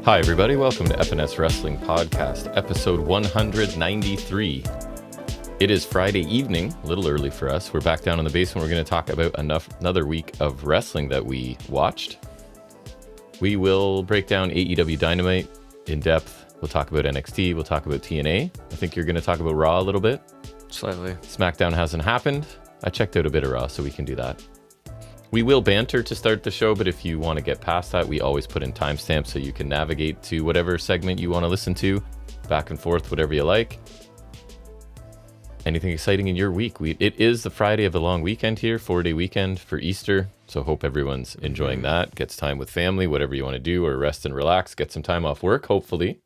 Hi, everybody. Welcome to FNS Wrestling Podcast, episode 193. It is Friday evening, a little early for us. We're back down in the basement. We're going to talk about another week of wrestling that we watched. We will break down AEW Dynamite in depth. We'll talk about NXT. We'll talk about TNA. I think you're going to talk about Raw a little bit. Slightly. SmackDown hasn't happened. I checked out a bit of Raw, so we can do that. We will banter to start the show, but if you want to get past that, we always put in timestamps so you can navigate to whatever segment you want to listen to, back and forth, whatever you like. Anything exciting in your week? It is the Friday of the long weekend here, 4-day weekend for Easter, so hope everyone's enjoying that, gets time with family, whatever you want to do, or rest and relax, get some time off work, hopefully.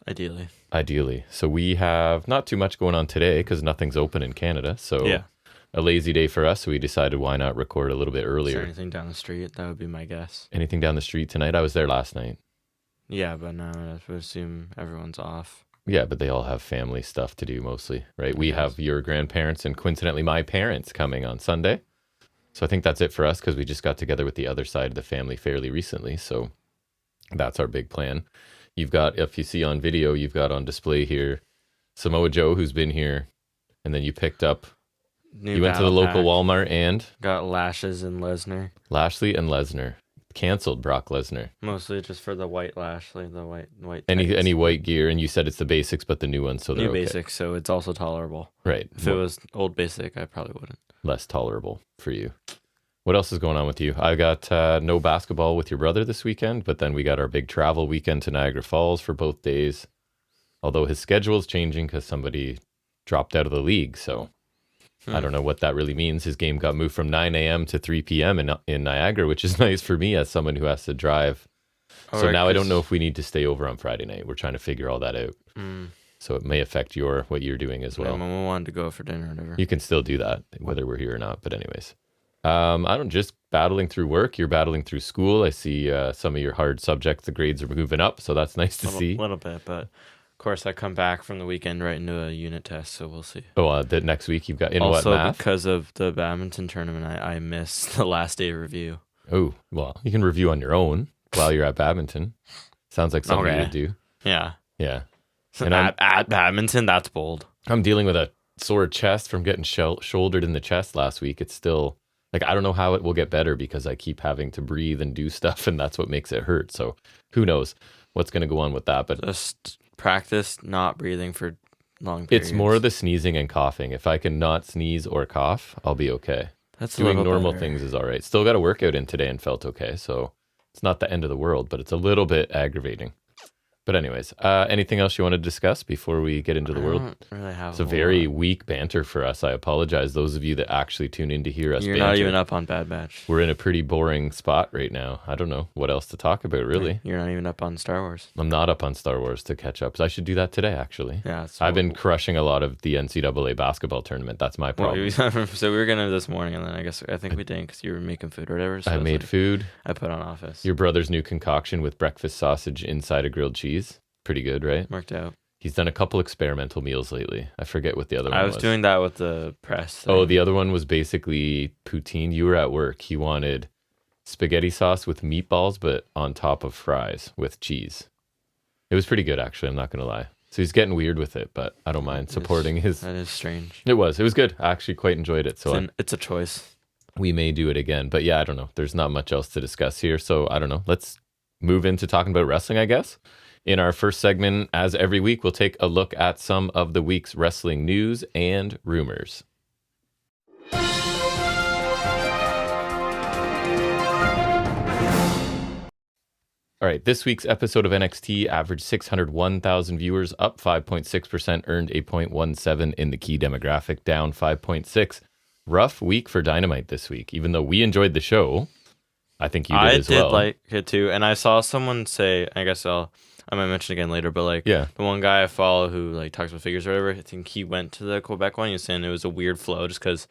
Ideally. So we have not too much going on today because nothing's open in Canada, so... Yeah. A lazy day for us, so we decided why not record a little bit earlier. Is there anything down the street? That would be my guess. Anything down the street tonight? I was there last night. Yeah, but now I would assume everyone's off. Yeah, but they all have family stuff to do mostly, right? We have your grandparents and coincidentally my parents coming on Sunday. So I think that's it for us because we just got together with the other side of the family fairly recently. So that's our big plan. You've got, if you see on video, you've got on display here Samoa Joe, who's been here, and then you picked up you went to the local Walmart and got Lashes and Lesnar. Lashley and Lesnar. Canceled Brock Lesnar. Mostly just for the white Lashley, the white. Any white gear, and you said it's the basics, but the new ones, so they're new basics, so it's also tolerable. Right. If it was old basic, I probably wouldn't. Less tolerable for you. What else is going on with you? I got no basketball with your brother this weekend, but then we got our big travel weekend to Niagara Falls for both days. Although his schedule is changing because somebody dropped out of the league, so. I don't know what that really means. His game got moved from 9 a.m. to 3 p.m. in Niagara, which is nice for me as someone who has to drive. So now I don't know if we need to stay over on Friday night. We're trying to figure all that out. So it may affect what you're doing as well. Yeah, Mama wanted to go for dinner or whatever. You can still do that, whether we're here or not. But anyways, I'm just battling through work. You're battling through school. I see some of your hard subjects, the grades are moving up. So that's nice to see. A little bit, but... Of course, I come back from the weekend right into a unit test, so we'll see. Oh, the next week you've got also, what, math? Because of the badminton tournament, I missed the last day review. Oh, well, you can review on your own while you're at badminton. Sounds like something you would do. Yeah. Yeah. And at badminton, that's bold. I'm dealing with a sore chest from getting shouldered in the chest last week. It's still, I don't know how it will get better because I keep having to breathe and do stuff, and that's what makes it hurt. So who knows what's going to go on with that. But just practice not breathing for long periods. It's more the sneezing and coughing. If I can not sneeze or cough, I'll be okay. That's doing normal things is all right. Still got a workout in today and felt okay. So it's not the end of the world, but it's a little bit aggravating. But anyways, anything else you want to discuss before we get into the world? I don't really have It's a very weak banter for us. I apologize. Those of you that actually tune in to hear us You're banter. not even up on Bad Batch. We're in a pretty boring spot right now. I don't know what else to talk about, really. You're not even up on Star Wars. I'm not up on Star Wars to catch up. So I should do that today, actually. Yeah. I've been crushing a lot of the NCAA basketball tournament. That's my problem. Well, so we were going to this morning, and then I think we didn't because you were making food or whatever. So I made food. I put on Office. Your brother's new concoction with breakfast sausage inside a grilled cheese. Pretty good, right? Worked out. He's done a couple experimental meals lately. I forget what the other one was. I was doing that with the press thing. Oh, the other one was basically poutine. You were at work. He wanted spaghetti sauce with meatballs, but on top of fries with cheese. It was pretty good, actually. I'm not going to lie. So he's getting weird with it, but I don't mind supporting his... That is strange. It was good. I actually quite enjoyed it. So it's a choice. We may do it again. But yeah, I don't know. There's not much else to discuss here. So I don't know. Let's move into talking about wrestling, I guess. In our first segment, as every week, we'll take a look at some of the week's wrestling news and rumors. All right, this week's episode of NXT averaged 601,000 viewers, up 5.6%, earned 8.17 in the key demographic, down 5.6. Rough week for Dynamite this week, even though we enjoyed the show. I think you did as well. I did like it too, and I saw someone say, I might mention again later, but the one guy I follow who talks about figures or whatever, I think he went to the Quebec one. He was saying it was a weird flow just because,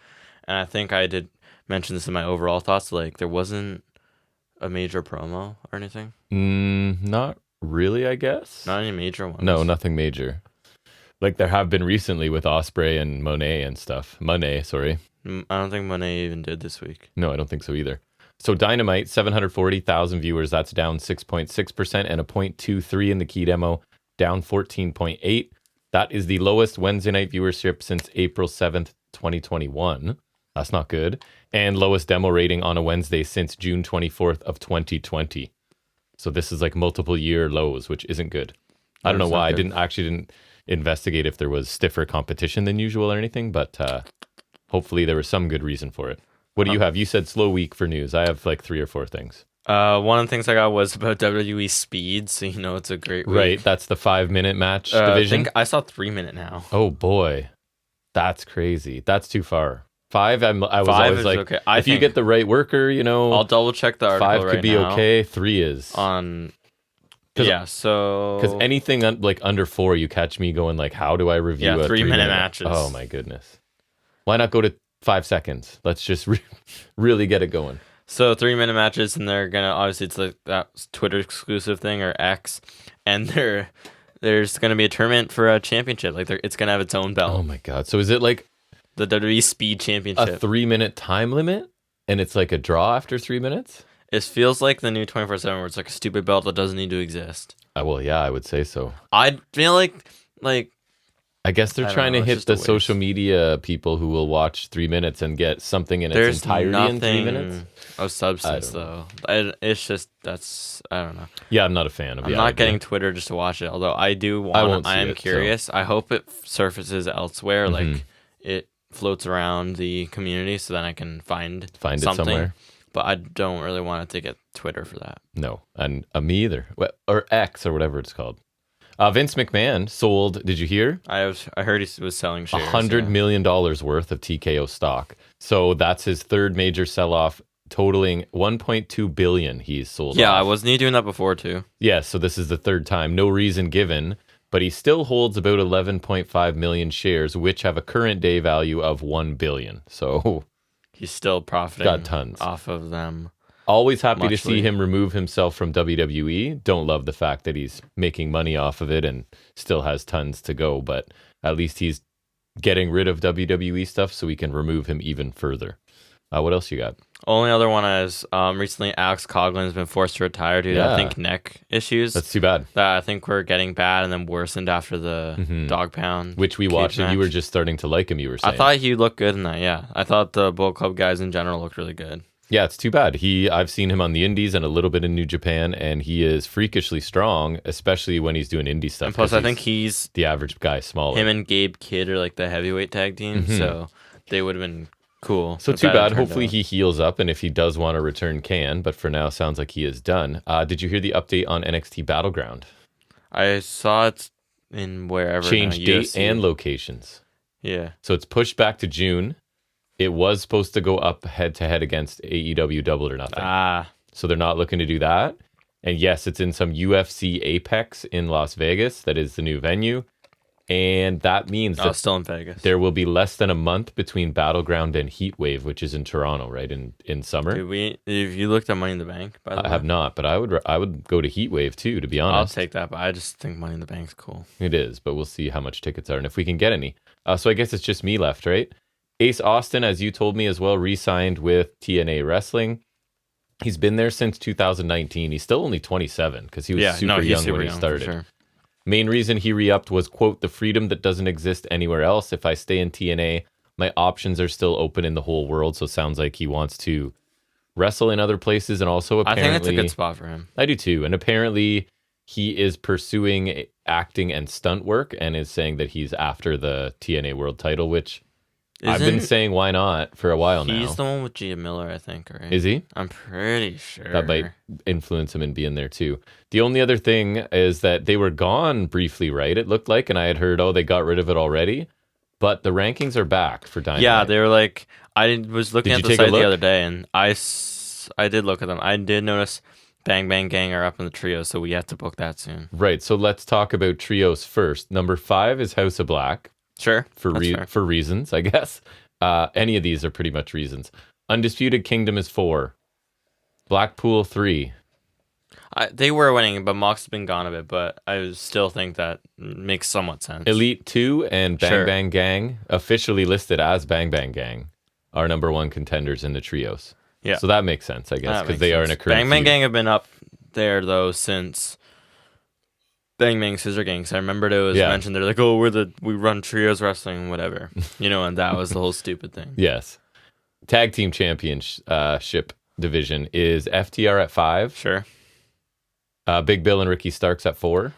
and I think I did mention this in my overall thoughts, there wasn't a major promo or anything. Not really, I guess. Not any major ones. No, nothing major. There have been recently with Ospreay and Monet and stuff. Monet, sorry. I don't think Monet even did this week. No, I don't think so either. So Dynamite, 740,000 viewers. That's down 6.6%, and a 0.23 in the key demo, down 14.8. That is the lowest Wednesday night viewership since April 7th, 2021. That's not good. And lowest demo rating on a Wednesday since June 24th of 2020. So this is like multiple year lows, which isn't good. I don't know why. I didn't investigate if there was stiffer competition than usual or anything, but hopefully there was some good reason for it. What do you have? You said slow week for news. I have like 3 or 4 things. One of the things I got was about WWE Speed, so it's a great week. Right, that's the 5-minute match division. I think I saw 3-minute now. Oh boy, that's crazy. That's too far. 5, I was always like, okay. If you get the right worker, I'll double check the article 5 could be now. Okay. 3 is on. So because anything like under 4, you catch me going like, how do I review a 3-minute matches? Oh my goodness, why not go to 5 seconds? Let's just really get it going. So 3-minute matches, and they're gonna obviously it's like that Twitter exclusive thing or X, and there's gonna be a tournament for a championship. Like it's gonna have its own belt. Oh my god! So is it like the WWE Speed Championship? A 3-minute time limit, and it's like a draw after 3 minutes. It feels like the new 24/7, where it's like a stupid belt that doesn't need to exist. Well, yeah, I would say so. I feel like. I guess they're trying to hit the social media people who will watch 3 minutes and get something in its entirety in 3 minutes. Of substance, though. It's just, I don't know. Yeah, I'm not a fan of it. I'm not getting Twitter just to watch it, although I am curious. So. I hope it surfaces elsewhere, like it floats around the community so then I can find something. It somewhere. But I don't really want it to get Twitter for that. No, and me either. Or X or whatever it's called. Vince McMahon sold, did you hear? I heard he was selling shares. $100 million worth of TKO stock. So that's his third major sell-off, totaling $1.2 billion he's sold off. Wasn't he doing that before too? Yeah, so this is the third time. No reason given, but he still holds about 11.5 million shares, which have a current day value of $1 billion. So he's still profiting got tons off of them. Always happy to see him remove himself from WWE. Don't love the fact that he's making money off of it and still has tons to go, but at least he's getting rid of WWE stuff so we can remove him even further. What else you got? Only other one is recently Alex Coughlin has been forced to retire due to, I think, neck issues. That's too bad. That I think were getting bad and then worsened after the dog pound. Which we watched and you were just starting to like him, you were saying. I thought he looked good in that, yeah. I thought the Bullet Club guys in general looked really good. Yeah, it's too bad. I've seen him on the indies and a little bit in New Japan, and he is freakishly strong, especially when he's doing indie stuff. And plus, I think he's the average guy smaller. Him and Gabe Kidd are like the heavyweight tag team, so they would have been cool. So too bad. Hopefully he heals up, and if he does want to return, can. But for now, sounds like he is done. Did you hear the update on NXT Battleground? I saw it in wherever. Changed date and locations. Yeah. So it's pushed back to June. It was supposed to go up head-to-head against AEW Double or Nothing. So they're not looking to do that. And yes, it's in some UFC Apex in Las Vegas. That is the new venue. And that means that still in Vegas. There will be less than a month between Battleground and Heatwave, which is in Toronto, right, in summer. Have you looked at Money in the Bank, by the way? I have not, but I would go to Heatwave too, to be honest. I'll take that, but I just think Money in the Bank's cool. It is, but we'll see how much tickets are and if we can get any. So I guess it's just me left, right? Ace Austin, as you told me as well, re-signed with TNA Wrestling. He's been there since 2019. He's still only 27 because he was super young when he started. Sure. Main reason he re-upped was, quote, the freedom that doesn't exist anywhere else. If I stay in TNA, my options are still open in the whole world. So it sounds like he wants to wrestle in other places. And also apparently... I think that's a good spot for him. I do too. And apparently he is pursuing acting and stunt work and is saying that he's after the TNA world title, which... I've been saying why not for a while now. He's the one with Gia Miller, I think, right? Is he? I'm pretty sure. That might influence him in being there too. The only other thing is that they were gone briefly, right? It looked like, and I had heard, they got rid of it already. But the rankings are back for Dynamite. Yeah, they were like, I was looking at the site the other day, and I did look at them. I did notice Bang Bang Gang are up in the trio, so we have to book that soon. Right, so let's talk about trios first. Number 5 is House of Black. Sure. For reasons, I guess. Any of these are pretty much reasons. Undisputed Kingdom is 4. Blackpool 3. They were winning, but Mox has been gone a bit, but I still think that makes somewhat sense. Elite 2 and Bang Bang Gang, officially listed as Bang Bang Gang, are number 1 contenders in the trios. Yeah. So that makes sense, I guess, because they are in a current Bang Bang feud. Gang have been up there, though, since Bang Bang Scissor Gang. So I remembered it was mentioned. They're like, oh, we run trios wrestling, whatever. And that was the whole stupid thing. Yes. Tag team championship division is FTR at 5. Sure. Big Bill and Ricky Starks at 4.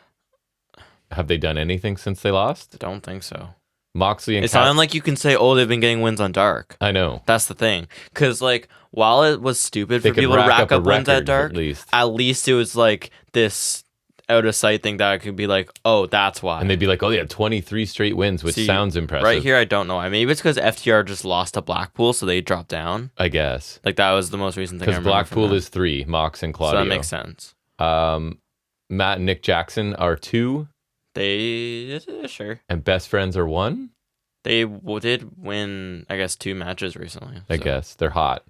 Have they done anything since they lost? I don't think so. Moxley and it's not like you can say, oh, they've been getting wins on Dark. I know. That's the thing. Because, like, while it was stupid for people to rack up wins at Dark, at least it was like this out of sight thing that could be like, oh, that's why. And they'd be like, oh, yeah, 23 straight wins, which sounds impressive. Right here, I don't know. Maybe it's because FTR just lost to Blackpool, so they dropped down. I guess. Like, that was the most recent thing I remember. Because Blackpool is 3, Mox and Claudio. So that makes sense. Matt and Nick Jackson are 2. Sure. And Best Friends are 1. They did win, I guess, 2 matches recently. I guess. They're hot.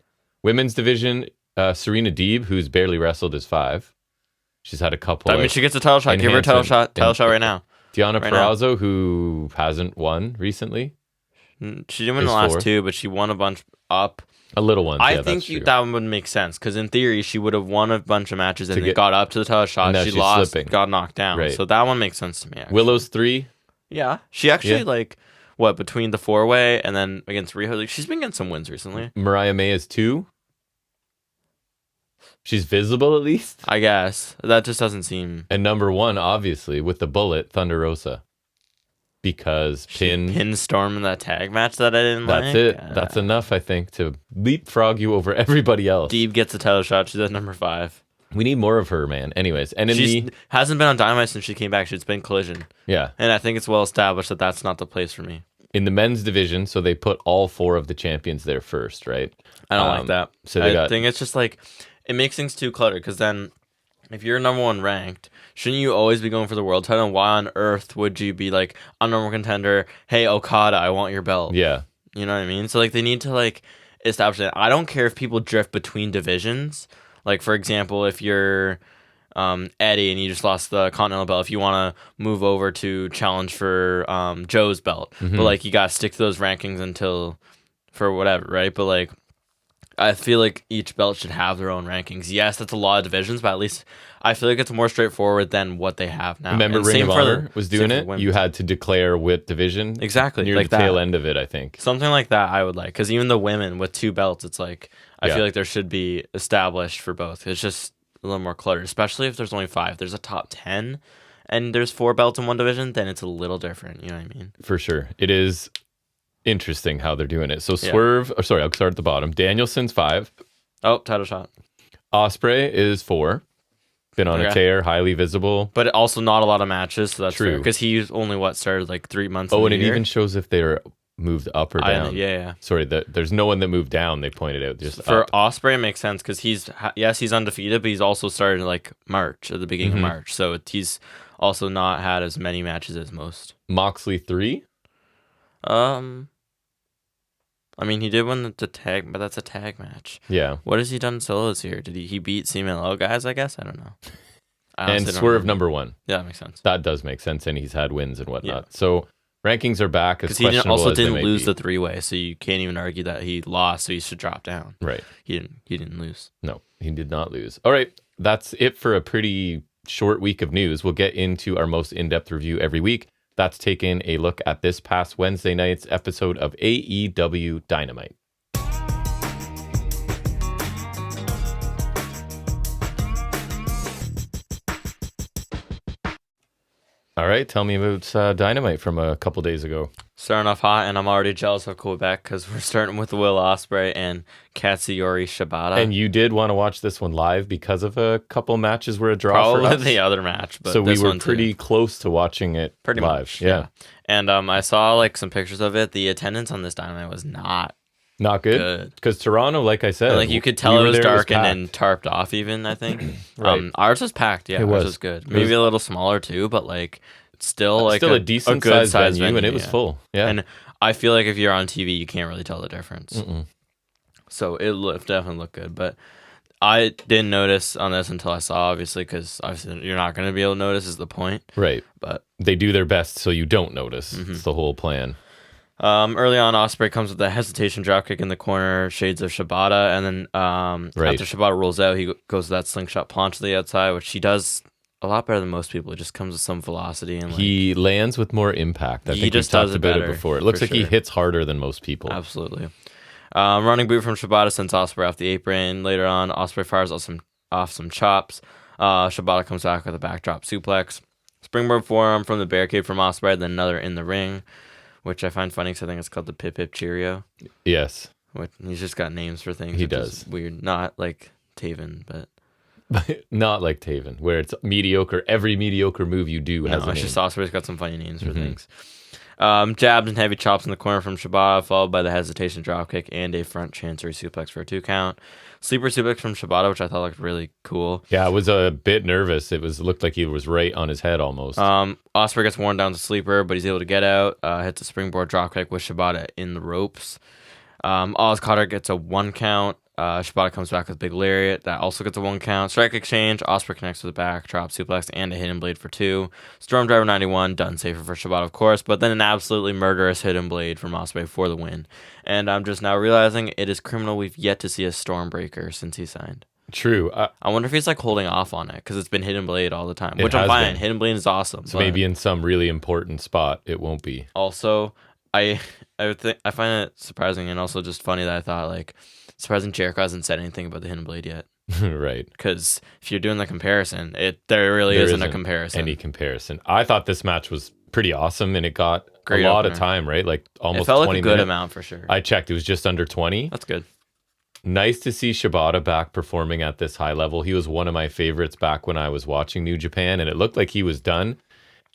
Women's division, Serena Deeb, who's barely wrestled, is 5. She's had a couple. I mean, she gets a title shot. Give her a title shot. Title shot right now. Diana Perazzo, who hasn't won recently. She didn't win the last 2, but she won a bunch up. A little one. I think that one would make sense because in theory she would have won a bunch of matches and then got up to the title shot. She lost, got knocked down. Right. So that one makes sense to me. Actually. Willow's 3. Yeah, she actually between the 4-way and then against Riho, like, she's been getting some wins recently. Mariah May is 2. She's visible at least. I guess that just doesn't seem. And number 1, obviously, with the bullet, Thunder Rosa. Because pin Storm in that tag match that I didn't like. That's it. That's enough, I think, to leapfrog you over everybody else. Deeb gets a title shot. She's at number 5. We need more of her, man. Anyways, and she hasn't been on Dynamite since she came back. She's been Collision. Yeah. And I think it's well established that that's not the place for me. In the men's division, so they put all 4 of the champions there first, right? I don't like that. So I think it's just like, it makes things too cluttered because then if you're number 1 ranked, shouldn't you always be going for the world title? And why on earth would you be like, I'm number 1 contender, hey, Okada, I want your belt? Yeah. You know what I mean? So, like, they need to, like, establish it. I don't care if people drift between divisions. Like, for example, if you're Eddie and you just lost the Continental belt, if you want to move over to challenge for Joe's belt. Mm-hmm. But, like, you got to stick to those rankings until, for whatever, right? But, like, I feel like each belt should have their own rankings. Yes, that's a lot of divisions, but at least I feel like it's more straightforward than what they have now. Remember Ring of Honor was doing it? You had to declare what division. Exactly. Near the tail end of it, I think. Something like that I would like. Because even the women with 2 belts, it's like, I feel like there should be established for both. It's just a little more cluttered, especially if there's only 5. If there's a top 10 and there's 4 belts in one division, then it's a little different. You know what I mean? For sure. It is interesting how they're doing it. So Swerve, I'll start at the bottom. Danielson's 5. Oh, title shot. Ospreay is 4. Been on a tear, highly visible. But also not a lot of matches, so that's true. Because he's only, started like 3 months and it even shows if they're moved up or down. Yeah. Sorry, there's no one that moved down, they pointed out. Just for up. Ospreay, it makes sense because he's undefeated, but he's also started like March, at the beginning of March. So he's also not had as many matches as most. Moxley 3? I mean, he did win the tag, but that's a tag match. Yeah. What has he done solos here? Did he beat CMLL guys, I guess? I don't know. And Swerve number 1. Yeah, that makes sense. That does make sense, and he's had wins and whatnot. Yeah. So rankings are back as questionable he didn't lose the 3-way, so you can't even argue that he lost, so he should drop down. Right. He didn't lose. No, he did not lose. All right, that's it for a pretty short week of news. We'll get into our most in-depth review every week. That's taking a look at this past Wednesday night's episode of AEW Dynamite. All right, tell me about Dynamite from a couple days ago. Starting off hot, and I'm already jealous of Quebec because we're starting with Will Ospreay and Katsuyori Shibata. And you did want to watch this one live because of a couple matches were a draw Probably for us. the other match, but so we were pretty close to watching it pretty live. Much, yeah. And I saw like some pictures of it. The attendance on this Dynamite was not good because Toronto, like I said, like you could tell it was dark and then tarped off. Even I think right. Ours was packed. Yeah, ours was good. Maybe a little smaller too, but like still a decent good size venue, and it was full. Yeah, and I feel like if you're on TV, you can't really tell the difference. Mm-mm. So it definitely looked good, but I didn't notice on this until I saw, obviously, because obviously you're not going to be able to notice is the point. Right. But they do their best so you don't notice. Mm-hmm. It's the whole plan. Early on, Ospreay comes with a hesitation dropkick in the corner, shades of Shibata, and then after Shibata rolls out, he goes with that slingshot punch to the outside, which he does a lot better than most people. It just comes with some velocity and he lands with more impact. I think we talked about it before. It looks like he hits harder than most people. Absolutely. Running boot from Shibata sends Ospreay off the apron. Later on, Ospreay fires off some chops. Shibata comes back with a backdrop suplex. Springboard forearm from the barricade from Ospreay, then another in the ring, which I find funny because I think it's called the Pip Pip Cheerio. Yes. He's just got names for things. He does. Weird. Not like Taven, but... Not like Taven, where it's mediocre. Every mediocre move you do has a name. It's just Ospreay's got some funny names for things. Jabs and heavy chops in the corner from Shibata, followed by the hesitation dropkick and a front chancery suplex for a 2 count. Sleeper suplex from Shibata, which I thought looked really cool. Yeah, I was a bit nervous. It looked like he was right on his head almost. Ospreay gets worn down to sleeper, but he's able to get out. Hits a springboard dropkick with Shibata in the ropes. Oz Carter gets a 1 count. Shibata comes back with big lariat. That also gets a 1 count. Strike exchange. Ospreay connects with a backdrop suplex and a hidden blade for 2. Storm Driver 91, done safer for Shibata, of course, but then an absolutely murderous hidden blade from Ospreay for the win. And I'm just now realizing it is criminal we've yet to see a Stormbreaker since he signed. True. I wonder if he's like holding off on it because it's been hidden blade all the time, which I'm fine. Hidden blade is awesome. So maybe in some really important spot it won't be. Also, I find it surprising and also just funny that I thought like surprising Jericho hasn't said anything about the hidden blade yet. Right. Because if you're doing the comparison, there really isn't a comparison. Any comparison. I thought this match was pretty awesome and it got a lot of time, right? Like almost 20 minutes. It felt like a good amount for sure. I checked. It was just under 20. That's good. Nice to see Shibata back performing at this high level. He was one of my favorites back when I was watching New Japan, and it looked like he was done.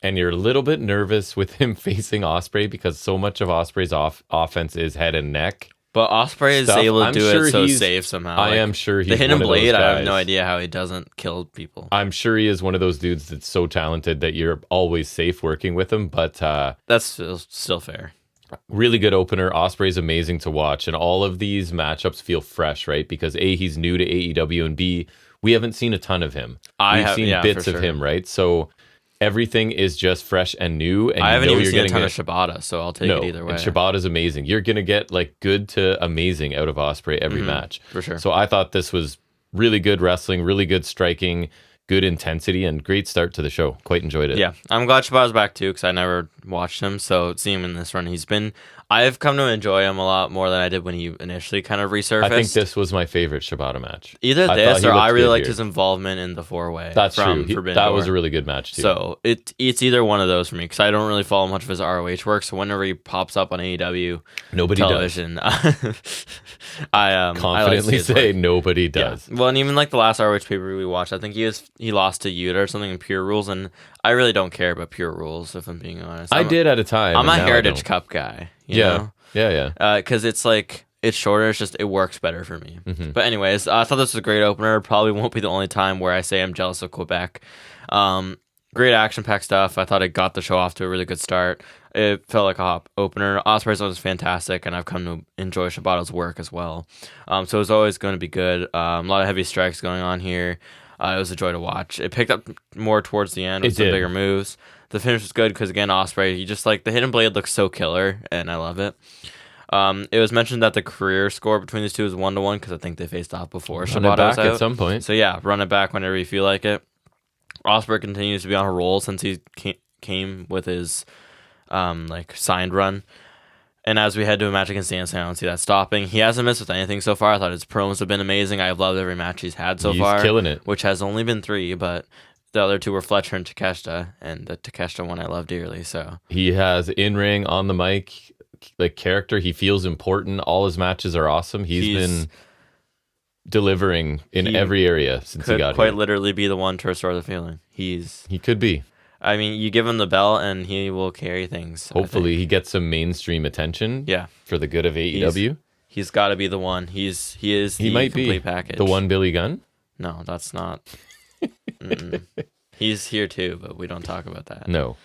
And you're a little bit nervous with him facing Ospreay because so much of Ospreay's offense is head and neck. But Ospreay is able to do it so safe somehow. I am sure he's the hidden one of blade. those guys. I have no idea how he doesn't kill people. I'm sure he is one of those dudes that's so talented that you're always safe working with him. But that's still fair. Really good opener. Ospreay's amazing to watch, and all of these matchups feel fresh, right? Because A, he's new to AEW, and B, we haven't seen a ton of him. We've seen bits of him, right? So everything is just fresh and new. And I haven't even seen a ton of Shibata, so I'll take it either way. And Shibata's amazing. You're gonna get like good to amazing out of Ospreay every match, for sure. So I thought this was really good wrestling, really good striking, good intensity, and great start to the show. Quite enjoyed it. Yeah, I'm glad Shibata's back too because I never watched him. So seeing him in this run, I've come to enjoy him a lot more than I did when he initially kind of resurfaced. I think this was my favorite Shibata match. Either this or I really liked his involvement in the 4-way. That's true. That was a really good match too. So it's either one of those for me because I don't really follow much of his ROH work. So whenever he pops up on AEW television, I confidently say nobody does. Yeah. Well, and even like the last ROH pay-per-view we watched, I think he lost to Yuta or something in Pure Rules, and I really don't care about Pure Rules if I'm being honest. I did at a time. I'm a Heritage Cup guy. You know? Because it's like it's shorter. It's just it works better for me. Mm-hmm. But anyways, I thought this was a great opener. Probably won't be the only time where I say I'm jealous of Quebec. Great action-packed stuff. I thought it got the show off to a really good start. It felt like a hot opener. Ospreay's was fantastic, and I've come to enjoy Shibata's work as well. So it was always going to be good. A lot of heavy strikes going on here. It was a joy to watch. It picked up more towards the end with some bigger moves. The finish was good because, again, Ospreay, he just like the hidden blade looks so killer, and I love it. It was mentioned that the career score between these two is 1-1 because I think they faced off before Shibata was out at some point. So yeah, run it back whenever you feel like it. Ospreay continues to be on a roll since he came with his signed run. And as we head to a match against Danielson, I don't see that stopping. He hasn't missed with anything so far. I thought his promos have been amazing. I've loved every match he's had so far. He's killing it. Which has only been 3, but the other 2 were Fletcher and Takeshita, and the Takeshita one I love dearly. So he has in-ring, on the mic, like character. He feels important. All his matches are awesome. He's been delivering in every area since he got here. Quite literally be the one to restore the feeling. He could be. I mean, you give him the belt and he will carry things. Hopefully he gets some mainstream attention. Yeah. For the good of AEW. He's got to be the one. He is the complete package. The one Billy Gunn? No, that's not. He's here too, but we don't talk about that. No.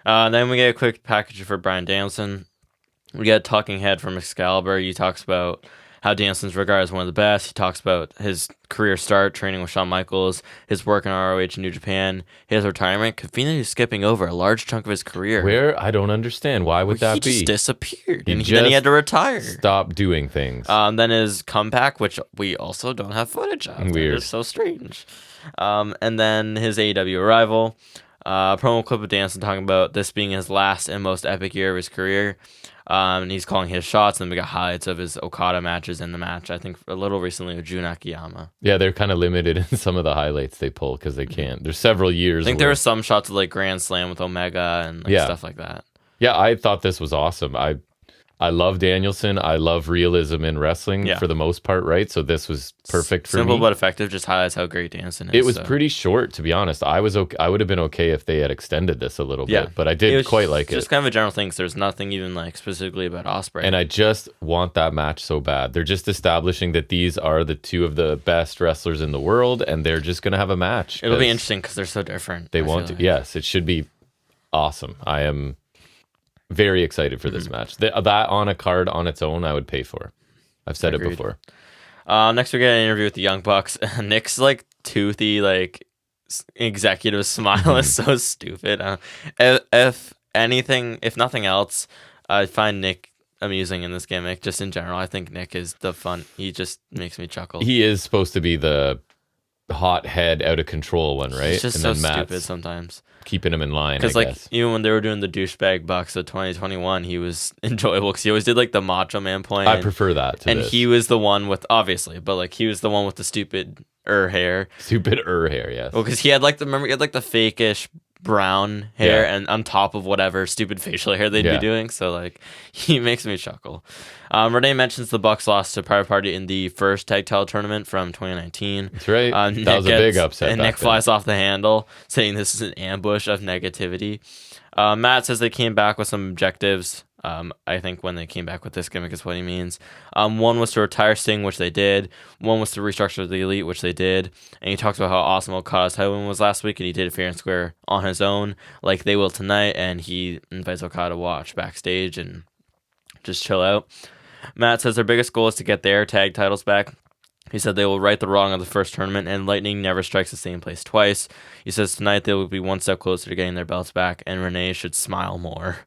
Then we get a quick package for Bryan Danielson. We get a talking head from Excalibur. He talks about how Danielson's regarded as one of the best. He talks about his career start training with Shawn Michaels, his work in ROH and New Japan, his retirement, conveniently skipping over a large chunk of his career. Where? I don't understand. Why would that be? He just disappeared, then he had to retire. Stop doing things. Then his comeback, which we also don't have footage of. Weird. It's so strange. And then his AEW arrival. Promo clip of Danielson talking about this being his last and most epic year of his career. And he's calling his shots, and then we got highlights of his Okada matches in the match, I think a little recently with Jun Akiyama. Yeah, they're kind of limited in some of the highlights they pull because they can't. There's several years. I think there were some shots of like Grand Slam with Omega and stuff like that. Yeah, I thought this was awesome. I love Danielson. I love realism in wrestling for the most part, right? So this was perfect for me. Simple but effective, just highlights how great Danielson is. It was pretty short, to be honest. I would have been okay if they had extended this a little bit, but I did quite like it. Just kind of a general thing, 'cause there's nothing even like specifically about Ospreay. And I just want that match so bad. They're just establishing that these are the two of the best wrestlers in the world, and they're just going to have a match. It'll be interesting because they're so different. They want to. Like. Yes, it should be awesome. I am very excited for this match. That on a card on its own, I would pay for. I've said it before. Next, we get an interview with the Young Bucks. Nick's like toothy, like executive smile is so stupid. If nothing else, I find Nick amusing in this gimmick. Just in general, I think Nick is the fun. He just makes me chuckle. He is supposed to be the hot head, out of control one, right? He's just and so stupid sometimes. Keeping him in line, because like even when they were doing the douchebag Bucks of 2021, he was enjoyable because he always did like the Macho Man point. I prefer that to this. He was the one with he was the one with the stupid hair. Yes. Well, because he had like the fakeish brown hair and on top of whatever stupid facial hair they'd be doing. So like he makes me chuckle. Renee mentions the Bucks lost to Private Party in the first tag title tournament from 2019. That's right. That was a big upset. And Nick flies off the handle, saying this is an ambush of negativity. Matt says they came back with some objectives. I think when they came back with this gimmick is what he means. One was to retire Sting, which they did. One was to restructure the Elite, which they did. And he talks about how awesome Okada's title win was last week, and he did it fair and square on his own, like they will tonight. And he invites Okada to watch backstage and just chill out. Matt says their biggest goal is to get their tag titles back. He said they will right the wrong of the first tournament, and lightning never strikes the same place twice. He says tonight they will be one step closer to getting their belts back, and Renee should smile more.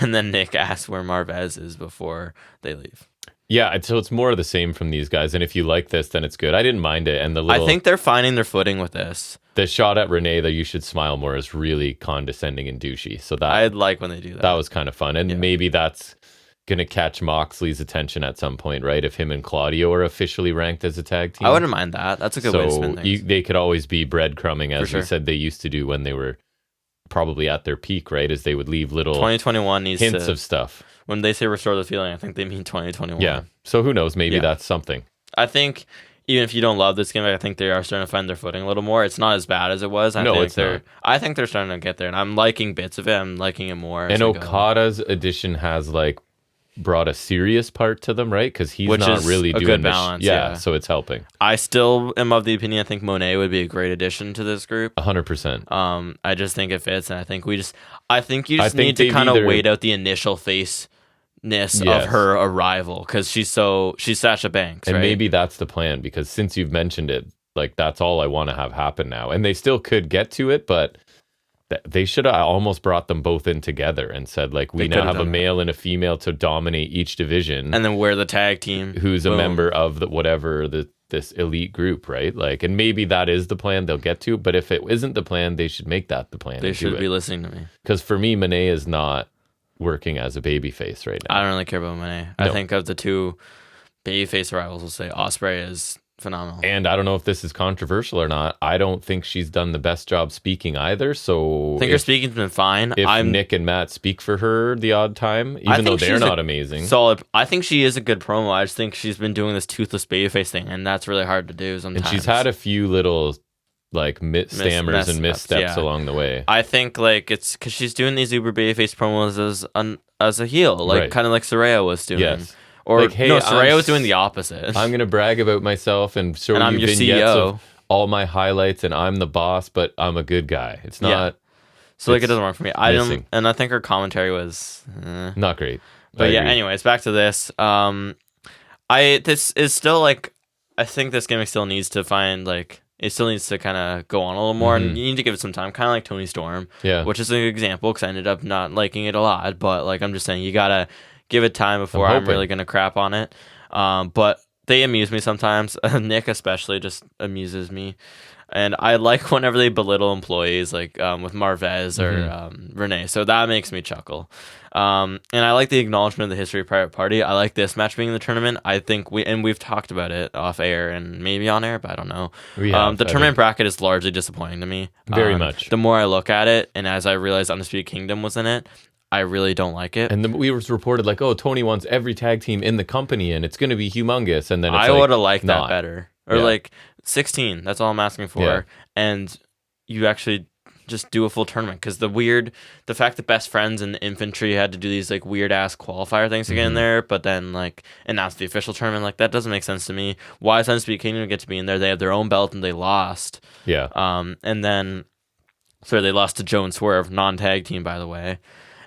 And then Nick asks where Marvez is before they leave. Yeah, so it's more of the same from these guys, and if you like this, then it's good. I didn't mind it, and I think they're finding their footing with this. The shot at Renee that you should smile more is really condescending and douchey. So that I like when they do that. That was kind of fun, and maybe that's gonna catch Moxley's attention at some point, right? If him and Claudio are officially ranked as a tag team, I wouldn't mind that. That's a good way to spin things. They could always be breadcrumbing, as we said they used to do when they were probably at their peak, right? As they would leave little 2021 needs hints of stuff. When they say restore the feeling, I think they mean 2021. Yeah. So who knows? Maybe that's something. I think even if you don't love this game, I think they are starting to find their footing a little more. It's not as bad as it was. I think they're starting to get there, and I'm liking bits of it. I'm liking it more. And Okada's addition has like brought a serious part to them, right? Because he's not really doing good balance. So it's helping. I still am of the opinion. I think Monet would be a great addition to this group. 100%. I just think it fits, and I think you just need to kind of wait out the initial faceness of her arrival because she's Sasha Banks, and right? maybe that's the plan because since you've mentioned it, like that's all I want to have happen now, and they still could get to it, but they should have almost brought them both in together and said, like, we now have a male and a female to dominate each division. And then we're the tag team. Who's a member of this elite group, right? Like, and maybe that is the plan they'll get to. But if it isn't the plan, they should make that the plan. They should be listening to me. Because for me, Monet is not working as a babyface right now. I don't really care about Monet. No. I think of the two babyface rivals, we'll say Ospreay is phenomenal. And I don't know if this is controversial or not. I don't think she's done the best job speaking either. So I think her speaking's been fine. If Nick and Matt speak for her the odd time, even though they're not amazing. Solid. I think she is a good promo. I just think she's been doing this toothless babyface thing, and that's really hard to do sometimes. And she's had a few little like stammers and missteps along the way. I think like it's because she's doing these uber babyface promos as a heel, like kind of like Saraya was doing. Yes. Or like, hey, no, Saraya was doing the opposite. I'm gonna brag about myself and show you vignettes of all my highlights, and I'm the boss, but I'm a good guy. It's not. So like it doesn't work for me. I don't, and I think her commentary was not great. But anyways, back to this. I This is still like, I think this gimmick still needs to find like, it still needs to kind of go on a little more, and you need to give it some time, kind of like Tony Storm, which is an example because I ended up not liking it a lot. But like I'm just saying, you gotta give it time before I'm really gonna crap on it. But they amuse me sometimes. Nick especially just amuses me. And I like whenever they belittle employees, like with Marvez or Renee. So that makes me chuckle. And I like the acknowledgement of the history of Private Party. I like this match being in the tournament. I think we've talked about it off air and maybe on air, but I don't know. The tournament bracket is largely disappointing to me. Very much. The more I look at it, and as I realized Undisputed Kingdom was in it, I really don't like it. And we was reported like, oh, Tony wants every tag team in the company, and it's going to be humongous. And then it's I would have liked that better. Or Yeah. like 16. That's all I'm asking for. Yeah. And you actually just do a full tournament, because the fact that Best Friends and the Infantry had to do these like weird ass qualifier things to get in there, but then like announce the official tournament, like that doesn't make sense to me. Why does Undisputed Kingdom get to be in there? They have their own belt and they lost. Yeah. And then they lost to Joe and Swerve, non-tag team, by the way.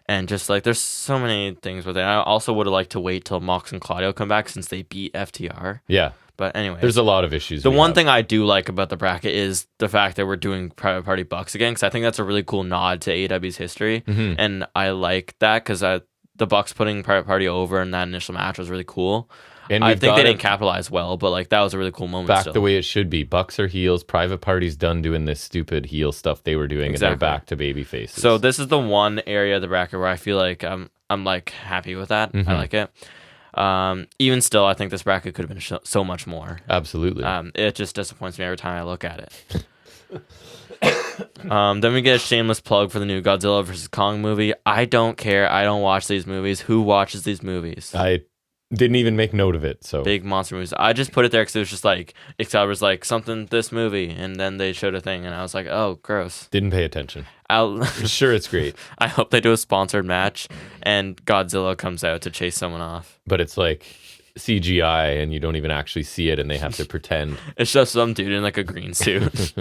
And just like there's so many things with it. I also would have liked to wait till Mox and Claudio come back since they beat FTR. Yeah. But anyway, there's a lot of issues. The one thing I do like about the bracket is the fact that we're doing Private Party Bucks again, because I think that's a really cool nod to AEW's history, and I like that because the Bucks putting Private Party over in that initial match was really cool. And I think they didn't capitalize well, but like that was a really cool moment. Back the way it should be. Bucks are heels. Private Party's done doing this stupid heel stuff they were doing, and they're back to baby faces. So this is the one area of the bracket where I feel like I'm like happy with that. I like it. Even still, I think this bracket could have been so much more. Absolutely. It just disappoints me every time I look at it. Then we get a shameless plug for the new Godzilla vs. Kong movie. I don't care. I don't watch these movies. Who watches these movies? I didn't even make note of it. So big monster movies. I just put it there because it was just like Excalibur's like something this movie, and then they showed a thing, and I was like, oh, gross. Didn't pay attention. Sure, it's great. I hope they do a sponsored match, and Godzilla comes out to chase someone off. But it's like CGI, and you don't even actually see it, and they have to pretend. It's just some dude in like a green suit.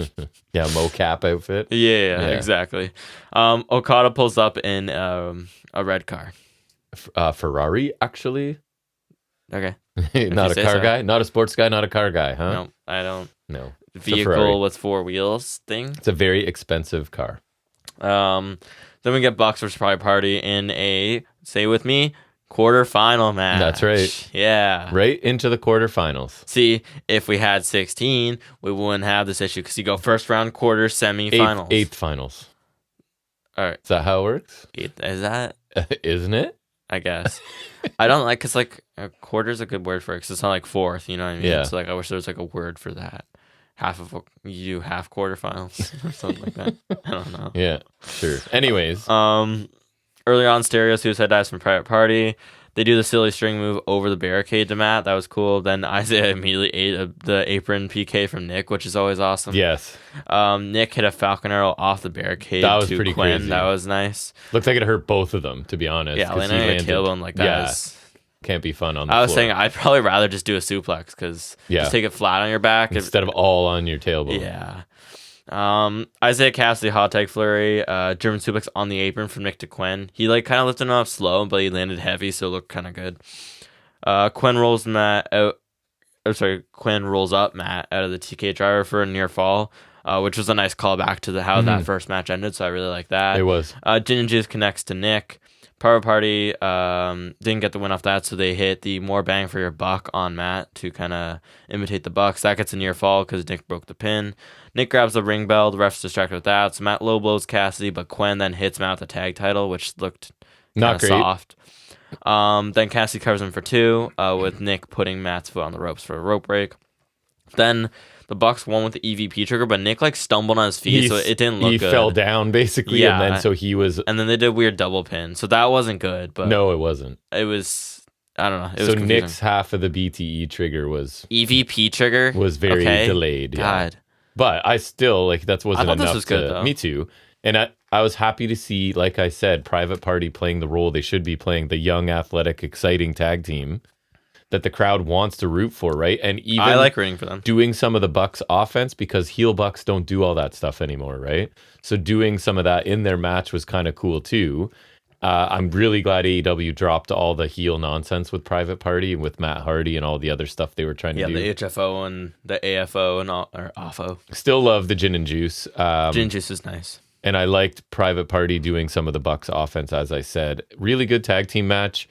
Yeah, mocap outfit. Yeah, exactly. Okada pulls up in a red car. Ferrari, actually. Okay. Not a car guy? Not a sports guy? Not a car guy, huh? No, I don't. No. Vehicle with 4 wheels thing. It's a very expensive car. Then we get Bucks vs. Private Party in a, say with me, quarterfinal match. That's right. Yeah. Right into the quarterfinals. See, if we had 16, we wouldn't have this issue because you go first round, quarter, semi-finals. Eighth finals. All right. Is that how it works? Is that? Isn't it? I guess. I don't like, because like a quarter is a good word for it because it's not like fourth, you know what I mean? Yeah. So like I wish there was like a word for that. Half quarterfinals or something like that. I don't know. Yeah, sure. Anyways. Earlier on, Stereo Suicide Dives from Private Party. They do the silly string move over the barricade to Matt. That was cool. Then Isaiah immediately ate the apron PK from Nick, which is always awesome. Yes. Nick hit a Falcon Arrow off the barricade. That was to pretty Quinn. crazy. Looked like it Looked like it hurt both of them, to be honest. Yeah, landing a tailbone like that can't be fun on the floor. I was saying I'd probably rather just do a suplex because just take it flat on your back instead of all on your tailbone. Yeah. Isaiah Cassidy hot tag flurry, German suplex on the apron from Nick to Quinn. He like kind of lifted him up slow, but he landed heavy, so it looked kind of good. Quinn rolls Matt out. Quinn rolls up Matt out of the TK driver for a near fall, which was a nice callback to how that first match ended. So I really like that. It was. Gin and Juice connects to Nick. Private Party didn't get the win off that, so they hit the more bang for your buck on Matt to kind of imitate the Bucks. That gets a near fall because Nick broke the pin. Nick grabs the ring bell. The ref's distracted with that, so Matt low blows Cassidy, but Quinn then hits Matt with the tag title, which looked not great. Soft. Then Cassidy covers him for 2, with Nick putting Matt's foot on the ropes for a rope break. Then the Bucks won with the EVP trigger, but Nick like stumbled on his feet, so it didn't look good. He fell down basically, and then so he was. And then they did a weird double pin, so that wasn't good. But no, it wasn't. It was. I don't know. It was so confusing. Nick's half of the BTE trigger was EVP trigger was very delayed. God, yeah. But I still like that wasn't enough. This was good, though. Me too. And I was happy to see, like I said, Private Party playing the role they should be playing, the young, athletic, exciting tag team that the crowd wants to root for, right? And even I like rooting for them. Doing some of the Bucks offense, because heel Bucks don't do all that stuff anymore, right? So doing some of that in their match was kind of cool too. I'm really glad AEW dropped all the heel nonsense with Private Party and with Matt Hardy and all the other stuff they were trying to do. Yeah, the HFO and the AFO and all, or AFO. Still love the Gin and Juice. Gin and Juice is nice. And I liked Private Party doing some of the Bucks offense, as I said. Really good tag team match.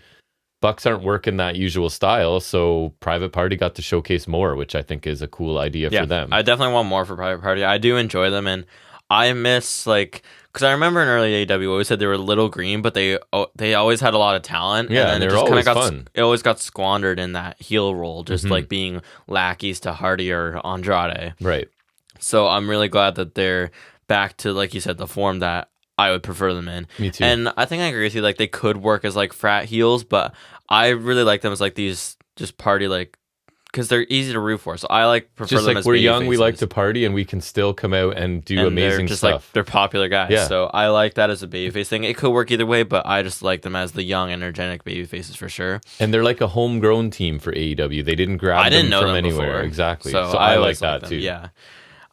Bucks aren't working that usual style, so Private Party got to showcase more, which I think is a cool idea for them. I definitely want more for Private Party. I do enjoy them, and I miss, like, because I remember in early AEW, always said they were a little green, but they always had a lot of talent. Yeah, and they were always fun. It always got squandered in that heel role, just like being lackeys to Hardy or Andrade. Right. So I'm really glad that they're back to, like you said, the form that I would prefer them in. Me too. And I think I agree with you. Like, they could work as like frat heels, but I really like them as like these just party, like, because they're easy to root for. So I prefer just them like as we're young, faces. we like to party, and we can still come out and do amazing just stuff. They're popular guys. Yeah. So I like that as a babyface thing. It could work either way, but I just like them as the young, energetic babyfaces for sure. And they're like a homegrown team for AEW. They didn't grab them from anywhere. Before. Exactly. So I like that too. Yeah.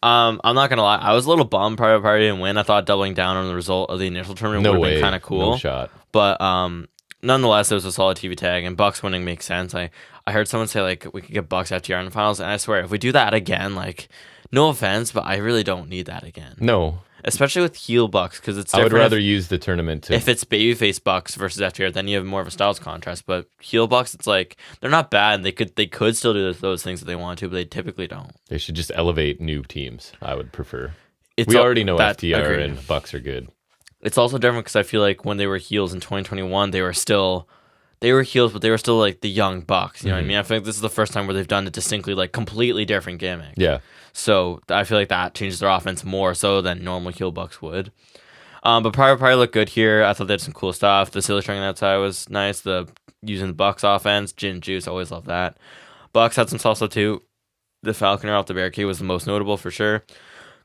I'm not gonna lie. I was a little bummed Private Party didn't win. I thought doubling down on the result of the initial tournament would have been kind of cool. No shot. But nonetheless, it was a solid TV tag, and Bucks winning makes sense. I heard someone say like we could get Bucks FTR in the finals, and I swear if we do that again, like, no offense, but I really don't need that again. No. Especially with heel Bucks, because it's I would rather use the tournament to... If it's babyface Bucks versus FTR, then you have more of a styles contrast. But heel Bucks, it's like they're not bad. They could still do those things that they want to, but they typically don't. They should just elevate new teams. I would prefer. We already know FTR and Bucks are good. It's also different because I feel like when they were heels in 2021, they were heels, but they were still like the young Bucks. You know what I mean? I feel like this is the first time where they've done a distinctly like completely different gimmick. Yeah. So I feel like that changes their offense more so than normal heel Bucks would. But Private Party looked good here. I thought they had some cool stuff. The silly string outside was nice. Using the Bucks offense, Gin and Juice, always love that. Bucks had some salsa too. The Falconer off the barricade was the most notable for sure.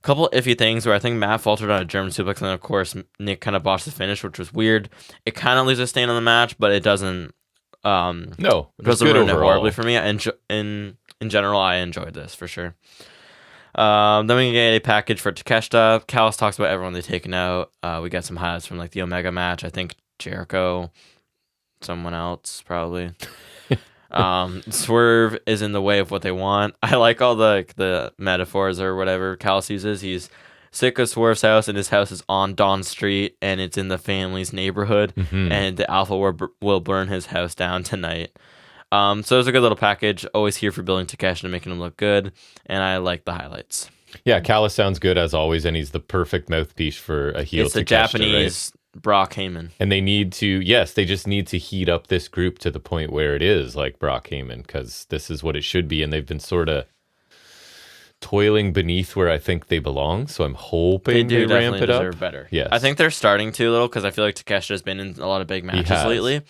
Couple iffy things where I think Matt faltered on a German suplex, and of course Nick kind of botched the finish, which was weird. It kind of leaves a stain on the match, but it doesn't. No, it doesn't ruin it horribly for me. In general, I enjoyed this for sure. Then we get a package for Takeshita. Callis talks about everyone they've taken out. We got some highlights from like the Omega match. I think Jericho, someone else probably. Swerve is in the way of what they want. I like all the metaphors or whatever Callis uses. He's sick of Swerve's house, and his house is on Dawn Street, and it's in the family's neighborhood, and the Alpha will burn his house down tonight. So it was a good little package. Always here for building Takeshita and making him look good, and I like the highlights. Yeah, Callis sounds good as always, and he's the perfect mouthpiece for a heel. It's the Japanese Brock Heyman. And they just need to heat up this group to the point where it is like Brock Heyman, because this is what it should be, and they've been sort of toiling beneath where I think they belong, so I'm hoping they ramp it up. Better. Yes. I think they're starting to a little, because I feel like Takeshita has been in a lot of big matches lately,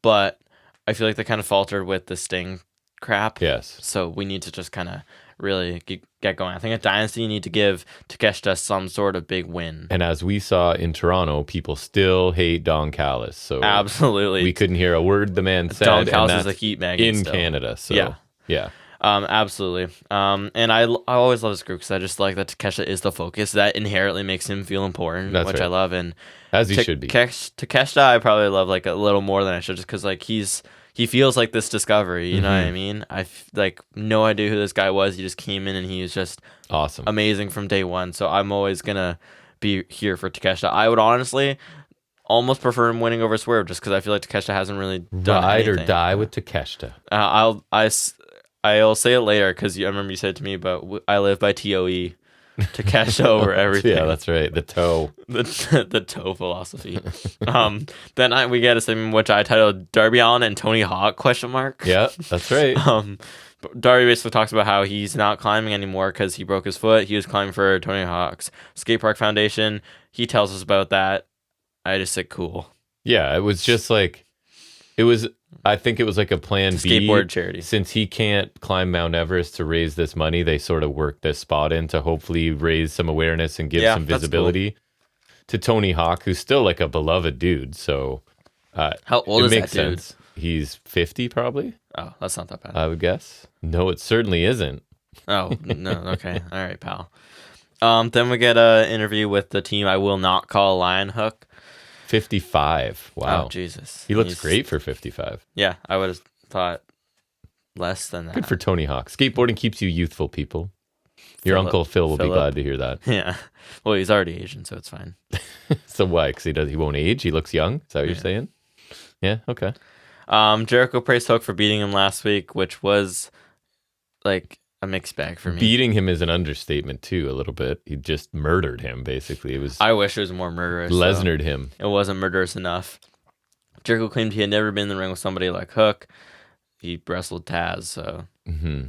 but I feel like they kind of faltered with the Sting crap. Yes. So we need to just kind of really get going. I think at Dynasty, you need to give Takeshita some sort of big win. And as we saw in Toronto, people still hate Don Callis. So absolutely, we couldn't hear a word the man said. Don Callis is a heat magnet in Canada. So yeah. Absolutely. And I always love this group because I just like that Takeshita is the focus. That inherently makes him feel important, which right. I love. And as he should be. Takeshita, I probably love like a little more than I should, just because like he feels like this discovery. You know what I mean? I like no idea who this guy was. He just came in and he was just awesome, amazing from day one. So I'm always gonna be here for Takeshita. I would honestly almost prefer him winning over Swerve, just because I feel like Takeshita hasn't really done anything. Ride or die with Takeshita. I'll say it later, because I remember you said to me, but I live by TOE. Takeshita over everything. Yeah, that's right. The toe. the toe philosophy. Then we get a segment which I titled Darby Allin and Tony Hawk ? Yeah, that's right. Darby basically talks about how he's not climbing anymore because he broke his foot. He was climbing for Tony Hawk's Skate Park Foundation. He tells us about that. I just said cool. Yeah, it was just like I think it was like a plan B. Skateboard charity. Since he can't climb Mount Everest to raise this money, they sort of worked this spot in to hopefully raise some awareness and give some visibility to Tony Hawk, who's still like a beloved dude. So how old is makes that dude? Sense. He's 50 probably. Oh, that's not that bad. I would guess. No, it certainly isn't. Oh, no. Okay. All right, pal. Then we get an interview with the team I will not call Lion Hook. 55. Wow. Oh, Jesus. He looks great for 55. Yeah, I would have thought less than that. Good for Tony Hawk. Skateboarding keeps you youthful, people. Your Uncle Phil will be glad to hear that. Yeah. Well, he's already Asian, so it's fine. So why? Because he won't age? He looks young? Is that what you're saying? Yeah, okay. Jericho praised Hook for beating him last week, which was like a mixed bag for me. Beating him is an understatement too, a little bit. He just murdered him, basically. I wish it was more murderous. Lesnared him. It wasn't murderous enough. Jericho claimed he had never been in the ring with somebody like Hook. He wrestled Taz, so... Mm-hmm.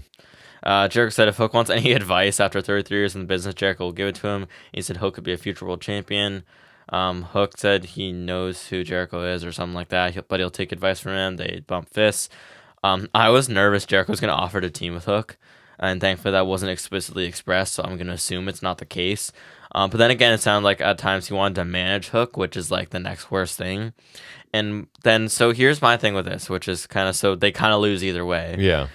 Jericho said if Hook wants any advice after 33 years in the business, Jericho will give it to him. He said Hook could be a future world champion. Hook said he knows who Jericho is or something like that, but he'll take advice from him. They bump fists. I was nervous Jericho was going to offer to team with Hook, and thankfully that wasn't explicitly expressed, so I'm going to assume it's not the case. But then again, it sounded like at times he wanted to manage Hook, which is like the next worst thing. And then, so here's my thing with this, which is kind of, so they kind of lose either way. Yeah.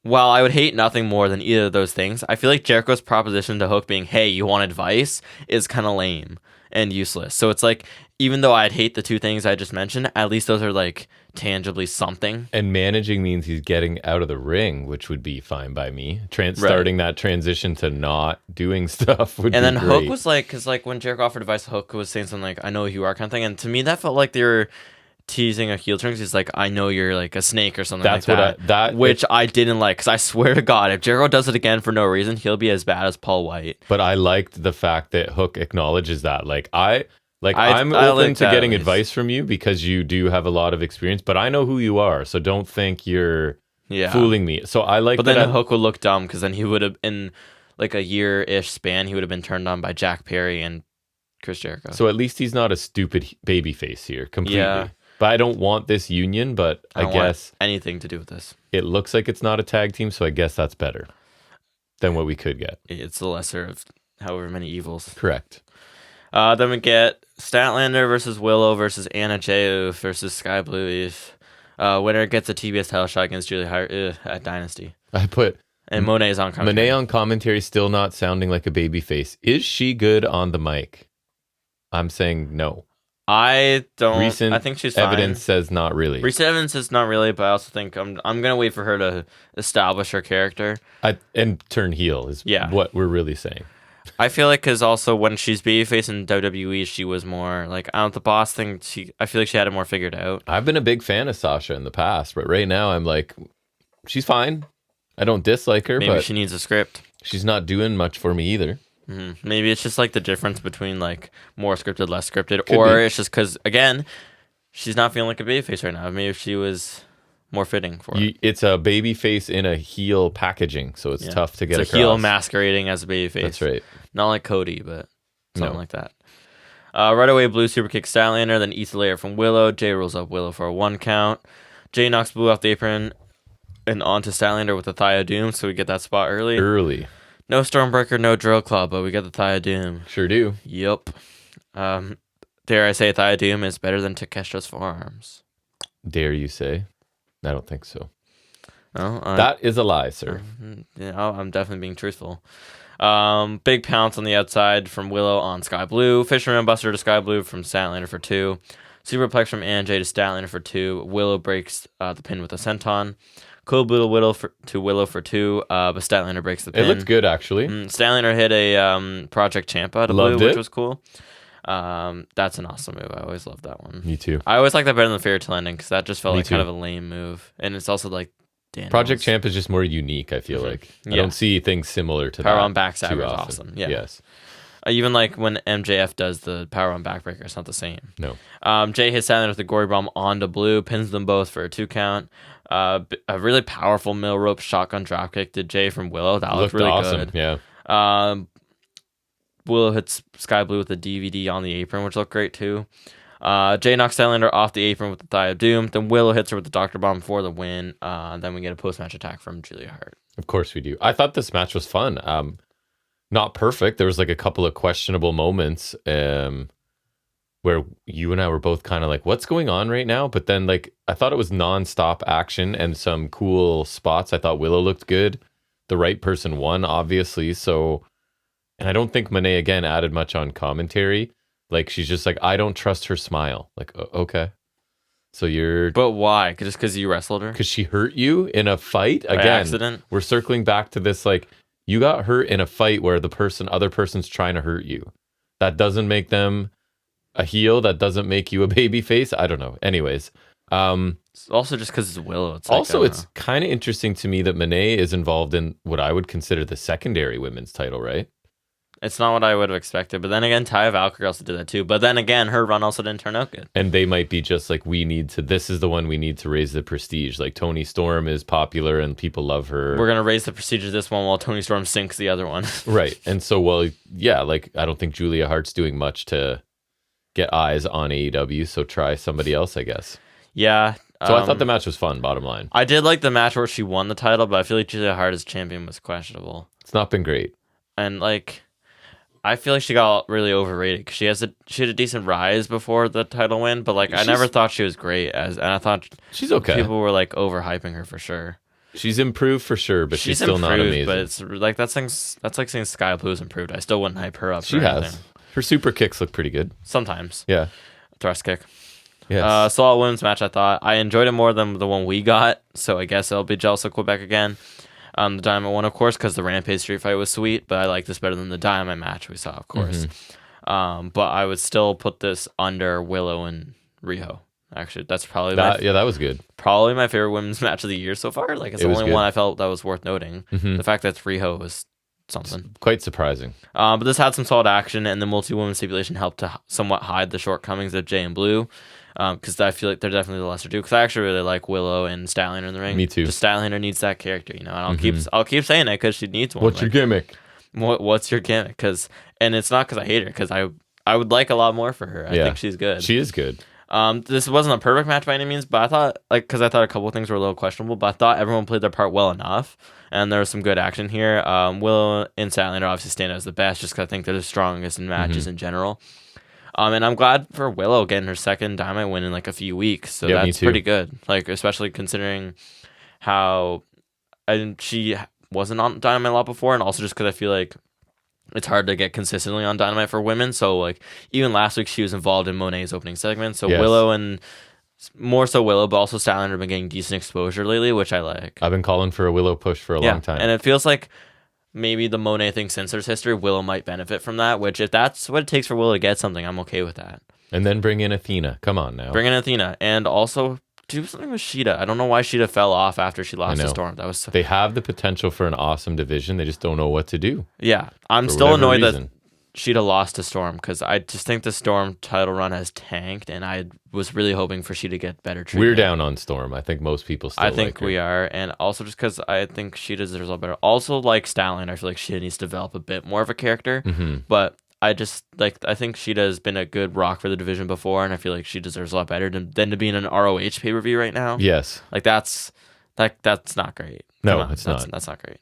While I would hate nothing more than either of those things, I feel like Jericho's proposition to Hook being, hey, you want advice, is kind of lame and useless. So it's like, even though I'd hate the two things I just mentioned, at least those are like tangibly something. And managing means he's getting out of the ring, which would be fine by me. Starting that transition to not doing stuff would be great. And then Hook was like, because like when Jericho offered advice, Hook was saying something like, I know who you are kind of thing. And to me, that felt like they were teasing a heel turn. He's like, I know you're like a snake or something like that. Which I didn't like, because I swear to God, if Jericho does it again for no reason, he'll be as bad as Paul White. But I liked the fact that Hook acknowledges that. I'm open to getting advice from you because you do have a lot of experience, but I know who you are, so don't think you're fooling me. So I like. But then Hook would look dumb because then he would have, in like a year-ish span, he would have been turned on by Jack Perry and Chris Jericho. So at least he's not a stupid babyface here completely. Yeah. But I don't want this union, but I guess want anything to do with this. It looks like it's not a tag team, so I guess that's better than what we could get. It's the lesser of however many evils. Correct. Then we get Statlander versus Willow versus Anna Jay versus Sky Blue Eve. Winner gets a TBS title shot against Julie Hart at Dynasty. And Monet's on commentary. Monet on commentary still not sounding like a babyface. Is she good on the mic? I'm saying no. I don't. I think she's evidence fine. says not really. Recent evidence says not really, but I also think I'm gonna wait for her to establish her character and turn heel is what we're really saying. I feel like because also when she's babyface in WWE, she was more like the boss thing. I feel like she had it more figured out. I've been a big fan of Sasha in the past, but right now I'm like, she's fine. I don't dislike her. Maybe but she needs a script. She's not doing much for me either. Mm-hmm. Maybe it's just like the difference between like more scripted, less scripted, it's just because again, she's not feeling like a babyface right now. Maybe if she was more fitting for it. It's a babyface in a heel packaging, so it's tough to get across. It's a heel masquerading as a babyface. That's right. Not like Cody, but something like that. Right away, Blue super kicks Statlander, then eats a layer from Willow. Jay rolls up Willow for a 1 count. Jay knocks Blue off the apron and onto Statlander with the Thigh of Doom, so we get that spot early. No Stormbreaker, no Drill Claw, but we get the Thigh of Doom. Sure do. Yep. Dare I say Thigh of Doom is better than Takesha's forearms? Dare you say? I don't think so. Oh, that is a lie, sir. I'm definitely being truthful. Big pounce on the outside from Willow on Sky Blue. Fisherman Buster to Sky Blue from Statlander for 2. Superplex from Anna Jay to Statlander for 2. Willow breaks the pin with a senton. Cold Willow to Willow for 2, but Statlander breaks the pin. It looked good, actually. Statlander hit a Project Champa out of Blue, which was cool. That's an awesome move. I always loved that one. Me too. I always like that better than the Fairy Tale ending because that just felt like kind of a lame move. And it's also like Daniels. Project Champ is just more unique, I feel like. I don't see things similar to Power that. on Backstabber is awesome. Yeah. Yes. Even like when MJF does the Power on Backbreaker, it's not the same. No. Jay hits Statlander with the Gory Bomb onto Blue, pins them both for a 2 count. A really powerful middle rope shotgun dropkick to Jay from Willow. That looked really awesome. good. Yeah. Willow hits Sky Blue with a DVD on the apron, which looked great too. Jay knocks Statlander off the apron with the Thigh of Doom. Then Willow hits her with the Dr. Bomb for the win. Then we get a post-match attack from Julia Hart. Of course we do. I thought this match was fun. Not perfect. There was like a couple of questionable moments where you and I were both kind of like, what's going on right now? But then like, I thought it was non-stop action and some cool spots. I thought Willow looked good. The right person won, obviously. So, and I don't think Monet again added much on commentary. Like, she's just like, I don't trust her smile. Like, okay. So But why? Just because you wrestled her? Because she hurt you in a fight? By Again, accident? We're circling back to this, like, you got hurt in a fight where the other person's trying to hurt you. That doesn't make them a heel. That doesn't make you a baby face. I don't know. Anyways. Also just because it's Willow. It's kind of interesting to me that Monet is involved in what I would consider the secondary women's title, right? It's not what I would have expected. But then again, Taya Valkyrie also did that too. But then again, her run also didn't turn out good. And they might be just like, this is the one we need to raise the prestige. Like, Toni Storm is popular and people love her. We're going to raise the prestige of this one while Toni Storm sinks the other one. Right. And so, like, I don't think Julia Hart's doing much to get eyes on AEW. So try somebody else, I guess. Yeah. So I thought the match was fun, bottom line. I did like the match where she won the title, but I feel like Julia Hart as champion was questionable. It's not been great. And, like, I feel like she got really overrated because she had a decent rise before the title win, but like I never thought she was great and I thought she's okay. People were like overhyping her for sure. She's improved for sure, but she's still not amazing. But it's like that's like saying Sky Blue's improved. I still wouldn't hype her up. She has. Her super kicks look pretty good. Sometimes. Yeah. Thrust kick. Yes. Solid women's match. I thought I enjoyed it more than the one we got, so I guess I'll be jealous of Quebec again. The Dynamite one, of course, because the Rampage Street fight was sweet, but I like this better than the Dynamite match we saw, of course. Mm-hmm. But I would still put this under Willow and Riho. Actually, that's probably that was good. Probably my favorite women's match of the year so far. Like, it's the only one I felt that was worth noting. Mm-hmm. The fact that Riho was something. It's quite surprising. But this had some solid action, and the multi-woman stipulation helped to somewhat hide the shortcomings of Jay and Blue. Because I feel like they're definitely the lesser two. Because I actually really like Willow and Statlander in the ring. Me too. Just Statlander needs that character, and I'll keep saying it because she needs one. What's your gimmick? What's your gimmick? And it's not because I hate her. Because I would like a lot more for her. I think she's good. She is good. This wasn't a perfect match by any means, but I thought a couple of things were a little questionable. But I thought everyone played their part well enough, and there was some good action here. Willow and Statlander obviously stand out as the best, just because I think they're the strongest in matches in general. And I'm glad for Willow getting her second Dynamite win in like a few weeks. So that's pretty good. Like, especially considering how she wasn't on Dynamite a lot before, and also just because I feel like it's hard to get consistently on Dynamite for women. So like even last week she was involved in Monet's opening segment. So Willow and more so Willow, but also Statlander have been getting decent exposure lately, which I like. I've been calling for a Willow push for a long time. And it feels like maybe the Monet thing since there's history, Willow might benefit from that, which if that's what it takes for Willow to get something, I'm okay with that. And then bring in Athena. Come on now. Bring in Athena. And also do something with Sheeta. I don't know why Sheeta fell off after she lost to Storm. That was They have the potential for an awesome division. They just don't know what to do. Yeah. I'm still annoyed that Sheeta lost to Storm because I just think the Storm title run has tanked, and I was really hoping for Sheeta to get better treatment. We're down on Storm. I think most people still like her. We are, and also just because I think Sheeta deserves a lot better. Also, like Statlander, I feel like Sheeta needs to develop a bit more of a character, but I think Sheeta has been a good rock for the division before, and I feel like she deserves a lot better than to be in an ROH pay-per-view right now. Yes. Like that's not great. It's not. That's not great.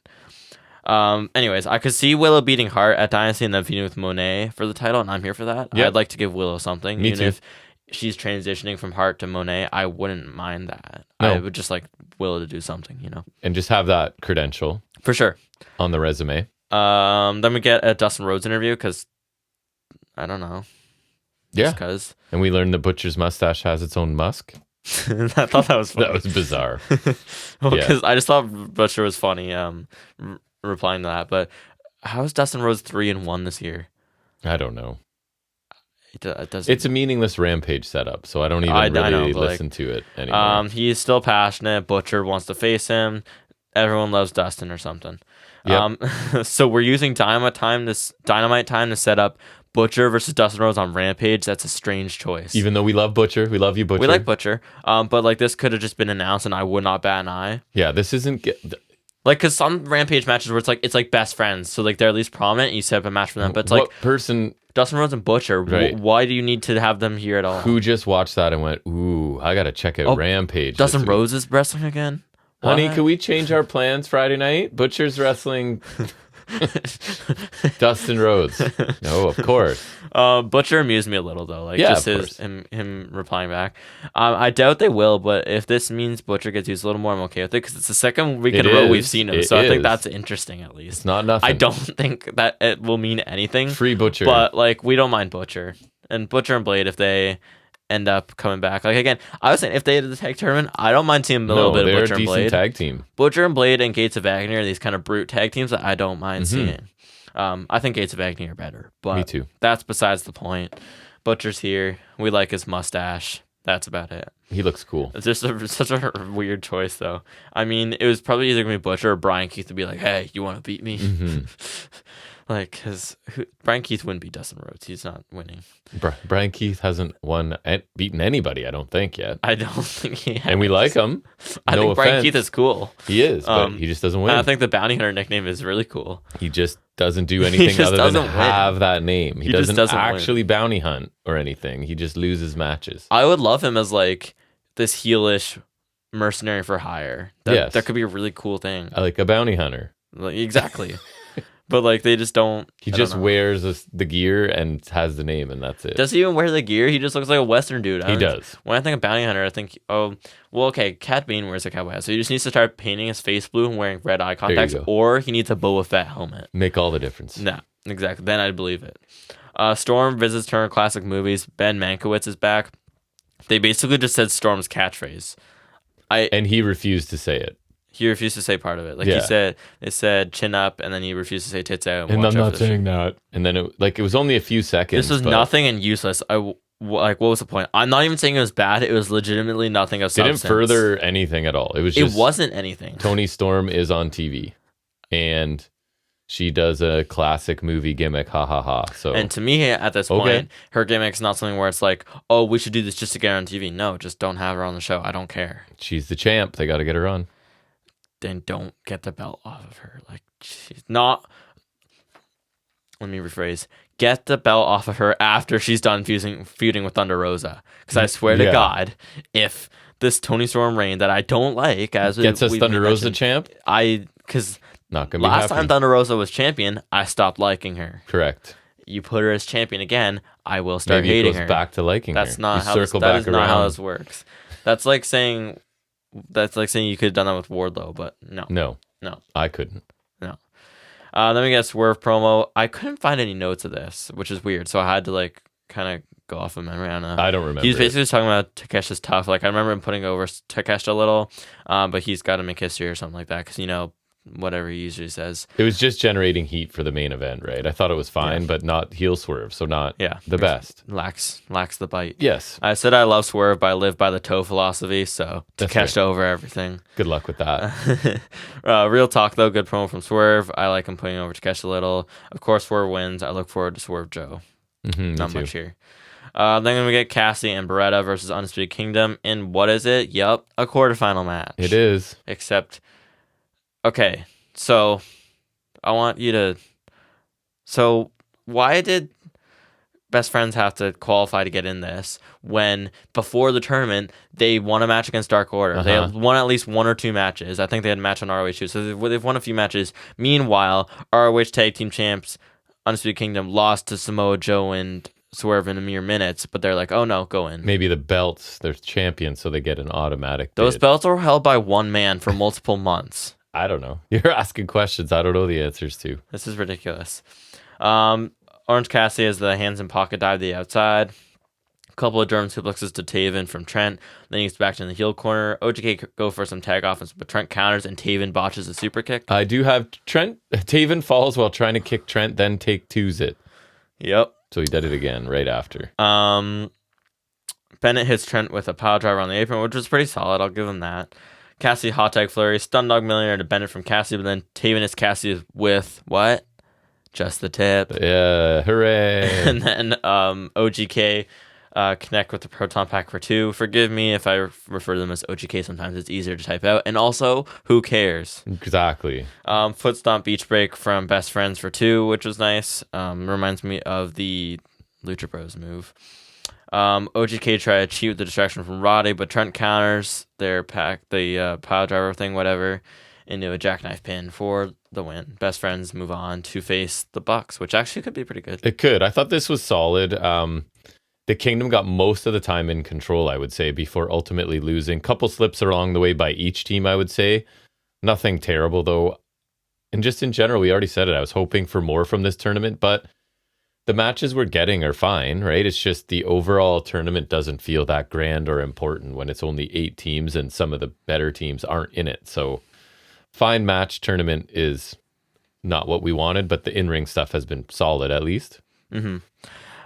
Anyways, I could see Willow beating Hart at Dynasty and then feuding with Monet for the title, and I'm here for that. Yep. I'd like to give Willow something. Me even too. If she's transitioning from Hart to Monet, I wouldn't mind that. No. I would just like Willow to do something, And just have that credential. For sure. On the resume. Then we get a Dustin Rhodes interview because I don't know. Yeah. Because. And we learned that Butcher's mustache has its own musk. I thought that was funny. That was bizarre. Because I just thought Butcher was funny replying to that. But how is Dustin Rhodes 3-1 this year? I don't know. It doesn't. It's a meaningless Rampage setup, so I don't even really listen to it anymore. He's still passionate. Butcher wants to face him. Everyone loves Dustin or something. Yep. So we're using Dynamite time to set up Butcher versus Dustin Rhodes on Rampage. That's a strange choice. Even though we love Butcher, we love you, Butcher. We like Butcher. But like this could have just been announced, and I would not bat an eye. Yeah, this isn't like because some Rampage matches where it's like best friends, so like they're at least prominent. And you set up a match for them, but it's like Dustin Rhodes and Butcher. Right. Why do you need to have them here at all? Who just watched that and went, "Ooh, I gotta check out Rampage." Dustin Rhodes is wrestling again. Honey, can we change our plans Friday night? Butcher's wrestling Dustin Rhodes. No, of course. Butcher amused me a little though. Like just him replying back. I doubt they will, but if this means Butcher gets used a little more, I'm okay with it because it's the second week in a row we've seen him. So I think that's interesting at least. It's not nothing. I don't think that it will mean anything. Free Butcher. But like we don't mind Butcher. And Butcher and Blade, if they end up coming back, like again, I was saying if they did the tag tournament, I don't mind seeing a little bit of Butcher and Blade. Tag team. Butcher and Blade and Gates of Agony are these kind of brute tag teams that I don't mind seeing. I think Gates of Agony are better, but me too. That's besides the point. Butcher's here. We like his mustache. That's about it. He looks cool. It's just such a weird choice, though. I mean, it was probably either going to be Butcher or Brian Keith to be like, hey, you want to beat me? Like, because Brian Keith wouldn't beat Dustin Rhodes. He's not winning. Brian Keith hasn't beaten anybody, I don't think, yet. I don't think he has. And we like him. I think Brian Keith is cool. He is, but he just doesn't win. And I think the Bounty Hunter nickname is really cool. He just doesn't do anything other than have that name. He doesn't actually bounty hunt or anything. He just loses matches. I would love him as like this heelish mercenary for hire. That could be a really cool thing. Like a bounty hunter. Like, exactly. But like they just don't. He just wears the gear and has the name, and that's it. Does he even wear the gear? He just looks like a Western dude. He does. When I think of bounty hunter, I think, Cat Bane wears a cowboy hat, so he just needs to start painting his face blue and wearing red eye contacts, or he needs a Boba Fett helmet. Make all the difference. No, exactly. Then I'd believe it. Storm visits Turner Classic Movies. Ben Mankiewicz is back. They basically just said Storm's catchphrase. And he refused to say it. He refused to say part of it. Like they said chin up, and then he refused to say tits out. And I'm not saying that. And then it was only a few seconds. This was nothing and useless. What was the point? I'm not even saying it was bad. It was legitimately nothing of substance. Didn't further anything at all. It wasn't anything. Toni Storm is on TV, and she does a classic movie gimmick. Ha ha ha. So, and to me, at this point, her gimmick's not something where it's like, oh, we should do this just to get her on TV. No, just don't have her on the show. I don't care. She's the champ. They got to get her on. Then don't get the belt off of her. Like, she's not. Let me rephrase. Get the belt off of her after she's done feuding with Thunder Rosa. Because I swear to God, if this Toni Storm reign that I don't like, as gets us Thunder Rosa champ, because not gonna be last time Thunder Rosa was champion, I stopped liking her. Correct. You put her as champion again, I will start hating her. Back to liking her. That's not how this works. That's like saying you could have done that with Wardlow, but no. I couldn't. No. Then we get Swerve promo. I couldn't find any notes of this, which is weird. So I had to kind of go off of memory. I don't remember. He's basically just talking about Takesha's tough. Like I remember him putting over Takesha a little, but he's got to make history or something like that because whatever he usually says. It was just generating heat for the main event, right? I thought it was fine, but not heel Swerve, so not the best. Lacks the bite. Yes. I said I love Swerve, but I live by the toe philosophy, so Takesha over everything. Good luck with that. Real talk, though, good promo from Swerve. I like him putting over Takesha a little. Of course, Swerve wins. I look forward to Swerve Joe. Not much here. Then we get Cassie and Beretta versus Undisputed Kingdom in, what is it? Yup, a quarterfinal match. It is. Except... Okay, so I want you to... So why did Best Friends have to qualify to get in this when before the tournament they won a match against Dark Order? They have won at least one or two matches. I think they had a match on ROH too, so they've won a few matches. Meanwhile, ROH Tag Team Champs Undisputed Kingdom lost to Samoa Joe and Swerve in a mere minutes, but they're like, oh no, go in. Maybe the belts, they're champions, so they get an automatic Those belts are held by one man for multiple months. I don't know. You're asking questions I don't know the answers to. This is ridiculous. Orange Cassidy has the hands and pocket dive to the outside. A couple of German suplexes to Taven from Trent. Then he gets back to the heel corner. OGK go for some tag offense, but Trent counters and Taven botches a super kick. I do have Taven falls while trying to kick Trent, then take twos it. Yep. So he did it again right after. Bennett hits Trent with a power driver on the apron, which was pretty solid. I'll give him that. Cassie hot tag flurry, stun dog millionaire to Bennett from Cassie, but then Taven hits Cassie with what? Just the tip. Yeah, hooray. And then OGK connect with the Proton Pack for 2. Forgive me if I refer to them as OGK. Sometimes it's easier to type out. And also, who cares? Exactly. Foot stomp beach break from Best Friends for 2, which was nice. Reminds me of the Lucha Bros move. OGK try to cheat with the distraction from Roddy, but Trent counters their pile driver thing, whatever, into a jackknife pin for the win. Best Friends move on to face the Bucks, which actually could be pretty good. It could. I thought this was solid. The Kingdom got most of the time in control, I would say, before ultimately losing. Couple slips along the way by each team, I would say. Nothing terrible, though. And just in general, we already said it. I was hoping for more from this tournament, but the matches we're getting are fine, right? It's just the overall tournament doesn't feel that grand or important when it's only 8 teams and some of the better teams aren't in it. So fine match tournament is not what we wanted, but the in-ring stuff has been solid at least. Yeah,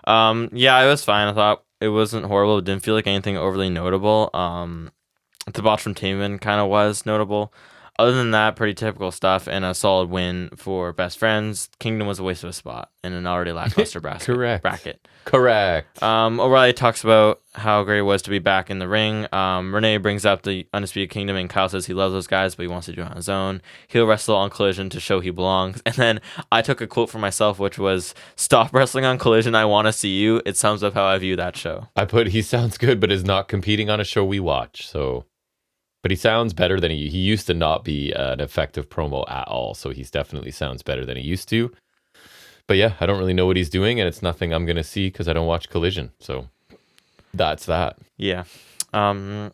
it was fine. I thought it wasn't horrible. It didn't feel like anything overly notable. The botch from Taman kind of was notable. Other than that, pretty typical stuff and a solid win for Best Friends. Kingdom was a waste of a spot in an already lackluster bracket. Correct. O'Reilly talks about how great it was to be back in the ring. Renee brings up the Undisputed Kingdom, and Kyle says he loves those guys, but he wants to do it on his own. He'll wrestle on Collision to show he belongs. And then I took a quote for myself, which was, "Stop wrestling on Collision. I want to see you." It sums up how I view that show. I put, he sounds good, but is not competing on a show we watch. So, but he sounds better than he used to not be an effective promo at all. So he definitely sounds better than he used to. But yeah, I don't really know what he's doing, and it's nothing I'm going to see because I don't watch Collision. So that's that. Yeah. Then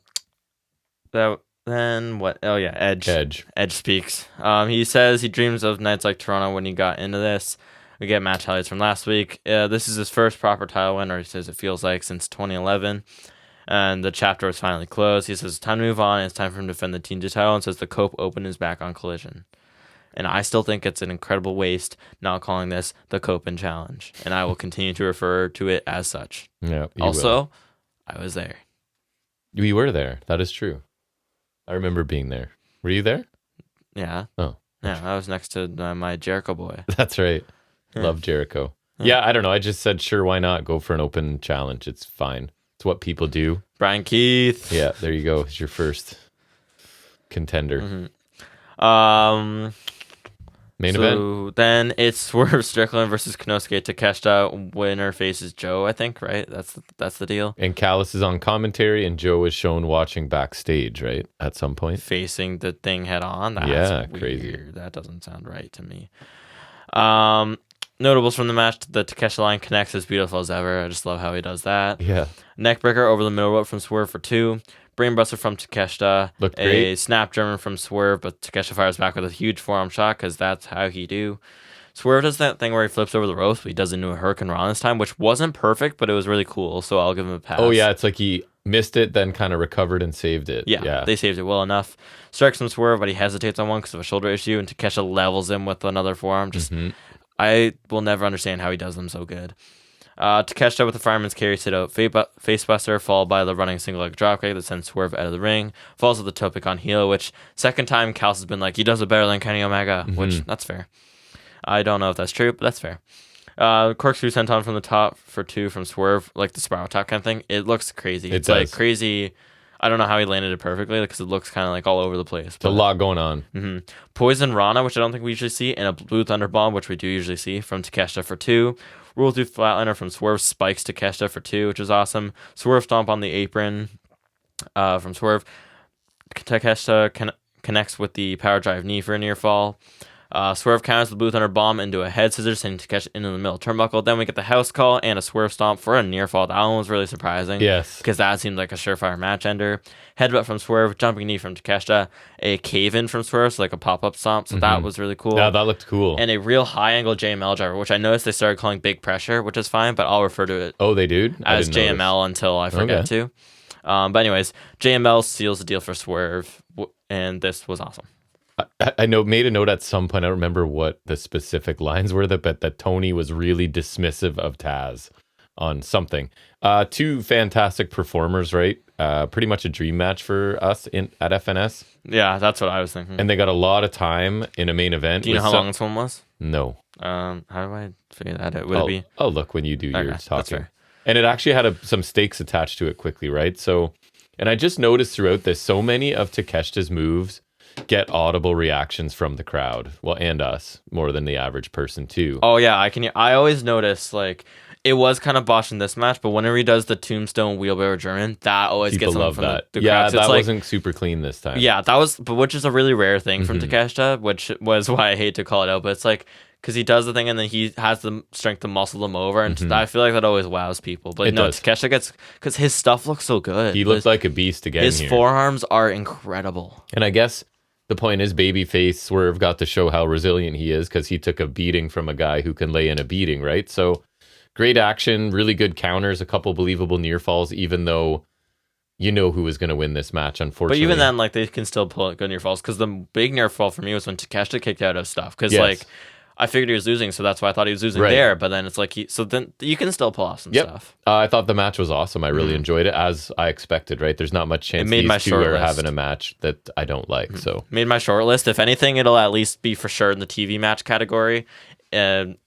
what? Oh yeah, Edge speaks. He says he dreams of nights like Toronto when he got into this. We get match highlights from last week. This is his first proper title win, or he says it feels like, since 2011. And the chapter was finally closed. He says it's time to move on. It's time for him to defend the TNT title, and says the Cope Open is back on Collision. And I still think it's an incredible waste not calling this the Copen Challenge. And I will continue to refer to it as such. Yeah. Also, I was there. We were there. That is true. I remember being there. Were you there? Yeah. Oh. Yeah, I was next to my Jericho boy. That's right. Yeah. Love Jericho. Yeah, I don't know. I just said, sure, why not? Go for an open challenge. It's fine. It's what people do. Brian Keith. Yeah, there you go. It's your first contender. Mm-hmm. Main event. Then it's Swerve Strickland versus Konosuke Takeshita. Winner faces Joe, I think, right? That's the deal. And Callis is on commentary, and Joe is shown watching backstage, right? At some point. Facing the thing head on. That's weird. Crazy. That doesn't sound right to me. Notables from the match: the Takeshita line connects as beautiful as ever. I just love how he does that. Yeah. Neckbreaker over the middle rope from Swerve for 2. Brainbuster from Takeshita. Looked great. A snap German from Swerve, but Takeshita fires back with a huge forearm shot because that's how he do. Swerve does that thing where he flips over the ropes, but he does it into a Hurricane Rana this time, which wasn't perfect, but it was really cool, so I'll give him a pass. Oh, yeah, it's like he missed it, then kind of recovered and saved it. Yeah, they saved it well enough. Strikes from Swerve, but he hesitates on one because of a shoulder issue, and Takeshita levels him with another forearm. I will never understand how he does them so good. Takeshita with the fireman's carry sit out facebuster, followed by the running single leg dropkick that sends Swerve out of the ring. Falls with the toe pick on heel, which second time Callis has been like, he does it better than Kenny Omega, which that's fair. I don't know if that's true, but that's fair. Corkscrew senton from the top for 2 from Swerve, like the spiral top kind of thing. It looks crazy. It's like crazy. I don't know how he landed it perfectly because it looks kind of like all over the place. But, a lot going on. Poison Rana, which I don't think we usually see, and a Blue Thunder Bomb, which we do usually see, from Takeshita for 2. Rule through Flatliner from Swerve spikes Takeshita for 2, which is awesome. Swerve Stomp on the apron from Swerve. Takeshita connects with the Power Drive knee for a near fall. Swerve counters the Blue Thunder Bomb into a head scissors, sending Takeshita into the middle turnbuckle. Then we get the house call and a Swerve Stomp for a near fall. That one was really surprising. Yes. Because that seemed like a surefire match ender. Headbutt from Swerve, jumping knee from Takeshita, a cave-in from Swerve, so like a pop-up stomp. So that was really cool. Yeah, that looked cool. And a real high-angle JML driver, which I noticed they started calling Big Pressure, which is fine, but I'll refer to it they do? as JML until I forget to. But anyways, JML seals the deal for Swerve, and this was awesome. I made a note at some point. I don't remember what the specific lines were, but that Tony was really dismissive of Taz on something. 2 fantastic performers, right? Pretty much a dream match for us at FNS. Yeah, that's what I was thinking. And they got a lot of time in a main event. Do you know how long this one was? No. How do I figure that out? Would it be? Oh, look, when you do your That's talking. fair. And it actually had some stakes attached to it quickly, right? So, and I just noticed throughout this, so many of Takeshita's moves get audible reactions from the crowd, and us more than the average person too. Oh yeah, I always notice like it was kind of botched in this match, but whenever he does the tombstone wheelbarrow German, that always People gets love from that. the Yeah, crowd. So that like, wasn't super clean this time. Yeah, which is a really rare thing from Takeshita, which was why I hate to call it out, but it's like because he does the thing and then he has the strength to muscle them over, and I feel like that always wows people. But Takeshita gets, because his stuff looks so good. He looked like a beast again. His forearms are incredible, and I guess the point is, babyface Swerve got to show how resilient he is because he took a beating from a guy who can lay in a beating, right? So great action, really good counters, a couple believable near falls, even though you know who was going to win this match, unfortunately. But even then, like, they can still pull good near falls, because the big near fall for me was when Takeshita kicked out of stuff, because like I figured he was losing, so that's why I thought he was losing there. But then it's like then you can still pull off some stuff. I thought the match was awesome. I really enjoyed it, as I expected. Right, there's not much chance these two are having a match that I don't like. So made my short list. If anything, it'll at least be for sure in the TV match category. And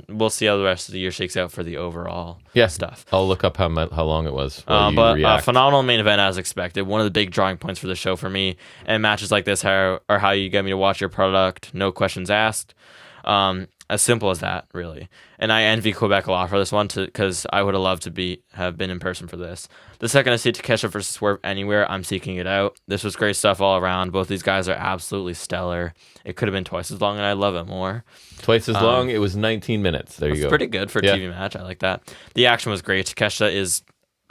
we'll see how the rest of the year shakes out for the overall stuff. I'll look up how long it was. But phenomenal main event as expected. One of the big drawing points for the show for me. And matches like this are how you get me to watch your product. No questions asked. As simple as that, really. And I envy Quebec a lot for this one, because I would have loved to have been in person for this. The second I see Takeshita versus Swerve anywhere, I'm seeking it out. This was great stuff all around. Both these guys are absolutely stellar. It could have been twice as long, and I love it more. Twice as long? It was 19 minutes. There you go. It's pretty good for a TV match. I like that. The action was great. Takeshita is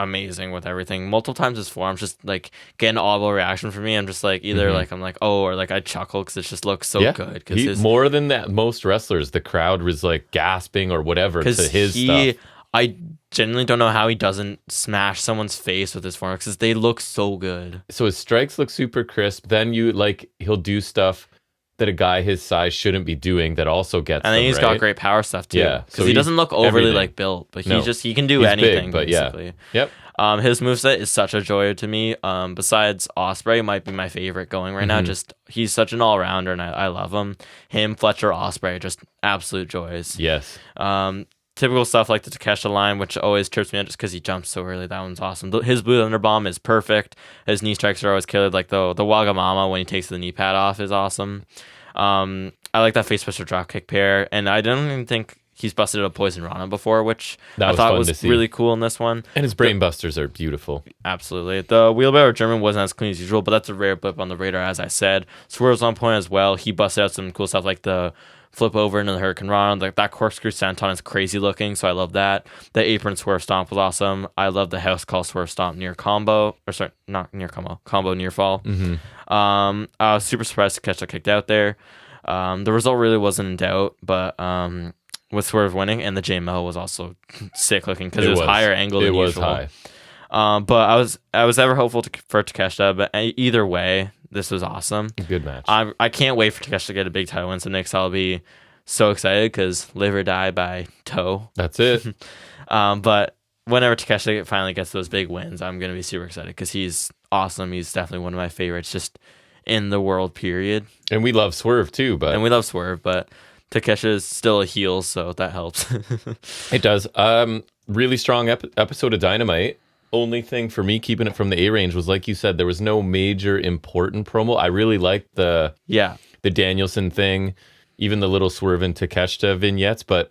amazing with everything. Multiple times his forearms just like get an audible reaction from me. I'm just like either like I'm like or like I chuckle because it just looks so good. Because more than that, most wrestlers, the crowd was like gasping or whatever to his stuff. I genuinely don't know how he doesn't smash someone's face with his forearms, because they look so good. So his strikes look super crisp. Then he'll do stuff that a guy his size shouldn't be doing that also gets and then he's got great power stuff too. Yeah, because he doesn't look overly like built, but he can do anything. Big, but basically. Yep. His moveset is such a joy to me. Besides Ospreay might be my favorite going right now. Just he's such an all rounder, and I love him. Him, Fletcher, Ospreay, just absolute joys. Yes. Typical stuff like the Takeshita line, which always trips me out just because he jumps so early. That one's awesome. His blue thunder bomb is perfect. His knee strikes are always killer. Like the Wagamama when he takes the knee pad off is awesome. I like that face twister drop kick pair, and I don't even think he's busted a Poison Rana before, which I thought was really cool in this one. And his brain busters are beautiful. Absolutely. The wheelbarrow German wasn't as clean as usual, but that's a rare blip on the radar, as I said. Swerve's on point as well. He busted out some cool stuff like the flip over into the Hurricane Rana. Like that corkscrew senton is crazy looking, so I love that. The apron Swerve stomp was awesome. I love the house call Swerve stomp near combo. Or sorry, not near combo near fall. I was super surprised to catch that kicked out there. The result really wasn't in doubt, but with Swerve winning, and the JML was also sick looking because it was higher angle than usual. It was high. But I was ever hopeful for Takeshita, but either way, this was awesome. Good match. I can't wait for Takeshita to get a big title win. So next I'll be so excited because live or die by toe. That's it. But whenever Takeshita finally gets those big wins, I'm going to be super excited because he's awesome. He's definitely one of my favorites just in the world, period. And we love Swerve too. But Takeshita is still a heel, so that helps. It does. Really strong episode of Dynamite. Only thing for me keeping it from the A range was, like you said, there was no major important promo. I really liked the Danielson thing, even the little Swerve and Takeshita vignettes, but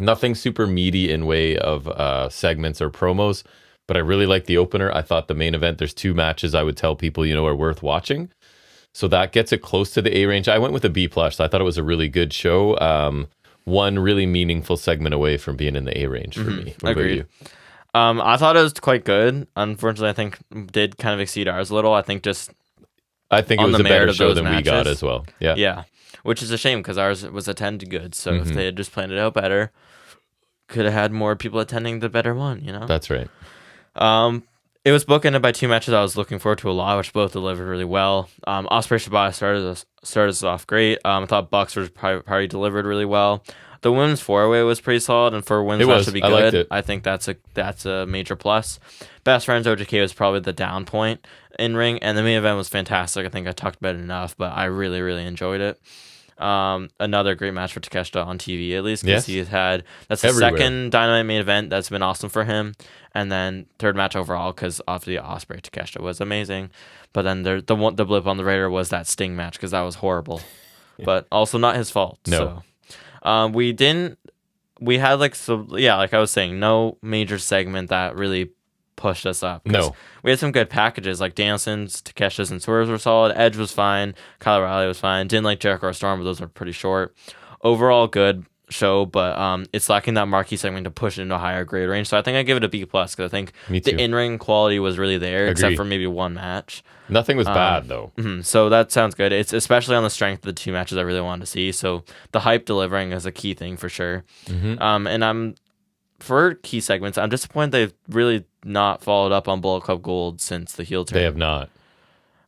nothing super meaty in way of segments or promos. But I really liked the opener. I thought the main event, there's 2 matches I would tell people, are worth watching. So that gets it close to the A range. I went with a B+. I thought it was a really good show. One really meaningful segment away from being in the A range for me. What about you? I thought it was quite good. Unfortunately, I think did kind of exceed ours a little. I think it was a better show than we got as well. Yeah. Which is a shame because ours was attended good. So if they had just planned it out better, could have had more people attending the better one, That's right. It was bookended by 2 matches I was looking forward to a lot, which both delivered really well. Ospreay Shibata started us off great. I thought Bucks was probably delivered really well. The women's 4-way was pretty solid, and for a women's match to be good, I think that's a major plus. Best Friends OJK was probably the down point in ring, and the main event was fantastic. I think I talked about it enough, but I really, really enjoyed it. Another great match for Takeshita on TV, at least, because that's the second Dynamite main event that's been awesome for him, and then third match overall because obviously Ospreay Takeshita was amazing, but then the blip on the radar was that Sting match because that was horrible, but also not his fault. No. So. We had like I was saying, no major segment that really pushed us up. No. We had some good packages like Danielson's, Takeshi's, and Swerve's were solid. Edge was fine. Kyle O'Reilly was fine. Didn't like Jericho or Storm, but those were pretty short. Overall, good show, but it's lacking that marquee segment to push it into a higher grade range. So I think I give it a B+ because I think the in-ring quality was really there, except for maybe one match. Nothing was bad though. So that sounds good. It's especially on the strength of the 2 matches I really wanted to see. So the hype delivering is a key thing for sure. And for key segments, I'm disappointed they've really not followed up on Bullet Club Gold since the heel turn. They have not.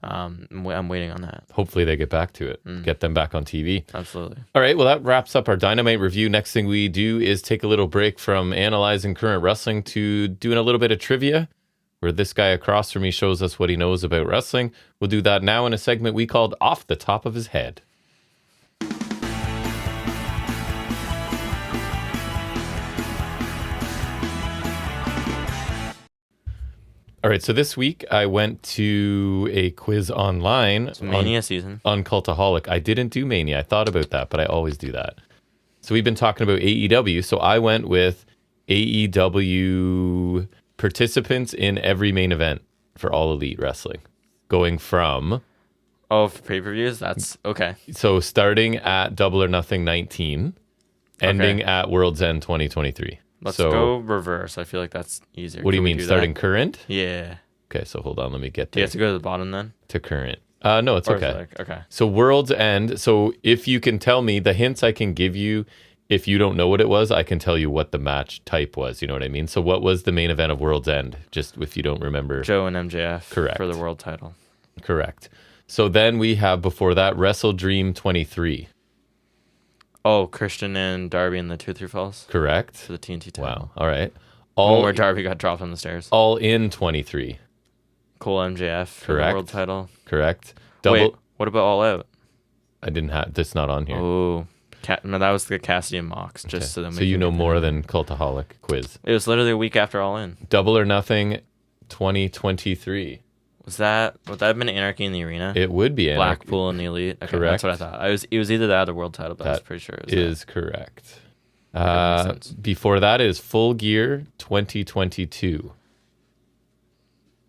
I'm waiting on that. Hopefully they get back to it. Get them back on TV. Absolutely. All right, well, that wraps up our Dynamite review. Next thing we do is take a little break from analyzing current wrestling to doing a little bit of trivia, where this guy across from me shows us what he knows about wrestling. We'll do that now in a segment we called Off the Top of His Head. All right, so this week I went to a quiz online. It's Mania season. On Cultaholic. I didn't do Mania. I thought about that, but I always do that. So we've been talking about AEW. So I went with AEW participants in every main event for All Elite Wrestling. Going from... Oh, for pay-per-views? That's okay. So starting at Double or Nothing 19, ending at World's End 2023. Let's go reverse. I feel like that's easier. What do you mean, starting current? Yeah. Okay, so hold on. Let me get there. Do you have to go to the bottom then? To current. No, it's okay. Okay. So World's End. So if you can tell me the hints I can give you, if you don't know what it was, I can tell you what the match type was. You know what I mean? So what was the main event of World's End? Just if you don't remember. Joe and MJF. Correct. For the world title. Correct. So then we have before that Wrestle Dream 23. Oh, Christian and Darby in the 2-3 falls? Correct. For the TNT title. Wow. All right. Where Darby got dropped on the stairs. All in 23. Cole MJF for the world title. Correct. Wait, what about All Out? I didn't have this. Not on here. Oh, no, that was the Cassidy and Mox. Just so you know more than Cultaholic quiz. It was literally a week after All In. Double or Nothing 2023. Would that have been Anarchy in the Arena? It would be Anarchy. Blackpool in the Elite. Okay, correct. That's what I thought. It was either that or the world title, but I was pretty sure it was is correct. Before that is Full Gear 2022.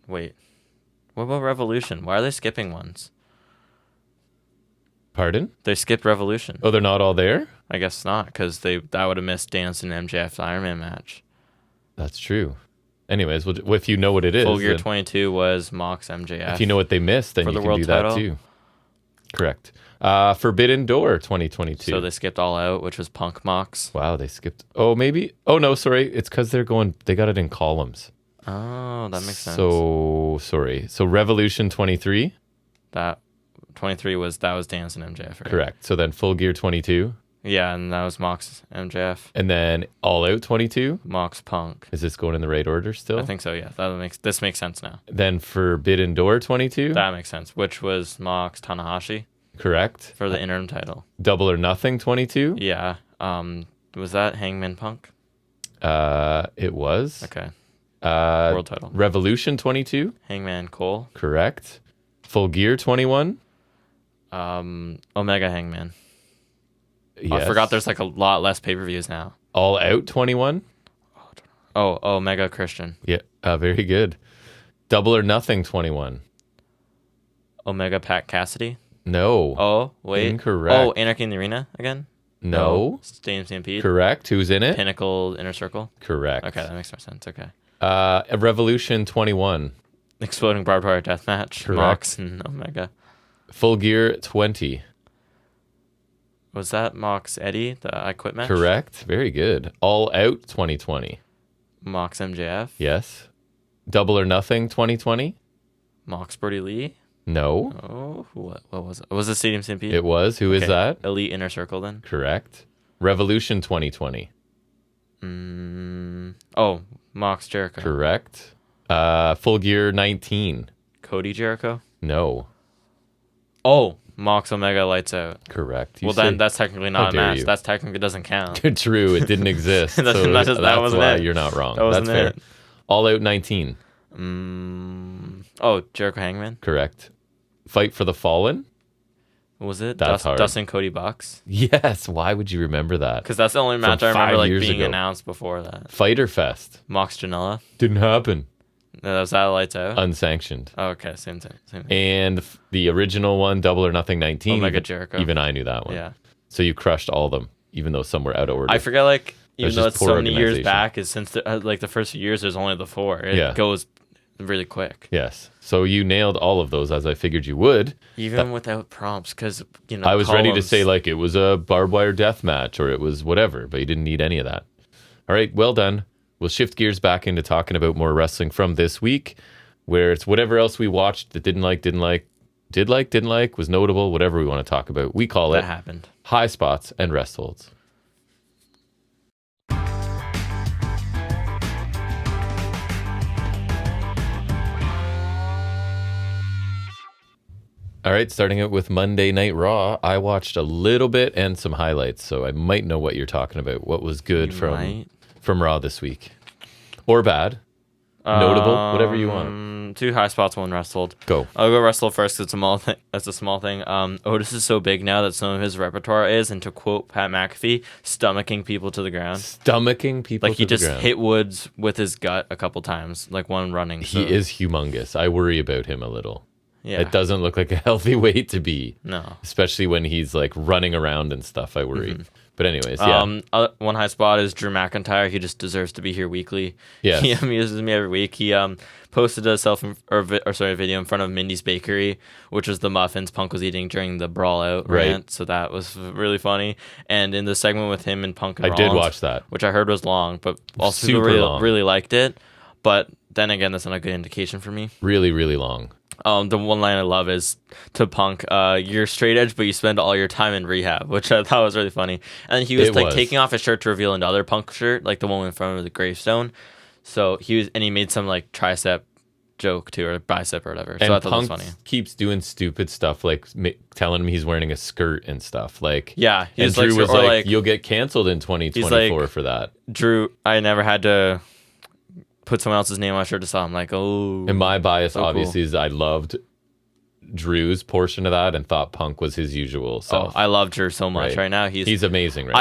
Wait. What about Revolution? Why are they skipping ones? Pardon? They skipped Revolution. Oh, they're not all there? I guess not, because that would have missed Danielson and MJF's Iron Man match. That's true. Anyways, if you know what it is. Full Gear 22 was Mox MJF. If you know what they missed, then you can do that too. Correct. Forbidden Door 2022. So they skipped All Out, which was Punk Mox. Wow, they skipped. Oh, maybe. Oh, no, sorry. It's because they got it in columns. Oh, that makes sense. So, sorry. So Revolution 23. That 23 was Danielson MJF, right? Correct. So then Full Gear 22. Yeah, and that was Mox MJF. And then All Out 22. Mox Punk. Is this going in the right order still? I think so, yeah. This makes sense now. Then Forbidden Door 22. That makes sense, which was Mox Tanahashi. Correct. For the interim title. Double or Nothing 22. Yeah. Was that Hangman Punk? It was. Okay. World title. Revolution 22. Hangman Cole. Correct. Full Gear 21. Omega Hangman. Yes. Oh, I forgot there's like a lot less pay-per-views now. All Out 21. Oh, Omega Christian. Yeah, very good. Double or Nothing 21. Omega Pat Cassidy. No. Oh, wait. Incorrect. Oh, Anarchy in the Arena again? No. Stadium Stampede. Correct. Who's in it? Pinnacle Inner Circle. Correct. Okay, that makes more sense. Okay. Revolution 21. Exploding Barbed Wire Deathmatch. Correct. Mox and Omega. Full Gear 20. Was that Mox Eddie, the I Quit match? Correct. Very good. All Out 2020. Mox MJF. Yes. Double or Nothing 2020. Mox Brody Lee. No. Oh, what was it? Was it Stadium Stampede? It was. Who is that? Elite Inner Circle then. Correct. Revolution 2020. Oh, Mox Jericho. Correct. Full Gear 19. Cody Jericho. No. Oh, Mox Omega Lights Out. Correct. Then that's technically not a match. You. That technically doesn't count. True. It didn't exist. That wasn't why it. You're not wrong. That wasn't that's fair. it. All Out 19. Oh, Jericho Hangman. Correct. Fight for the Fallen. What was it? That's hard. Dustin Cody Bucks. Yes. Why would you remember that? Because that's the only match I remember being announced before that. Fighter Fest. Mox Janela. Didn't happen. Was that Lights Out? Unsanctioned. Oh, okay, same thing. And the original one, Double or Nothing 19. Omega Jericho. Even I knew that one. Yeah. So you crushed all of them, even though some were out of order. I forget, even though it's so many years organization. back, is since the first few years, there's only the 4. It goes really quick. Yes. So you nailed all of those, as I figured you would. Even without prompts, because, I was ready to say, it was a barbed wire death match, or it was whatever, but you didn't need any of that. All right, well done. we'll shift gears back into talking about more wrestling from this week, where it's whatever else we watched that didn't like, was notable, whatever we want to talk about. We call it happened. Highspots and Restholds. All right, starting out with Monday Night Raw, I watched a little bit and some highlights, so I might know what you're talking about. What was good from Raw this week? Or bad? Notable? Whatever you want. 2 Highspots, 1 Resthold. Go. I'll go Resthold first because it's a small thing. Otis is so big now that some of his repertoire is, and to quote Pat McAfee, stomaching people to the ground. Stomaching people to the ground. Like, he just hit Woods with his gut a couple times, like one running. He is humongous. I worry about him a little. Yeah. It doesn't look like a healthy weight to be. No. Especially when he's like running around and stuff, I worry. Mm-hmm. But anyways, yeah. One high spot is Drew McIntyre. He just deserves to be here weekly. Yes. He amuses me every week. He posted a video in front of Mindy's Bakery, which was the muffins Punk was eating during the Brawl Out rant. So that was really funny. And in the segment with him and Punk and Rollins, I did watch that, which I heard was long, but also super people long. really liked it. But then again, that's not a good indication for me. Really, really long. The one line I love is to Punk, you're straight edge, but you spend all your time in rehab, which I thought was really funny. And he was taking off his shirt to reveal another Punk shirt, like the one in front of the gravestone. So he made some like tricep joke too, or bicep or whatever. And so I thought Punk that was funny. Keeps doing stupid stuff, like telling him he's wearing a skirt and stuff. Like, yeah, and Drew was like, "You'll get canceled in 2024 for that." Drew, I never had to put someone else's name on my shirt to sell. I'm like, oh. And my bias, obviously, is I loved Drew's portion of that and thought Punk was his usual self. Oh, I love Drew so much right now. He's amazing right now.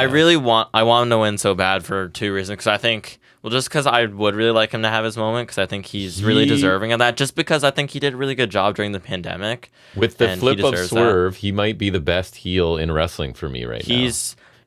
I want him to win so bad for 2 reasons. Because I think, just because I would really like him to have his moment, because I think he's really deserving of that. Just because I think he did a really good job during the pandemic. With the flip of Swerve, he might be the best heel in wrestling for me right now.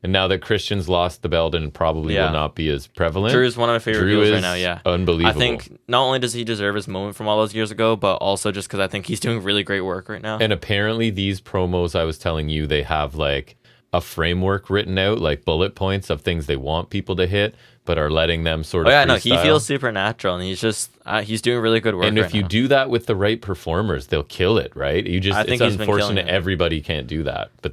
And now that Christian's lost the belt and probably will not be as prevalent. Drew's one of my favorite heels right now, unbelievable. I think not only does he deserve his moment from all those years ago, but also just because I think he's doing really great work right now. And apparently these promos, I was telling you, they have like a framework written out, like bullet points of things they want people to hit, but are letting them sort of freestyle. He feels supernatural, and he's just he's doing really good work. And if you do that with the right performers, they'll kill it, right? It's unfortunate everybody can't do that, but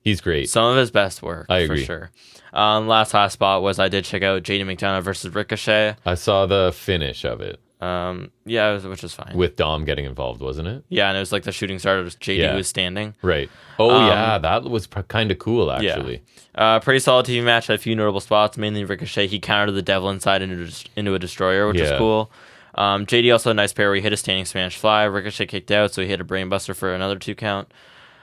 he's great. Some of his best work, I agree. For sure. Last high spot was I did check out JD McDonough versus Ricochet. I saw the finish of it. Which was fine. With Dom getting involved, wasn't it? Yeah, and it was like the shooting star. JD was standing. Right. Oh, yeah, that was kind of cool, actually. Yeah. Pretty solid TV match. Had a few notable spots, mainly Ricochet. He countered the Devil Inside into a Destroyer, which was cool. JD also had a nice pair where he hit a standing Spanish Fly. Ricochet kicked out, so he hit a Brainbuster for another 2 count.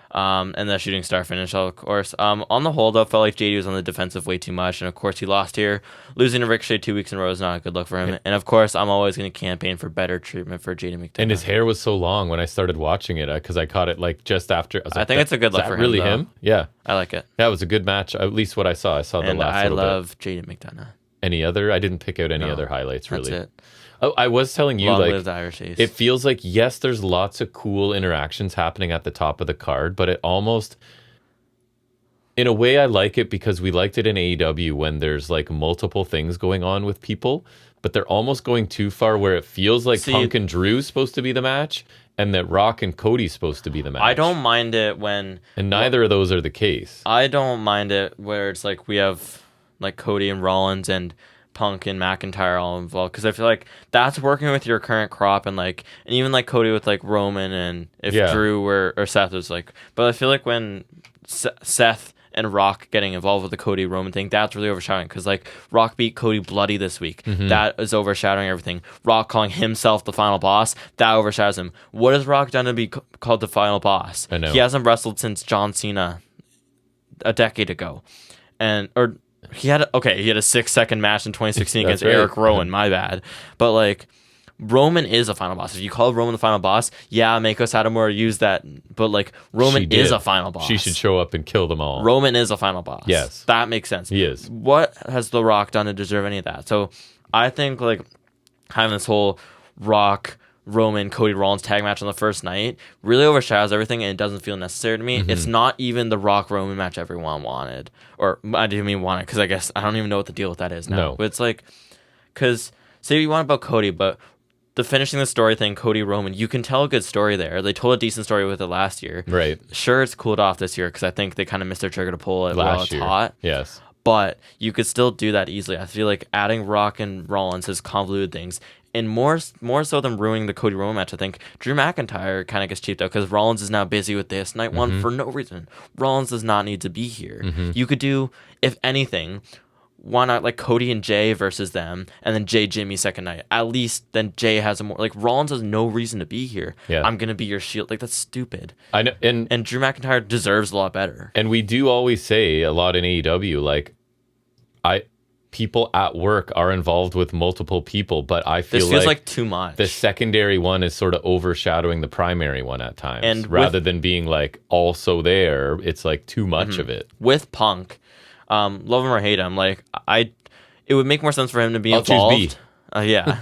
And the shooting star finish, of course. On the whole, though, felt like JD was on the defensive way too much, and of course he lost here. Losing to Ricochet 2 weeks in a row is not a good look for him. And of course, I'm always going to campaign for better treatment for JD McDonough. And his hair was so long when I started watching it, because I caught it like just after. I think it's a good look for him. Really him? Yeah, I like it. Yeah, it was a good match. At least what I saw. I saw the last. And I love JD McDonough. Any other? I didn't pick out any other highlights really. That's it. Oh, I was telling you, Long live the Irish Ace. It feels like, yes, there's lots of cool interactions happening at the top of the card, but it almost, in a way, I like it because we liked it in AEW when there's like multiple things going on with people, but they're almost going too far where it feels like Punk and Drew's supposed to be the match and that Rock and Cody's supposed to be the match. I don't mind it when... And neither of those are the case. I don't mind it where it's like we have like Cody and Rollins and Punk and McIntyre all involved, because I feel like that's working with your current crop, and even like Cody with like Roman, and if Drew or Seth was like, but I feel like when Seth and Rock getting involved with the Cody Roman thing, that's really overshadowing, because like Rock beat Cody bloody this week. Mm-hmm. That is overshadowing everything. Rock calling himself the final boss, that overshadows him. What has Rock done to be called the final boss? I know. He hasn't wrestled since John Cena a decade ago, he had a 6-second match in 2016 against Eric Rowan. My bad. But like, Roman is a final boss. If you call Roman the final boss, Meiko Satomura used that, but like, Roman is a final boss. She should show up and kill them all. Roman is a final boss. Yes. That makes sense. He is. What has The Rock done to deserve any of that? So I think like having this whole Rock, Roman, Cody Rollins tag match on the first night really overshadows everything, and it doesn't feel necessary to me. Mm-hmm. It's not even the Rock Roman match everyone wanted, or I didn't mean wanted, because I guess I don't even know what the deal with that is now. No. But it's like, because say you want about Cody, but the finishing the story thing, Cody Roman, you can tell a good story there. They told a decent story with it last year. Right. Sure, it's cooled off this year because I think they kind of missed their trigger to pull it while it's hot. Yes. But you could still do that easily. I feel like adding Rock and Rollins has convoluted things. And more so than ruining the Cody Roman match, I think Drew McIntyre kind of gets cheaped out because Rollins is now busy with this night one for no reason. Rollins does not need to be here. You could do, if anything, why not like Cody and Jay versus them, and then Jay Jimmy second night. At least then Jay has a more like Rollins has no reason to be here. Yeah. I'm gonna be your Shield. Like that's stupid. I know, and Drew McIntyre deserves a lot better. And we do always say a lot in AEW, like people at work are involved with multiple people, but I feel this feels like too much. The secondary one is sort of overshadowing the primary one at times. And rather than being like also there, it's like too much of it. With Punk, love him or hate him, like it would make more sense for him to be involved. Choose B. Yeah,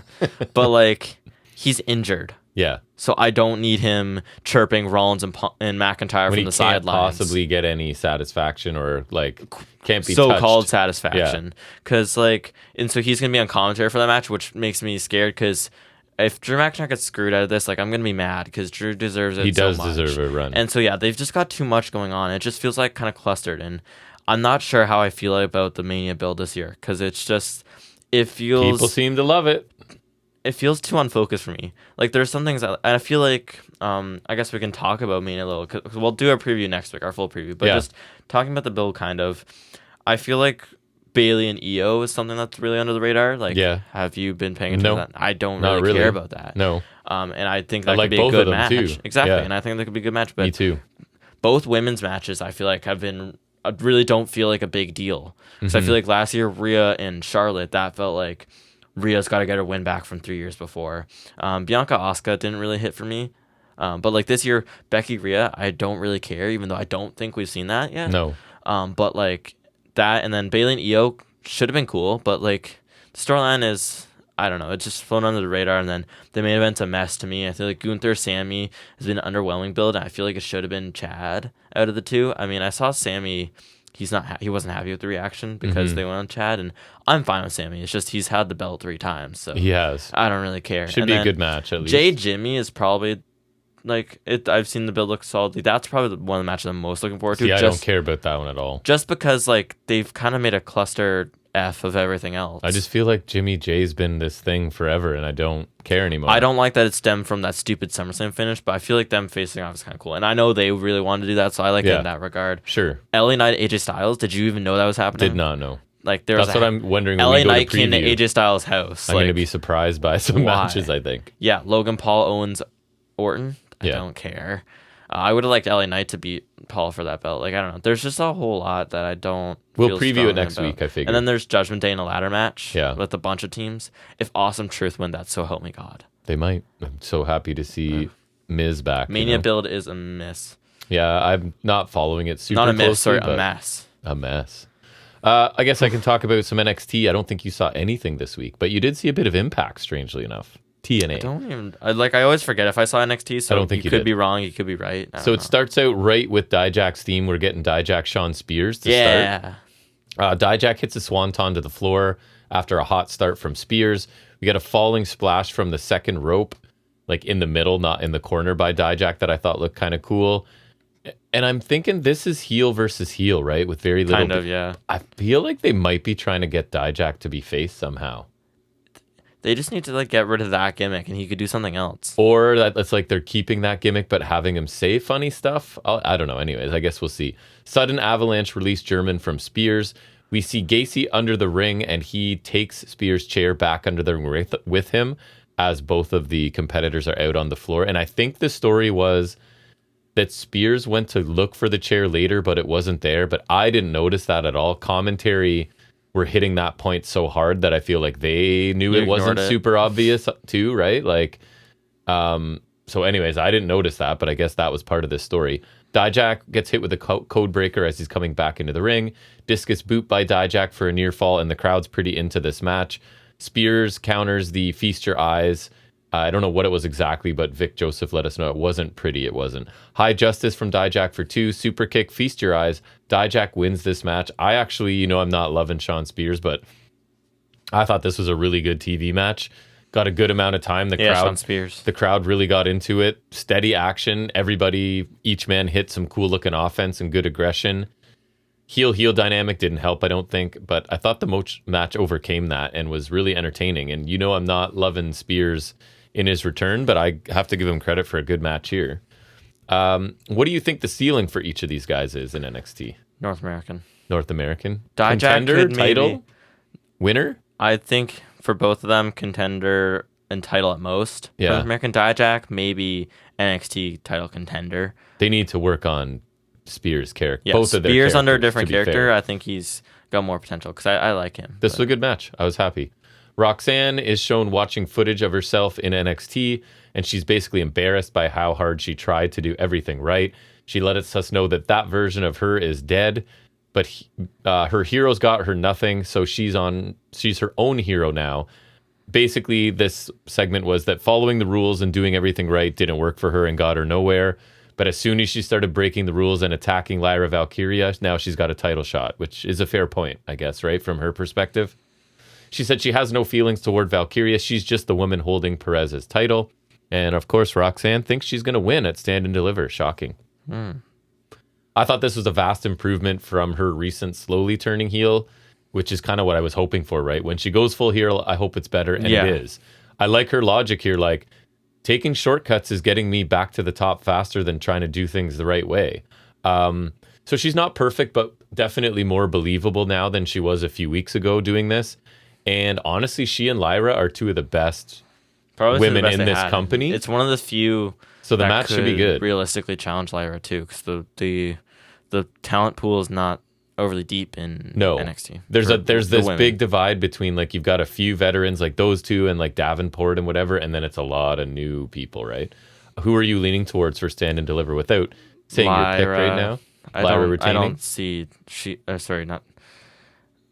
but like he's injured. Yeah. So I don't need him chirping Rollins and McIntyre when from the sidelines. Possibly get any satisfaction or like can't be so-called touched. Satisfaction. Because like, and so he's gonna be on commentary for that match, which makes me scared. Because if Drew McIntyre gets screwed out of this, like I'm gonna be mad because Drew deserves it. He does deserve a run. And so yeah, they've just got too much going on. It just feels like kind of clustered, and I'm not sure how I feel about the Mania build this year because it's just it feels people seem to love it. It feels too unfocused for me. Like there's some things and I feel like I guess we can talk about Mania a little because we'll do our preview next week, our full preview. But just talking about the build, kind of, I feel like Bayley and Io is something that's really under the radar. Like, have you been paying attention to that? I don't really care about that. No. And I think that could be a good match. Too. Exactly. Yeah. And I think that could be a good match. But me too. Both women's matches, I feel like, have been. I really don't feel like a big deal. Because I feel like last year, Rhea and Charlotte, that felt like Rhea's got to get her win back from 3 years before. Bianca Asuka didn't really hit for me. But like this year, Becky Rhea, I don't really care, even though I don't think we've seen that yet. No. But like that, and then Bayley and Io should have been cool, but like the storyline is, I don't know, it's just flown under the radar. And then the main event's a mess to me. I feel like Gunther, Sammy has been an underwhelming build, and I feel like it should have been Chad out of the two. I mean, I saw Sammy. He wasn't happy with the reaction because they went on Chad, and I'm fine with Sammy. It's just he's had the belt 3 times, so he has. I don't really care. Should be a good match at least. Jay Jimmy is probably like it. I've seen the build look solidly. That's probably one of the matches I'm most looking forward to. I don't care about that one at all. Just because like they've kind of made a cluster F of everything else. I just feel like Jimmy J's been this thing forever, and I don't care anymore. I don't like that it stemmed from that stupid SummerSlam finish, but I feel like them facing off is kind of cool. And I know they really wanted to do that, so I like it in that regard. Sure. LA Knight, AJ Styles, did you even know that was happening? Did not know. Like that's what I'm wondering. LA Knight came to AJ Styles' house. I'm going to be surprised by some matches, I think. Yeah, Logan Paul, Owens, Orton. I don't care. I would have liked LA Knight to beat Paul for that belt. Like, I don't know. There's just a whole lot that I don't. We'll preview it next week, I figure. And then there's Judgment Day in a ladder match with a bunch of teams. If Awesome Truth win that, so help me God. They might. I'm so happy to see Miz back. Mania build is a miss. Yeah, I'm not following it super closely. Not a miss, sorry, a mess. A mess. I guess I can talk about some NXT. I don't think you saw anything this week, but you did see a bit of Impact, strangely enough. TNA. I always forget if I saw NXT, so I don't think you could did. Be wrong, you could be right. So it starts out right with Dijak's theme. We're getting Dijak Sean Spears to start. Dijak hits a swanton to the floor after a hot start from Spears. We get a falling splash from the second rope, like in the middle, not in the corner by Dijak, that I thought looked kind of cool. And I'm thinking this is heel versus heel, right? With very little. Kind of, yeah. I feel like they might be trying to get Dijak to be face somehow. They just need to like get rid of that gimmick, and he could do something else. Or that it's like they're keeping that gimmick but having him say funny stuff. I don't know. Anyways, I guess we'll see. Sudden avalanche release German from Spears. We see Gacy under the ring, and he takes Spears' chair back under the ring with him as both of the competitors are out on the floor. And I think the story was that Spears went to look for the chair later, but it wasn't there. But I didn't notice that at all. Commentary were hitting that point so hard that I feel like they knew it wasn't super obvious too, right? Like, so anyways, I didn't notice that, but I guess that was part of this story. Dijak gets hit with a code breaker as he's coming back into the ring. Discus boot by Dijak for a near fall, and the crowd's pretty into this match. Spears counters the Feast Your Eyes. I don't know what it was exactly, but Vic Joseph let us know it wasn't pretty. It wasn't. High Justice from Dijak for 2. Super kick, Feast Your Eyes. Dijak wins this match. I actually, I'm not loving Sean Spears, but I thought this was a really good TV match. Got a good amount of time. Sean Spears. The crowd really got into it. Steady action. Everybody, each man hit some cool looking offense and good aggression. Heel dynamic didn't help, I don't think, but I thought the match overcame that and was really entertaining. And I'm not loving Spears in his return, but I have to give him credit for a good match here. What do you think the ceiling for each of these guys is in NXT? North American. Contender, title, winner? I think for both of them, contender and title at most. Yeah. North American Dijak, maybe NXT title contender. They need to work on Spears' character. Yeah, both of their Spears under a different character. Fair. I think he's got more potential because I like him. This was a good match. I was happy. Roxanne is shown watching footage of herself in NXT, and she's basically embarrassed by how hard she tried to do everything right. She lets us know that version of her is dead, but her heroes got her nothing, so she's her own hero now. Basically, this segment was that following the rules and doing everything right didn't work for her and got her nowhere. But as soon as she started breaking the rules and attacking Lyra Valkyria, now she's got a title shot, which is a fair point, I guess, right, from her perspective. She said she has no feelings toward Valkyria. She's just the woman holding Perez's title. And, of course, Roxanne thinks she's going to win at Stand and Deliver. Shocking. I thought this was a vast improvement from her recent slowly turning heel, which is kind of what I was hoping for, right? When she goes full heel, I hope it's better, and it is. I like her logic here, like, taking shortcuts is getting me back to the top faster than trying to do things the right way. So she's not perfect, but definitely more believable now than she was a few weeks ago doing this. And honestly, she and Lyra are two of the best women in this company. It's one of the few. So the match should be good. Realistically, challenge Lyra too, because the talent pool is not overly deep in NXT. There's this big divide between, like, you've got a few veterans like those two and like Davenport and whatever, and then it's a lot of new people, right? Who are you leaning towards for Stand and Deliver without saying your pick right now? Lyra retaining? I don't see not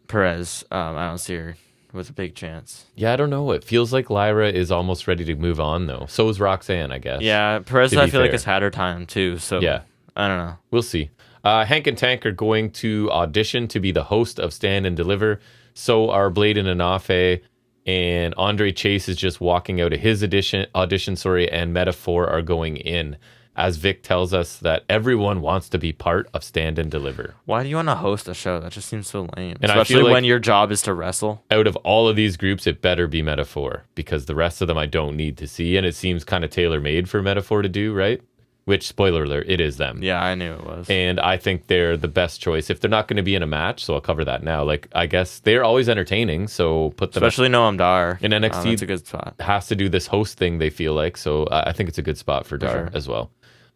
Perez. I don't see her with a big chance. Yeah, I don't know. It feels like Lyra is almost ready to move on, though. So is Roxanne, I guess. Yeah, Perez, I feel like has had her time too. So yeah, I don't know. We'll see. Hank and Tank are going to audition to be the host of Stand and Deliver. So are Blade and Anafe, and Andre Chase is just walking out of his audition, and Metaphor are going in. As Vic tells us that everyone wants to be part of Stand and Deliver. Why do you want to host a show? That just seems so lame. And especially when your job is to wrestle. Out of all of these groups, it better be Metaphor, because the rest of them I don't need to see, and it seems kind of tailor-made for Metaphor to do, right? Which, spoiler alert, it is them. Yeah, I knew it was. And I think they're the best choice. If they're not going to be in a match, so I'll cover that now. Like, I guess they're always entertaining, so put them... Especially Noam Dar. In NXT, that's a good spot. Has to do this host thing, they feel like, so I think it's a good spot for Dar as well.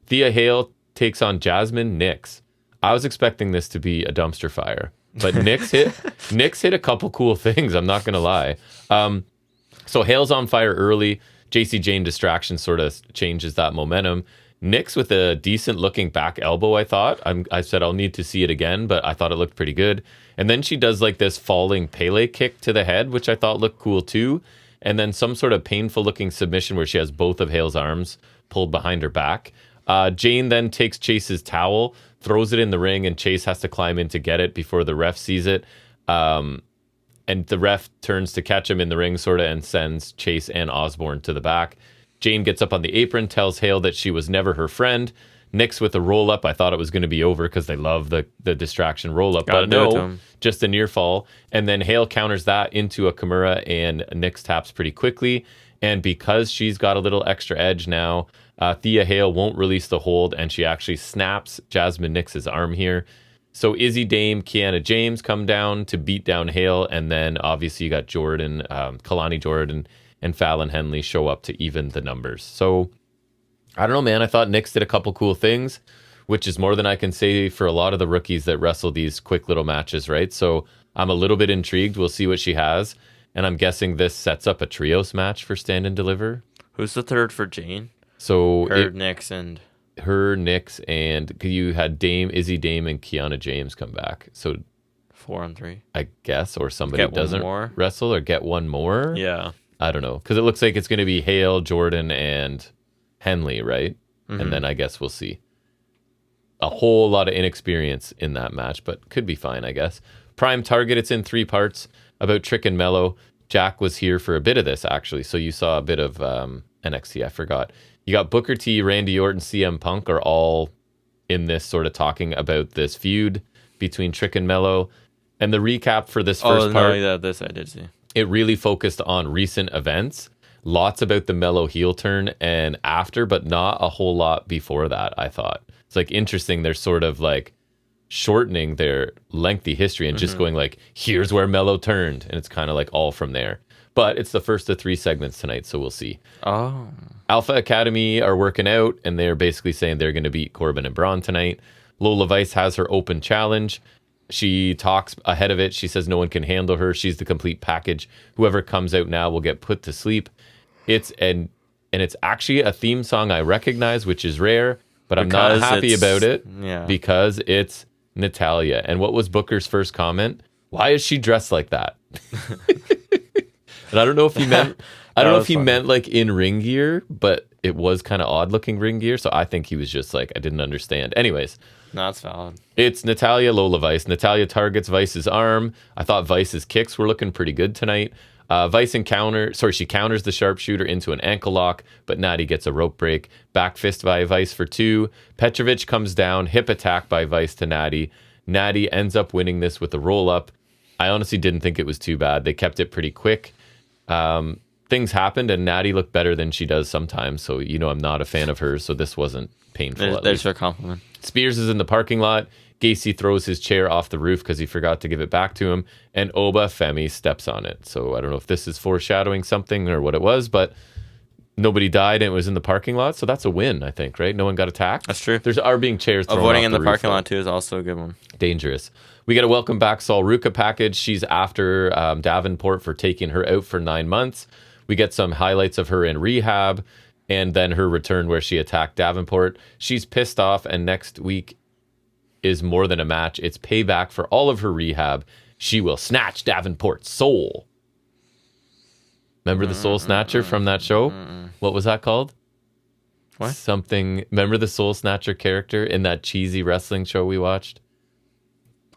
Thea Hale takes on Jasmine Nix. I was expecting this to be a dumpster fire, but Nix hit a couple cool things, I'm not going to lie. So Hale's on fire early. JC Jane distraction sort of changes that momentum. Nix with a decent looking back elbow, I thought. I said I'll need to see it again, but I thought it looked pretty good. And then she does like this falling Pele kick to the head, which I thought looked cool too. And then some sort of painful looking submission where she has both of Hale's arms pulled behind her back. Jane then takes Chase's towel, throws it in the ring, and Chase has to climb in to get it before the ref sees it. And the ref turns to catch him in the ring, sort of, and sends Chase and Osborne to the back. Jane gets up on the apron, tells Hale that she was never her friend. Nix with a roll-up. I thought it was going to be over because they love the distraction roll-up. But no, just a near fall. And then Hale counters that into a Kimura, and Nix taps pretty quickly. And because she's got a little extra edge now, Thea Hale won't release the hold, and she actually snaps Jasmine Nix's arm here. So Izzy Dame, Kiana James come down to beat down Hale, and then obviously you got Jordan, Kalani Jordan, and Fallon Henley show up to even the numbers. So I don't know, man. I thought Nix did a couple cool things, which is more than I can say for a lot of the rookies that wrestle these quick little matches, right? So I'm a little bit intrigued. We'll see what she has. And I'm guessing this sets up a trios match for Stand and Deliver. Who's the third for Jane? So Nix, and you had Izzy Dame, and Kiana James come back. So 4-on-3, I guess, or somebody doesn't wrestle or get one more. Yeah. I don't know, because it looks like it's going to be Hale, Jordan, and Henley, right? Mm-hmm. And then I guess we'll see. A whole lot of inexperience in that match, but could be fine, I guess. Prime Target, it's in 3 parts. about Trick and Mello. Jack was here for a bit of this, actually. So you saw a bit of NXT. I forgot. You got Booker T, Randy Orton, CM Punk are all in this sort of talking about this feud between Trick and Mello. And the recap for this first part. Oh, yeah, this I did see. It really focused on recent events. Lots about the Mello heel turn and after, but not a whole lot before that, I thought. It's like interesting. They're sort of like shortening their lengthy history and just going like, here's where Mello turned. And it's kind of like all from there. But it's the first of 3 segments tonight, so we'll see. Oh. Alpha Academy are working out, and they're basically saying they're going to beat Corbin and Braun tonight. Lola Vice has her open challenge. She talks ahead of it. She says no one can handle her. She's the complete package. Whoever comes out now will get put to sleep. It's actually a theme song I recognize, which is rare, but I'm not happy about it because it's Natalya. And what was Booker's first comment? Why is she dressed like that? And I don't know if he meant like in ring gear, but it was kind of odd looking ring gear. So I think he was just like, I didn't understand. Anyways. No, that's valid. It's Natalya, Lola Vice. Natalya targets Vice's arm. I thought Vice's kicks were looking pretty good tonight. She counters the sharpshooter into an ankle lock, but Natty gets a rope break. Back fist by Vice for 2. Petrovic comes down, hip attack by Vice to Natty. Natty ends up winning this with a roll up. I honestly didn't think it was too bad. They kept it pretty quick. Things happened and Natty looked better than she does sometimes. So, I'm not a fan of hers. So this wasn't painful. There's your compliment. Spears is in the parking lot. Gacy throws his chair off the roof because he forgot to give it back to him. And Oba Femi steps on it. So I don't know if this is foreshadowing something or what it was, but nobody died and it was in the parking lot. So that's a win, I think, right? No one got attacked. That's true. There's are being chairs thrown Avoiding off in the roof, parking lot, too, is also a good one. Dangerous. We got a welcome back Sol Ruca package. She's after Davenport for taking her out for 9 months. We get some highlights of her in rehab and then her return where she attacked Davenport. She's pissed off, and next week is more than a match. It's payback for all of her rehab. She will snatch Davenport's soul. Remember the Soul Snatcher from that show? What was that called? What? Something. Remember the Soul Snatcher character in that cheesy wrestling show we watched?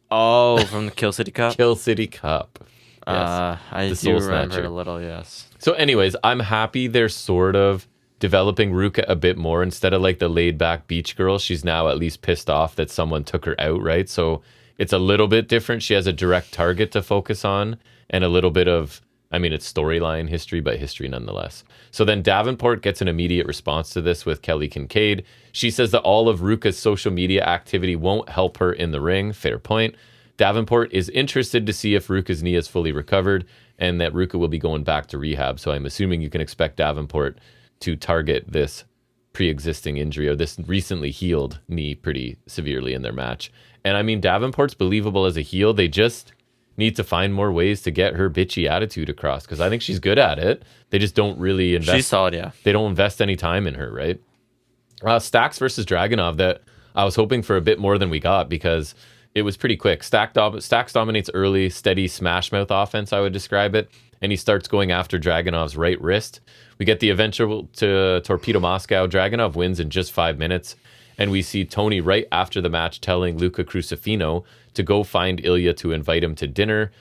Oh, from the Kill City Cup? Kill City Cup. Yes. I do remember a little, yes. So anyways, I'm happy they're sort of developing Ruka a bit more. Instead of like the laid back beach girl, she's now at least pissed off that someone took her out, right? So it's a little bit different. She has a direct target to focus on and a little bit of, it's storyline history, but history nonetheless. So then Davenport gets an immediate response to this with Kelly Kincaid. She says that all of Ruka's social media activity won't help her in the ring. Fair point. Davenport is interested to see if Ruka's knee is fully recovered and that Ruka will be going back to rehab. So I'm assuming you can expect Davenport to target this pre-existing injury or this recently healed knee pretty severely in their match. And Davenport's believable as a heel. They just need to find more ways to get her bitchy attitude across because I think she's good at it. They just don't really invest. She's solid, yeah. They don't invest any time in her, right? Stacks versus Dragunov, that I was hoping for a bit more than we got because it was pretty quick. Stacks dominates early, steady smash mouth offense, I would describe it. And he starts going after Dragunov's right wrist. We get the eventual to Torpedo Moscow. Dragunov wins in just 5 minutes. And we see Tony right after the match telling Luca Crucifino to go find Ilya to invite him to dinner.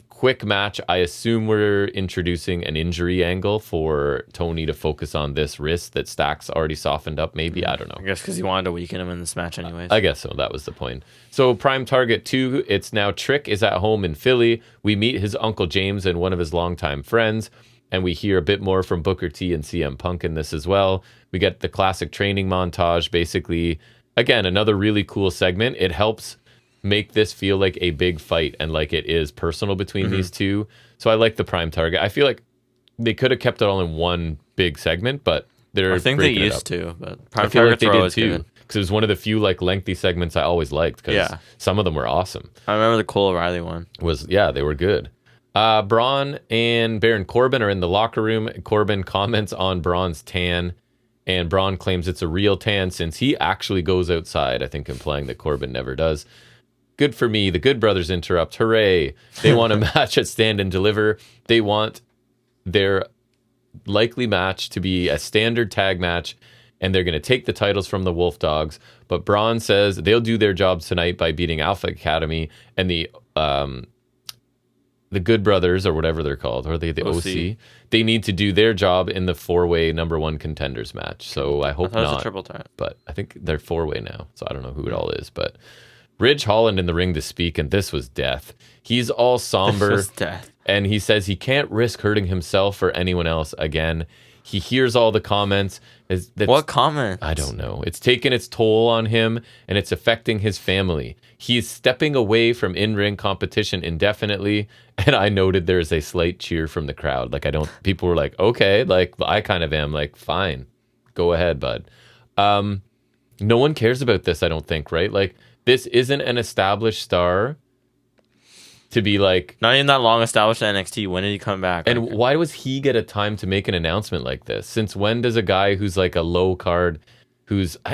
Quick match. I assume we're introducing an injury angle for Tony to focus on this wrist that Stacks already softened up, maybe. I don't know. I guess because he wanted to weaken him in this match anyways. I guess so. That was the point. So Prime Target 2, it's now Trick is at home in Philly. We meet his Uncle James and one of his longtime friends. And we hear a bit more from Booker T and CM Punk in this as well. We get the classic training montage. Basically, again, another really cool segment. It helps make this feel like a big fight and like it is personal between these two. So I like the Prime Target. I feel like they could have kept it all in one big segment, but I think they used to, but Prime I feel like Targets they are did too. Because it was one of the few lengthy segments I always liked because some of them were awesome. I remember the Cole O'Reilly one. They were good. Braun and Baron Corbin are in the locker room. Corbin comments on Braun's tan, and Braun claims it's a real tan since he actually goes outside, I think implying that Corbin never does. Good for me. The Good Brothers interrupt. Hooray. They want a match at Stand and Deliver. They want their likely match to be a standard tag match, and they're going to take the titles from the Wolf Dogs. But Braun says they'll do their jobs tonight by beating Alpha Academy, and the the Good Brothers or whatever they're called, or the OC, they need to do their job in the 4-way number 1 contenders match. So I hope not. It was a triple threat. But I think they're 4-way now, so I don't know who it all is. But Ridge Holland in the ring to speak, and this was death. He's all somber. This was death. And he says he can't risk hurting himself or anyone else again. He hears all the comments. What comments? I don't know. It's taken its toll on him, and it's affecting his family. He's stepping away from in-ring competition indefinitely, and I noted there's a slight cheer from the crowd. Like, people were like, okay, like, I kind of am like, fine, go ahead, bud. No one cares about this, I don't think, right? Like, this isn't an established star to be like... Not even that long established at NXT. When did he come back? And why does he get a time to make an announcement like this? Since when does a guy who's like a low card,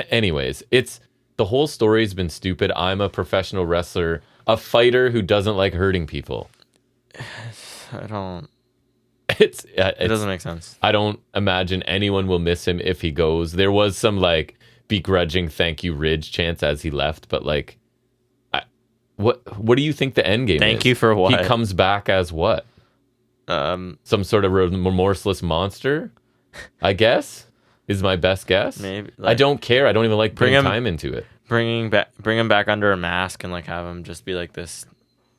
anyways, the whole story's been stupid. I'm a professional wrestler, a fighter who doesn't like hurting people. I don't... It doesn't make sense. I don't imagine anyone will miss him if he goes. There was some like begrudging thank you Ridge chants as he left, but like... What do you think the end game is? Thank you for what? He comes back as what? Some sort of remorseless monster, I guess, is my best guess. Maybe. Like, I don't care. I don't even like putting time into it. Bring him back under a mask and like have him just be like this.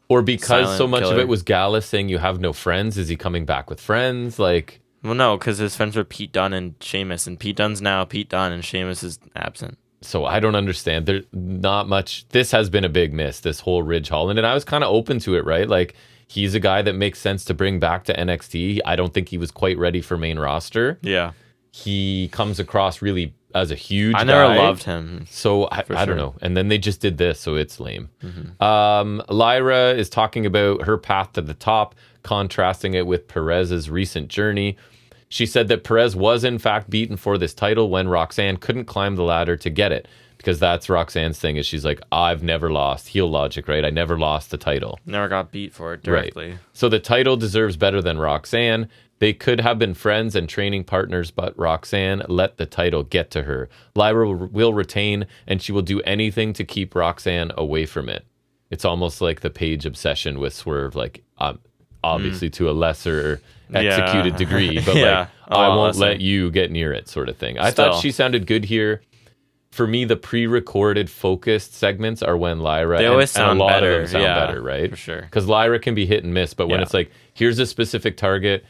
Or because so much killer. of it was Gallus saying you have no friends, is he coming back with friends? Like, well, no, because his friends were Pete Dunne and Sheamus, and Pete Dunne's now Pete Dunne, and Sheamus is absent. So I don't understand. There's not much. This has been a big miss, this whole Ridge Holland. And I was kind of open to it, right? Like, he's a guy that makes sense to bring back to NXT. I don't think he was quite ready for main roster. Yeah. He comes across really as a huge guy. I never loved him. So I don't know. And then they just did this, so it's lame. Lyra is talking about her path to the top, contrasting it with Perez's recent journey. She said that Perez was in fact beaten for this title when Roxanne couldn't climb the ladder to get it, because that's Roxanne's thing, is she's like, I've never lost. Heel logic, right? I never lost the title. Never got beat for it directly. Right. So the title deserves better than Roxanne. They could have been friends and training partners, but Roxanne let the title get to her. Lyra will retain, and she will do anything to keep Roxanne away from it. It's almost like the Paige obsession with Swerve, like obviously to a lesser executed degree, but like, I won't let you get near it, sort of thing. I thought she sounded good here. For me, the pre-recorded focused segments are when Lyra they always sound and a lot better. of them sound better, right? For sure. Because Lyra can be hit and miss, but when it's like, here's a specific target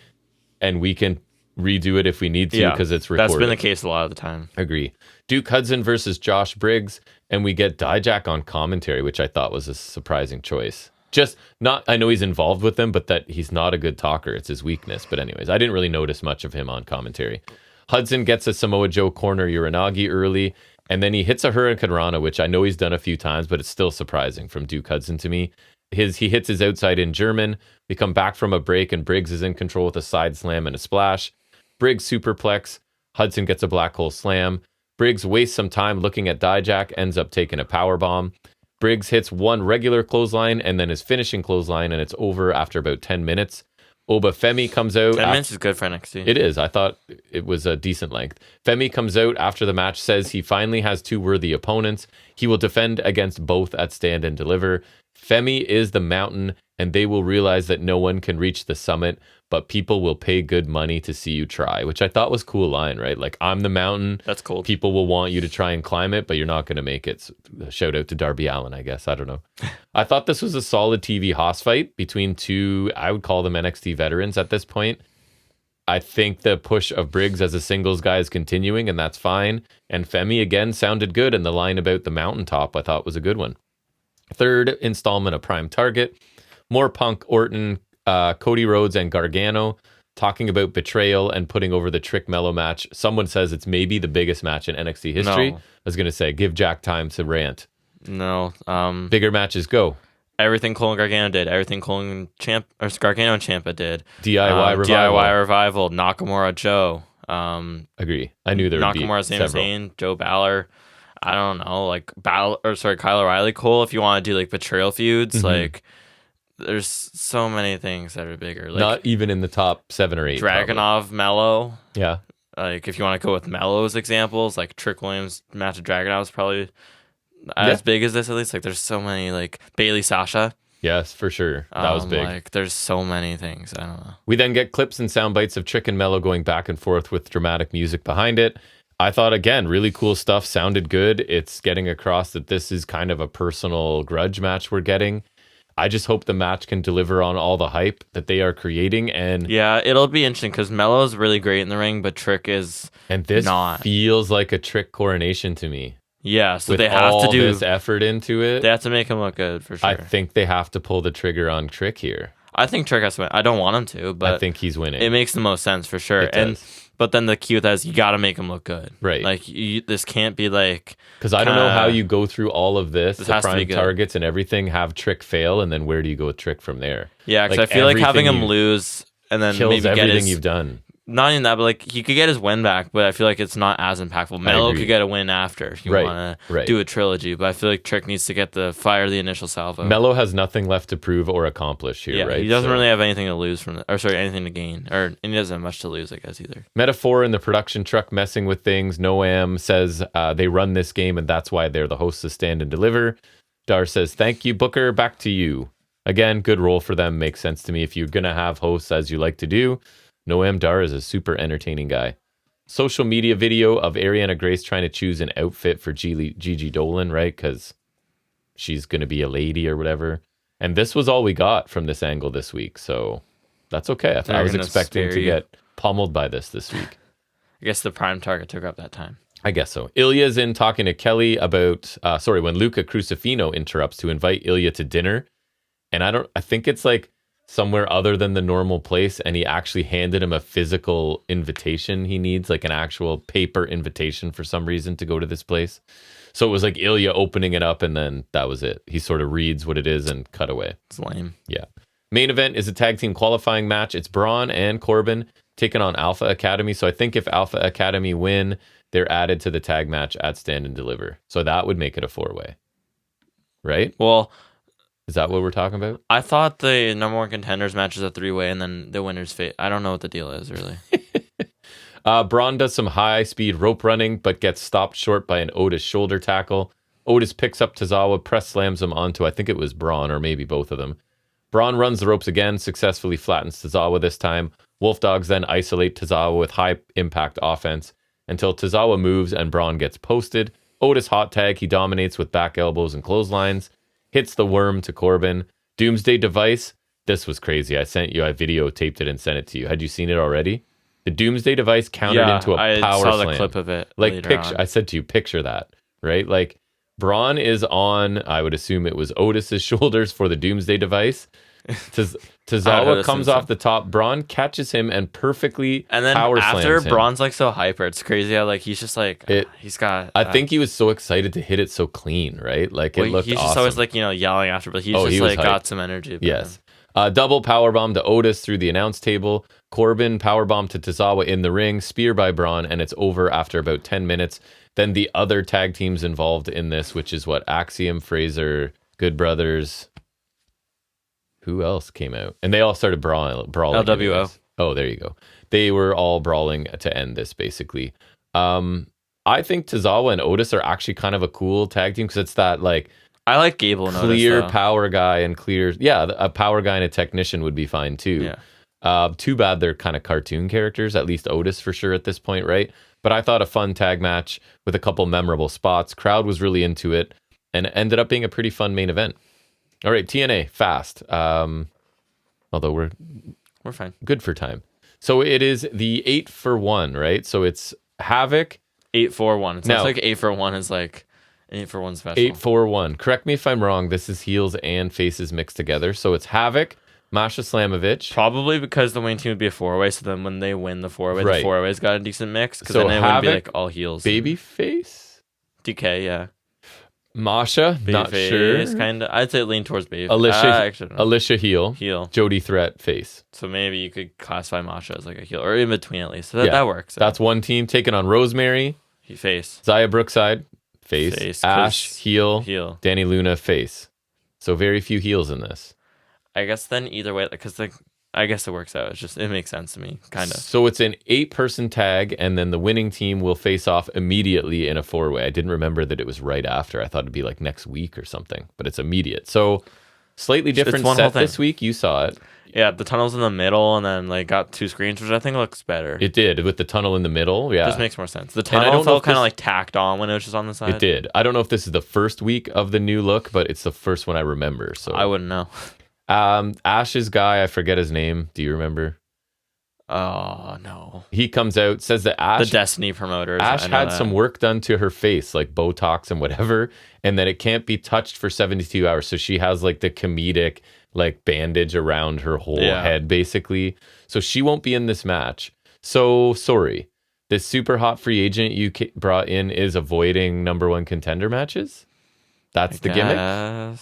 and we can redo it if we need to because it's recorded. That's been the case a lot of the time. Agree. Duke Hudson versus Josh Briggs, and we get Dijak on commentary, which I thought was a surprising choice. Just not, I know he's involved with them, but that he's not a good talker. It's his weakness. But anyways, I didn't really notice much of him on commentary. Hudson gets a Samoa Joe corner Uranagi early, and then he hits a Hurricane Rana, which I know he's done a few times, but it's still surprising from Duke Hudson to me. He hits his outside in German. We come back from a break, and Briggs is in control with a side slam and a splash. Briggs superplex. Hudson gets a black hole slam. Briggs wastes some time looking at Dijak, ends up taking a power bomb. Briggs hits one regular clothesline and then his finishing clothesline, and it's over after about 10 minutes. Oba Femi comes out. 10 minutes is good for NXT. It is. I thought it was a decent length. Femi comes out after the match, says he finally has two worthy opponents. He will defend against both at Stand and Deliver. Femi is the mountain, and they will realize that no one can reach the summit, but people will pay good money to see you try, which I thought was a cool line, right? Like, I'm the mountain. That's cool. People will want you to try and climb it, but you're not going to make it. So, shout out to Darby Allin, I guess. I don't know. I thought this was a solid TV hoss fight between two, I would call them NXT veterans at this point. I think the push of Briggs as a singles guy is continuing, and that's fine. And Femi, again, sounded good, and the line about the mountaintop I thought was a good one. Third installment of Prime Target. More Punk, Orton, Cody Rhodes, and Gargano talking about betrayal and putting over the Trick Mello match. Someone says it's maybe the biggest match in NXT history. No. I was going to say, give Jack time to rant. No. Bigger matches, go. Everything Cole and Gargano did. Everything Cole and Gargano and Ciampa did. DIY Revival. DIY Revival. Nakamura Joe. Agree. I knew there would be Nakamura, Sami several. Zayn, Joe Balor. I don't know, like Kyle O'Reilly, Cole. If you want to do like betrayal feuds, like there's so many things that are bigger. Like, not even in the top 7 or 8. Dragunov, Mello. Yeah. Like if you want to go with Mello's examples, like Trick Williams match of Dragunov is probably as big as this. At least like there's so many, like Bailey Sasha. Yes, for sure. That was big. Like, there's so many things. I don't know. We then get clips and sound bites of Trick and Mello going back and forth with dramatic music behind it. I thought, again, really cool stuff. Sounded good. It's getting across that this is kind of a personal grudge match we're getting. I just hope the match can deliver on all the hype that they are creating. And yeah, it'll be interesting because Mello is really great in the ring, but Trick is and this not. Feels like a Trick coronation to me. Yeah, so with they have to do this effort into it. They have to make him look good for sure. I think they have to pull the trigger on Trick here. I think Trick has to win. I don't want him to, but I think he's winning. It makes the most sense for sure. But then the key with that is you got to make him look good. Right. Like, this can't be like... Because I don't know how you go through all of this the prime to targets and everything, have Trick fail, and then where do you go with Trick from there? Yeah, because I feel like having him lose and then kills maybe everything get his... you've done. Not even that, but like he could get his win back, but I feel like it's not as impactful. Mello could get a win after if you want to do a trilogy, but I feel like Trick needs to get the initial salvo. Mello has nothing left to prove or accomplish here, right? He doesn't really have anything to lose anything to gain, and he doesn't have much to lose, I guess, either. Metaphor in the production truck messing with things. Noam says they run this game, and that's why they're the hosts to stand and deliver. Dar says, thank you, Booker. Back to you. Again, good role for them. Makes sense to me. If you're going to have hosts as you like to do, Noam Dar is a super entertaining guy. Social media video of Ariana Grace trying to choose an outfit for Gigi Dolan, right? Because she's going to be a lady or whatever. And this was all we got from this angle this week. So that's okay. I was expecting to get pummeled by this week. I guess the prime target took up that time. I guess so. Ilya's in talking to Kelly about, when Luca Crucifino interrupts to invite Ilya to dinner. And I think it's like somewhere other than the normal place, and he actually handed him a physical invitation he needs, like an actual paper invitation for some reason to go to this place. So it was like Ilya opening it up, and then that was it. He sort of reads what it is and cut away. It's lame. Yeah. Main event is a tag team qualifying match. It's Braun and Corbin taking on Alpha Academy. So I think if Alpha Academy win, they're added to the tag match at Stand and Deliver. So that would make it a 4-way. Right? Well, is that what we're talking about? I thought the number one contenders match is a 3-way, and then the winner's fate. I don't know what the deal is, really. Braun does some high-speed rope running, but gets stopped short by an Otis shoulder tackle. Otis picks up Tozawa, press slams him onto, I think it was Braun, or maybe both of them. Braun runs the ropes again, successfully flattens Tozawa this time. Wolf Dogs then isolate Tozawa with high-impact offense until Tozawa moves and Braun gets posted. Otis hot tag, he dominates with back elbows and clotheslines. Hits the worm to Corbin. Doomsday Device. This was crazy. I videotaped it and sent it to you. Had you seen it already? The Doomsday Device countered into a power slam. I saw the clip of it. Like picture. I said to you, picture that, right? Like Braun is on. I would assume it was Otis's shoulders for the Doomsday Device. Tozawa comes off the top. Braun catches him and perfectly and then power slams after him. Braun's like so hyper, it's crazy how like he's just like he's got. I think he was so excited to hit it so clean, right? Like it looked. He's just awesome. Always like yelling after, but he just got some energy. Yes. Double powerbomb to Otis through the announce table. Corbin powerbomb to Tozawa in the ring. Spear by Braun, and it's over after about 10 minutes. Then the other tag teams involved in this, which is Axiom, Fraser, Good Brothers. Who else came out? And they all started brawling. LWO. Anyways. Oh, there you go. They were all brawling to end this, basically. I think Tozawa and Otis are actually kind of a cool tag team because it's that like I like Gable and clear Otis, power guy and clear. Yeah, a power guy and a technician would be fine too. Yeah. Too bad they're kind of cartoon characters. At least Otis for sure at this point, right? But I thought a fun tag match with a couple memorable spots. Crowd was really into it, and it ended up being a pretty fun main event. All right, TNA, fast. Although we're fine. Good for time. So it is the 8-for-1, right? So it's Havoc. 8-4-1. It sounds like 8-for-1 is like an 8-for-1 special. 8-4-1. Correct me if I'm wrong. This is heels and faces mixed together. So it's Havoc, Masha Slamovich. Probably because the winning team would be a 4-way. So then when they win the 4-way, the 4-way's got a decent mix. Because then it wouldn't be like all heels. Babyface? DK, yeah. Masha, not sure. Kind of. I'd say lean towards baby. Alicia heel. Jody Threat face. So maybe you could classify Masha as like a heel, or in between at least. So that works. That's one team taking on Rosemary. Face. Zaya Brookside face. Ash heel. Danny Luna face. So very few heels in this. I guess then either way, because I guess it works out. It makes sense to me, kind of. So it's an 8-person tag, and then the winning team will face off immediately in a 4-way. I didn't remember that it was right after. I thought it'd be like next week or something, but it's immediate. So Slightly different set this week. You saw it. Yeah, the tunnel's in the middle, and then like got 2 screens, which I think looks better. It did with the tunnel in the middle. Yeah, just makes more sense. The tunnel felt kind of like tacked on when it was just on the side. It did. I don't know if this is the first week of the new look, but it's the first one I remember. So I wouldn't know. Ash's guy, I forget his name. Do you remember? Oh no. He comes out, says that the Destiny promoters. Ash had some work done to her face, like Botox and whatever, and that it can't be touched for 72 hours. So she has like the comedic like bandage around her whole head, basically. So she won't be in this match. So sorry, this super hot free agent you brought in is avoiding number 1 contender matches. That's the gimmick.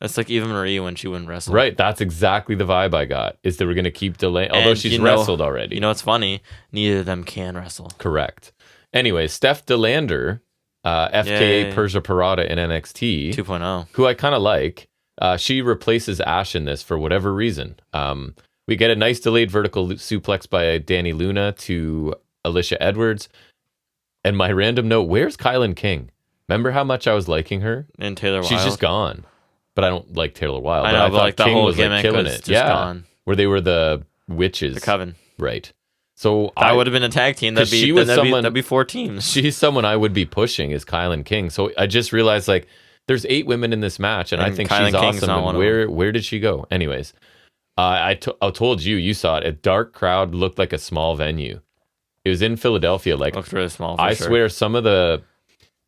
It's like Eva Marie when she wouldn't wrestle. Right, that's exactly the vibe I got, is that we're going to keep delaying, although she's wrestled already. You know what's funny? Neither of them can wrestle. Correct. Anyway, Steph DeLander, FKA Persia Parada in NXT 2.0, who I kind of like, she replaces Ash in this for whatever reason. We get a nice delayed vertical suplex by Danny Luna to Alicia Edwards. And my random note, where's Kylan King? Remember how much I was liking her? And Taylor Wilde. She's just gone. But I don't like Taylor Wilde. I know, but like the King whole was gimmick like killing was it. just gone. Where they were the witches. The Coven. Right. So that would have been a tag team. That'd be 4 teams. She's someone I would be pushing is Kylan King. So I just realized like there's 8 women in this match, and I think Kylan she's King's awesome. And where did she go? Anyways, I told you saw it. A dark crowd, looked like a small venue. It was in Philadelphia. Like looked really small. I swear, some of the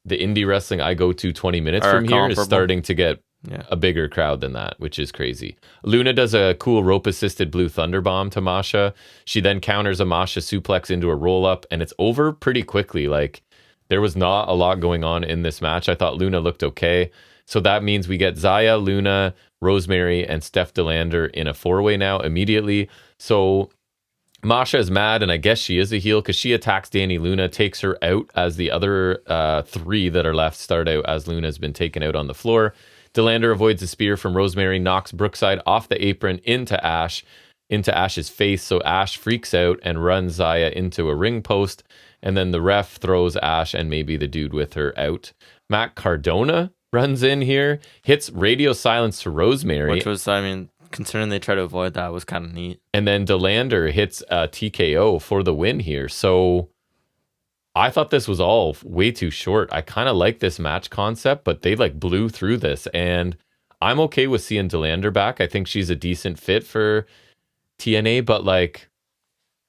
indie wrestling I go to 20 minutes from here is starting to get a bigger crowd than that, which is crazy. Luna does a cool rope-assisted blue thunder bomb to Masha. She then counters a Masha suplex into a roll-up, and it's over pretty quickly. Like, there was not a lot going on in this match. I thought Luna looked okay. So that means we get Zaya, Luna, Rosemary, and Steph DeLander in a 4-way now immediately. So Masha is mad, and I guess she is a heel because she attacks Danny Luna, takes her out as the other 3 that are left start out as Luna's been taken out on the floor. DeLander avoids a spear from Rosemary, knocks Brookside off the apron into Ash's face. So Ash freaks out and runs Zaya into a ring post. And then the ref throws Ash and maybe the dude with her out. Matt Cardona runs in here, hits radio silence to Rosemary. Which was, I mean, considering they try to avoid that, was kind of neat. And then DeLander hits a TKO for the win here. So I thought this was all way too short. I kind of like this match concept, but they like blew through this, and I'm okay with seeing DeLander back. I think she's a decent fit for TNA, but like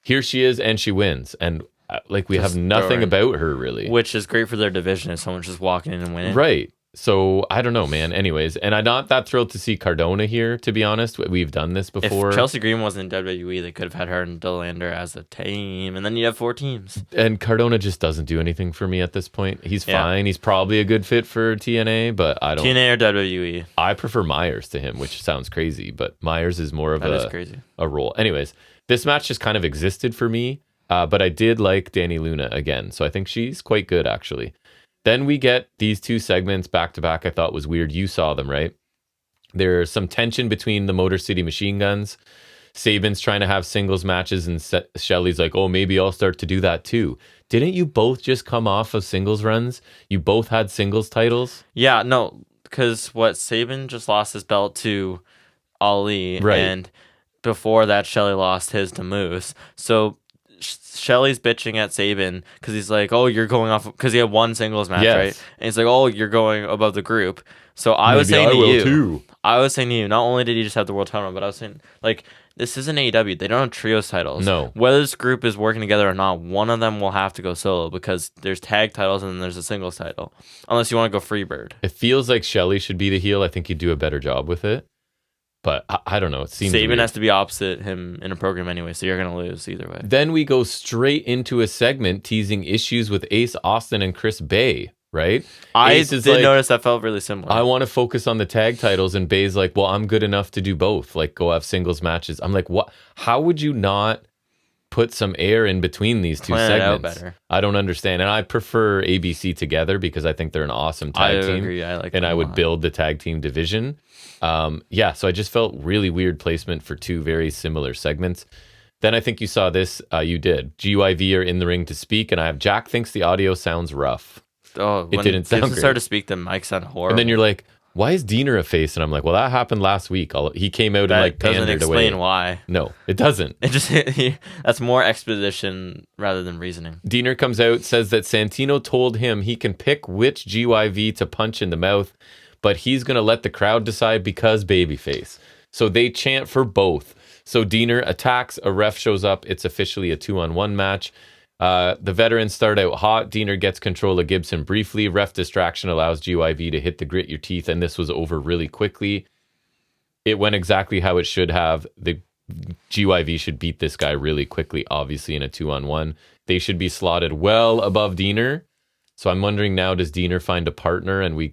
here she is and she wins, and like we just have nothing about her really, which is great for their division if someone's just walking in and winning. Right. So I don't know, man. Anyways, and I'm not that thrilled to see Cardona here, to be honest. We've done this before. If Chelsea Green wasn't in WWE, they could have had her and DeLander as a team, and then you'd have 4 teams. And Cardona just doesn't do anything for me at this point. He's fine. He's probably a good fit for TNA, but I don't. TNA or WWE. I prefer Myers to him, which sounds crazy, but Myers is more of a role. Anyways, this match just kind of existed for me, but I did like Danny Luna again, so I think she's quite good actually. Then we get these 2 segments back to back. I thought was weird. You saw them, right? There's some tension between the Motor City Machine Guns. Sabin's trying to have singles matches, and Shelly's like, oh, maybe I'll start to do that too. Didn't you both just come off of singles runs? You both had singles titles? Yeah, no, because Sabin just lost his belt to Ali, right. And before that, Shelly lost his to Moose. So Shelly's bitching at Sabin because he's like, oh, you're going off because he had 1 singles match, right? And he's like, oh, you're going above the group. So I was saying to you, not only did he just have the world title, but I was saying, like, this isn't AEW. They don't have trios titles. No. Whether this group is working together or not, one of them will have to go solo because there's tag titles and then there's a singles title. Unless you want to go Freebird. It feels like Shelly should be the heel. I think he'd do a better job with it. But I don't know. It seems Sabin weird. has to be opposite him in a program anyway, so you're going to lose either way. Then we go straight into a segment teasing issues with Ace Austin and Chris Bay, right? I did notice that felt really similar. I want to focus on the tag titles, and Bay's like, well, I'm good enough to do both. Like, go have singles matches. I'm like, what? How would you not put some air in between these 2 segments? I don't understand. And I prefer ABC together because I think they're an awesome tag team. Agree. I like and I would build the tag team division. So I just felt really weird placement for 2 very similar segments. Then I think you saw this. You did. GYV are in the ring to speak, and I have Jack thinks the audio sounds rough. Oh, it didn't sound great. Started to speak, the mic sounded horrible. And then you're like, why is Diener a face? And I'm like, well, that happened last week. He came out and like pandered away. Doesn't explain why. No, it doesn't. It just that's more exposition rather than reasoning. Diener comes out, says that Santino told him he can pick which GYV to punch in the mouth, but he's going to let the crowd decide because babyface. So they chant for both. So Diener attacks, a ref shows up. It's officially a 2-on-1 match. The veterans start out hot. Diener gets control of Gibson briefly. Ref distraction allows GYV to hit the grit your teeth, and this was over really quickly. It went exactly how it should have. The GYV should beat this guy really quickly, obviously, in a 2-on-1. They should be slotted well above Diener. So I'm wondering now, does Diener find a partner and we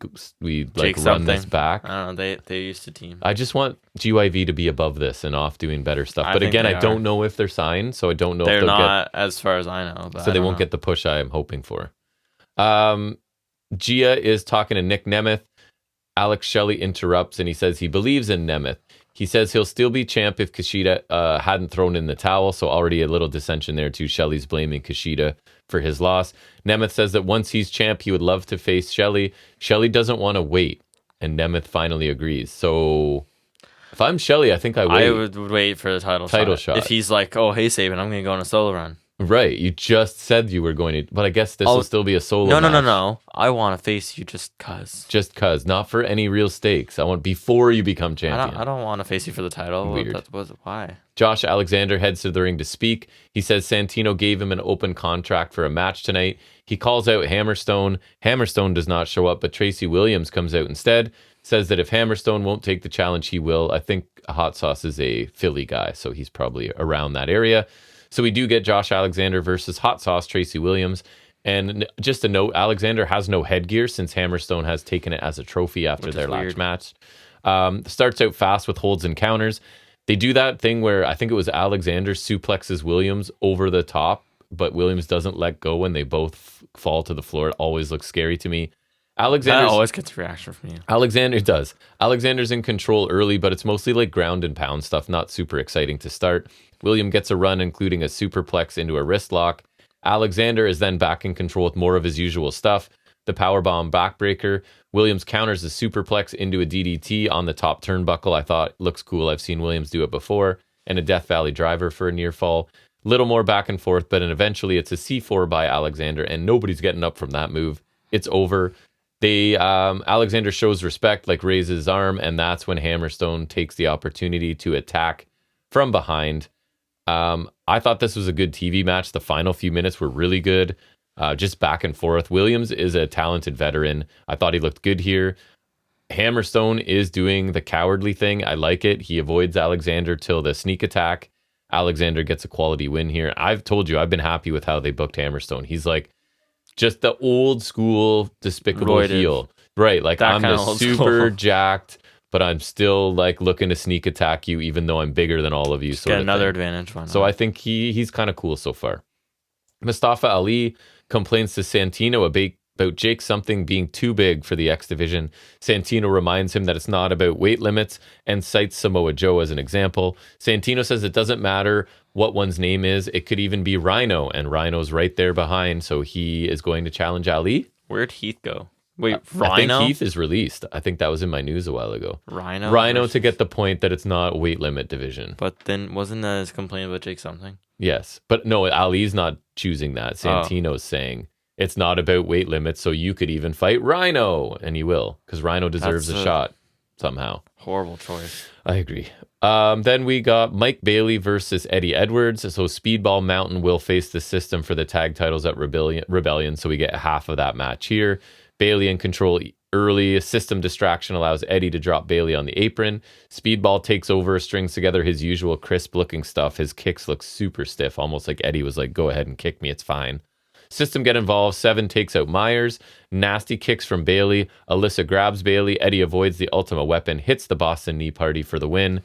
like run this back? I don't know. They used to team. I just want GYV to be above this and off doing better stuff. But again, I don't know if they're signed, so I don't know if they'll not, as far as I know. But so they won't get the push I am hoping for. Gia is talking to Nick Nemeth. Alex Shelley interrupts and he says he believes in Nemeth. He says he'll still be champ if Kushida hadn't thrown in the towel. So already a little dissension there too. Shelley's blaming Kushida for his loss. Nemeth says that once he's champ, he would love to face Shelley. Shelley doesn't want to wait. And Nemeth finally agrees. So if I'm Shelley, I think I wait. I would wait for the title shot. If he's like, oh, hey, Saban, I'm going to go on a solo run. Right. You just said you were going to, but I guess this will still be a solo match. No. I want to face you just cuz. Just cuz. Not for any real stakes. I want before you become champion. I don't want to face you for the title. Weird. Why? Josh Alexander heads to the ring to speak. He says Santino gave him an open contract for a match tonight. He calls out Hammerstone. Hammerstone does not show up, but Tracy Williams comes out instead. Says that if Hammerstone won't take the challenge, he will. I think Hot Sauce is a Philly guy, so he's probably around that area. So we do get Josh Alexander versus Hot Sauce Tracy Williams. And just a note, Alexander has no headgear since Hammerstone has taken it as a trophy after their last match. Starts out fast with holds and counters. They do that thing where I think it was Alexander suplexes Williams over the top, but Williams doesn't let go when they both fall to the floor. It always looks scary to me. That always gets a reaction from you. Alexander does. Alexander's in control early, but it's mostly like ground and pound stuff, not super exciting to start. William gets a run, including a superplex into a wrist lock. Alexander is then back in control with more of his usual stuff. The powerbomb backbreaker. Williams counters the superplex into a DDT on the top turnbuckle. I thought looks cool. I've seen Williams do it before. And a Death Valley driver for a near fall. Little more back and forth, but then eventually it's a C4 by Alexander, and nobody's getting up from that move. It's over. Alexander shows respect, like raises his arm, and that's when Hammerstone takes the opportunity to attack from behind. I thought this was a good TV match. The final few minutes were really good, just back and forth. Williams is a talented veteran. I thought he looked good here. Hammerstone is doing the cowardly thing. I like it. He avoids Alexander till the sneak attack. Alexander gets a quality win here. I've told you, I've been happy with how they booked Hammerstone. He's like just the old school despicable heel. Right, like I'm the super jacked, but I'm still like looking to sneak attack you even though I'm bigger than all of you. Get another advantage. So I think he's kind of cool so far. Mustafa Ali complains to Santino about Jake something being too big for the X division. Santino reminds him that it's not about weight limits and cites Samoa Joe as an example. Santino says it doesn't matter what one's name is. It could even be Rhino, and Rhino's right there behind, so he is going to challenge Ali. Where'd Heath go? Wait, Rhino? I think Heath is released. I think that was in my news a while ago. Rhino to get the point that it's not a weight limit division. But then wasn't that his complaint about Jake something? Yes, but no, Ali's not choosing that. Santino's saying it's not about weight limits, so you could even fight Rhino, and he will, because Rhino deserves a shot somehow. Horrible choice. I agree. Then we got Mike Bailey versus Eddie Edwards. So Speedball Mountain will face the system for the tag titles at Rebellion, so we get half of that match here. Bailey in control early. A system distraction allows Eddie to drop Bailey on the apron. Speedball takes over, strings together his usual crisp-looking stuff. His kicks look super stiff, almost like Eddie was like, go ahead and kick me, it's fine. System get involved. Seven takes out Myers. Nasty kicks from Bailey. Alyssa grabs Bailey. Eddie avoids the Ultima Weapon. Hits the Boston Knee Party for the win.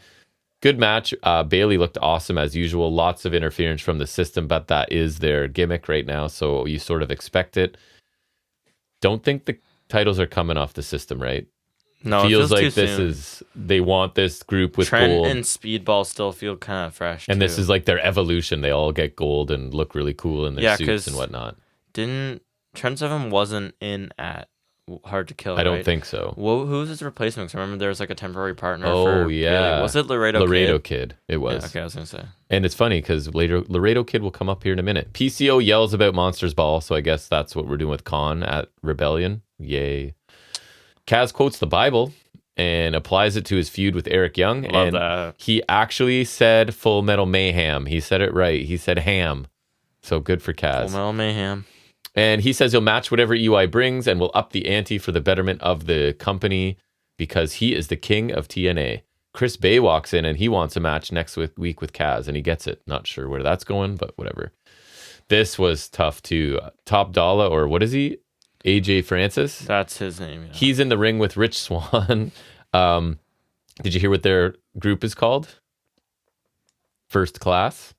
Good match. Bailey looked awesome as usual. Lots of interference from the system, but that is their gimmick right now, so you sort of expect it. Don't think the titles are coming off the system, right? No, feels it like feels too this soon. is they want this group with Trent gold. and Speedball still feel kind of fresh. And too. this is like their evolution. They all get gold and look really cool in their suits and whatnot. Didn't Trent Seven wasn't in at hard to kill. I don't think so. Who's his replacement? 'Cause I remember there was like a temporary partner. Oh yeah, was it Laredo Kid? It was. Yeah, okay, I was gonna say. And it's funny because later Laredo Kid will come up here in a minute. PCO yells about Monsters Ball, so I guess that's what we're doing with Khan at Rebellion. Yay! Kaz quotes the Bible and applies it to his feud with Eric Young. Love that. He actually said Full Metal Mayhem. He said it right. He said ham. So good for Kaz. Full Metal Mayhem. And he says he'll match whatever EY brings and will up the ante for the betterment of the company because he is the king of TNA. Chris Bay walks in and he wants a match next week with Kaz, and he gets it. Not sure where that's going, but whatever. This was tough too. Top Dollar, or what is he? AJ Francis? That's his name. Yeah. He's in the ring with Rich Swann. Did you hear what their group is called? First Class?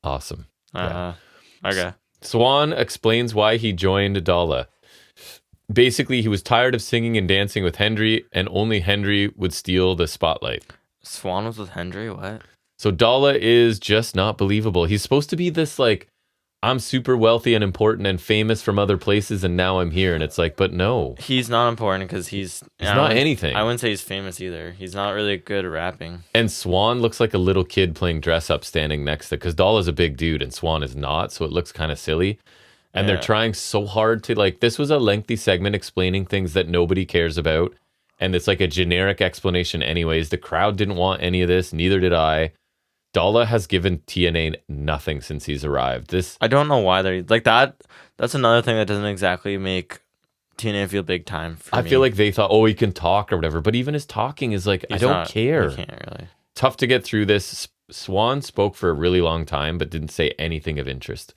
Awesome. Okay. Swan explains why he joined Dalla. Basically, he was tired of singing and dancing with Hendry, and only Hendry would steal the spotlight. Swan was with Hendry? What? So Dalla is just not believable. He's supposed to be this, like, I'm super wealthy and important and famous from other places, and now I'm here. And it's like, but no. He's not important because he's not anything. I wouldn't say he's famous either. He's not really good at rapping. And Swan looks like a little kid playing dress up standing next to it, because Dalla's a big dude and Swan is not, so it looks kind of silly. And they're trying so hard to, like, this was a lengthy segment explaining things that nobody cares about. And it's like a generic explanation anyways. The crowd didn't want any of this. Neither did I. Dalla has given TNA nothing since he's arrived. I don't know why they're like that. That's another thing that doesn't exactly make TNA feel big time for me. feel like they thought, oh, he can talk or whatever. But even his talking is like, I don't care. He can't really. Tough to get through this. Swan spoke for a really long time, but didn't say anything of interest.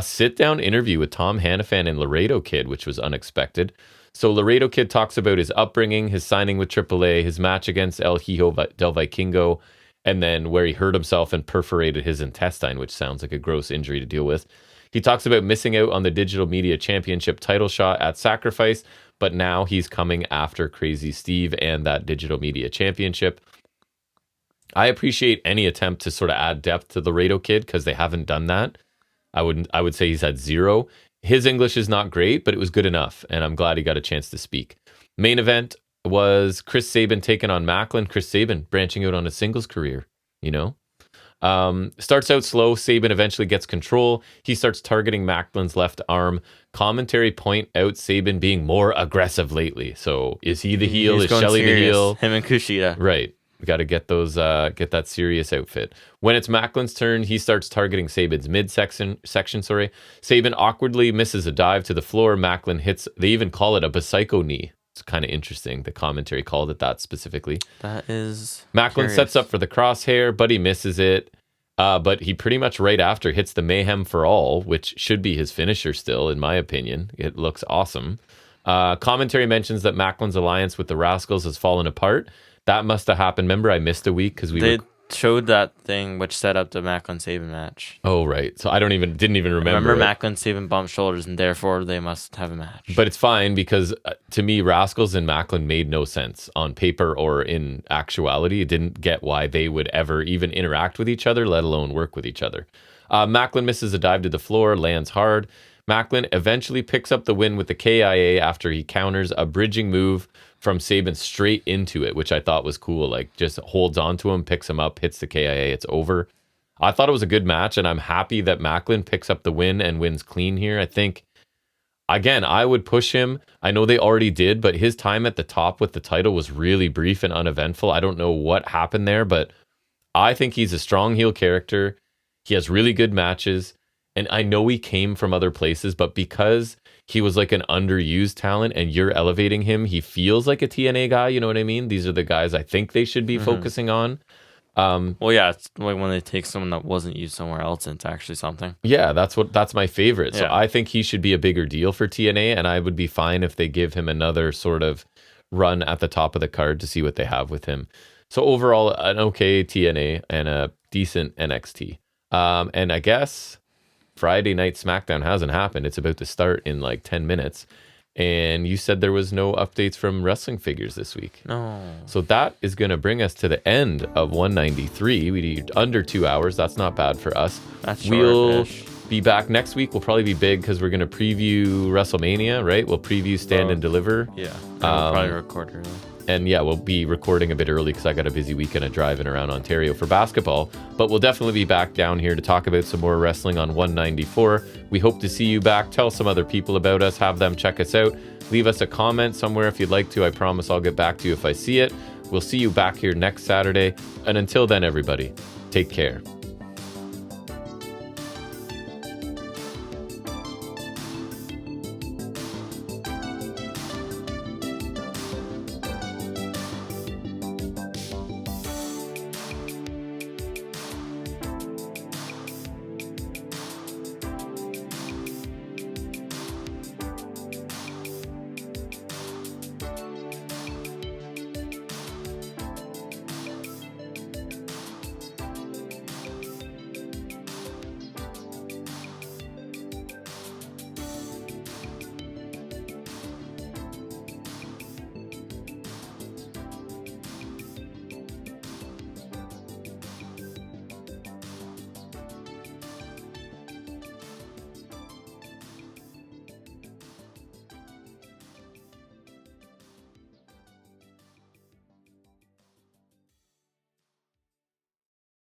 Sit-down interview with Tom Hannafan and Laredo Kid, which was unexpected. So Laredo Kid talks about his upbringing, his signing with AAA, his match against El Hijo del Vikingo, and then where he hurt himself and perforated his intestine, which sounds like a gross injury to deal with. He talks about missing out on the Digital Media Championship title shot at Sacrifice, but now he's coming after Crazy Steve and that Digital Media Championship. I appreciate any attempt to sort of add depth to the Laredo Kid because they haven't done that. I would say he's had zero. His English is not great, but it was good enough, and I'm glad he got a chance to speak. Main event was Chris Sabin taking on Macklin. Chris Sabin branching out on a singles career, you know. Starts out slow. Sabin eventually gets control. He starts targeting Macklin's left arm. Commentary point out Sabin being more aggressive lately. So is he the heel? Is Shelley the heel? Him and Kushida. Right. We got to get those, get that serious outfit. When it's Macklin's turn, he starts targeting Sabin's midsection. Sabin awkwardly misses a dive to the floor. Macklin hits. They even call it a Psycho knee. It's kind of interesting. The commentary called it that specifically. That is. Macklin sets up for the crosshair, but he misses it. But he pretty much right after hits the Mayhem for All, which should be his finisher still, in my opinion. It looks awesome. Commentary mentions that Macklin's alliance with the Rascals has fallen apart. That must have happened. Remember, I missed a week because they showed that thing which set up the Macklin Sabin match. Oh, right. So I didn't even remember. Macklin Sabin bumped shoulders, and therefore they must have a match. But it's fine because to me, Rascals and Macklin made no sense on paper or in actuality. It didn't get why they would ever even interact with each other, let alone work with each other. Macklin misses a dive to the floor, lands hard. Macklin eventually picks up the win with the KIA after he counters a bridging move from Sabin straight into it, which I thought was cool. Like, just holds onto him, picks him up, hits the KIA, it's over. I thought it was a good match, and I'm happy that Macklin picks up the win and wins clean here. I think, again, I would push him. I know they already did, but his time at the top with the title was really brief and uneventful. I don't know what happened there, but I think he's a strong heel character. He has really good matches. And I know he came from other places, but because he was like an underused talent and you're elevating him, he feels like a TNA guy. You know what I mean? These are the guys I think they should be focusing on. Well, yeah, it's like when they take someone that wasn't used somewhere else and it's actually something. Yeah, that's my favorite. So I think he should be a bigger deal for TNA, and I would be fine if they give him another sort of run at the top of the card to see what they have with him. So overall, an okay TNA and a decent NXT. And I guess Friday Night SmackDown hasn't happened. It's about to start in like 10 minutes. And you said there was no updates from Wrestling Figures this week. No. So that is going to bring us to the end of 193. We need under 2 hours. That's not bad for us. That's short-ish. be back next week. We'll probably be big because we're going to preview WrestleMania, right? We'll preview Stand and Deliver. Yeah. We'll probably record early. And yeah, we'll be recording a bit early because I got a busy weekend of driving around Ontario for basketball. But we'll definitely be back down here to talk about some more wrestling on 194. We hope to see you back. Tell some other people about us. Have them check us out. Leave us a comment somewhere if you'd like to. I promise I'll get back to you if I see it. We'll see you back here next Saturday. And until then, everybody, take care.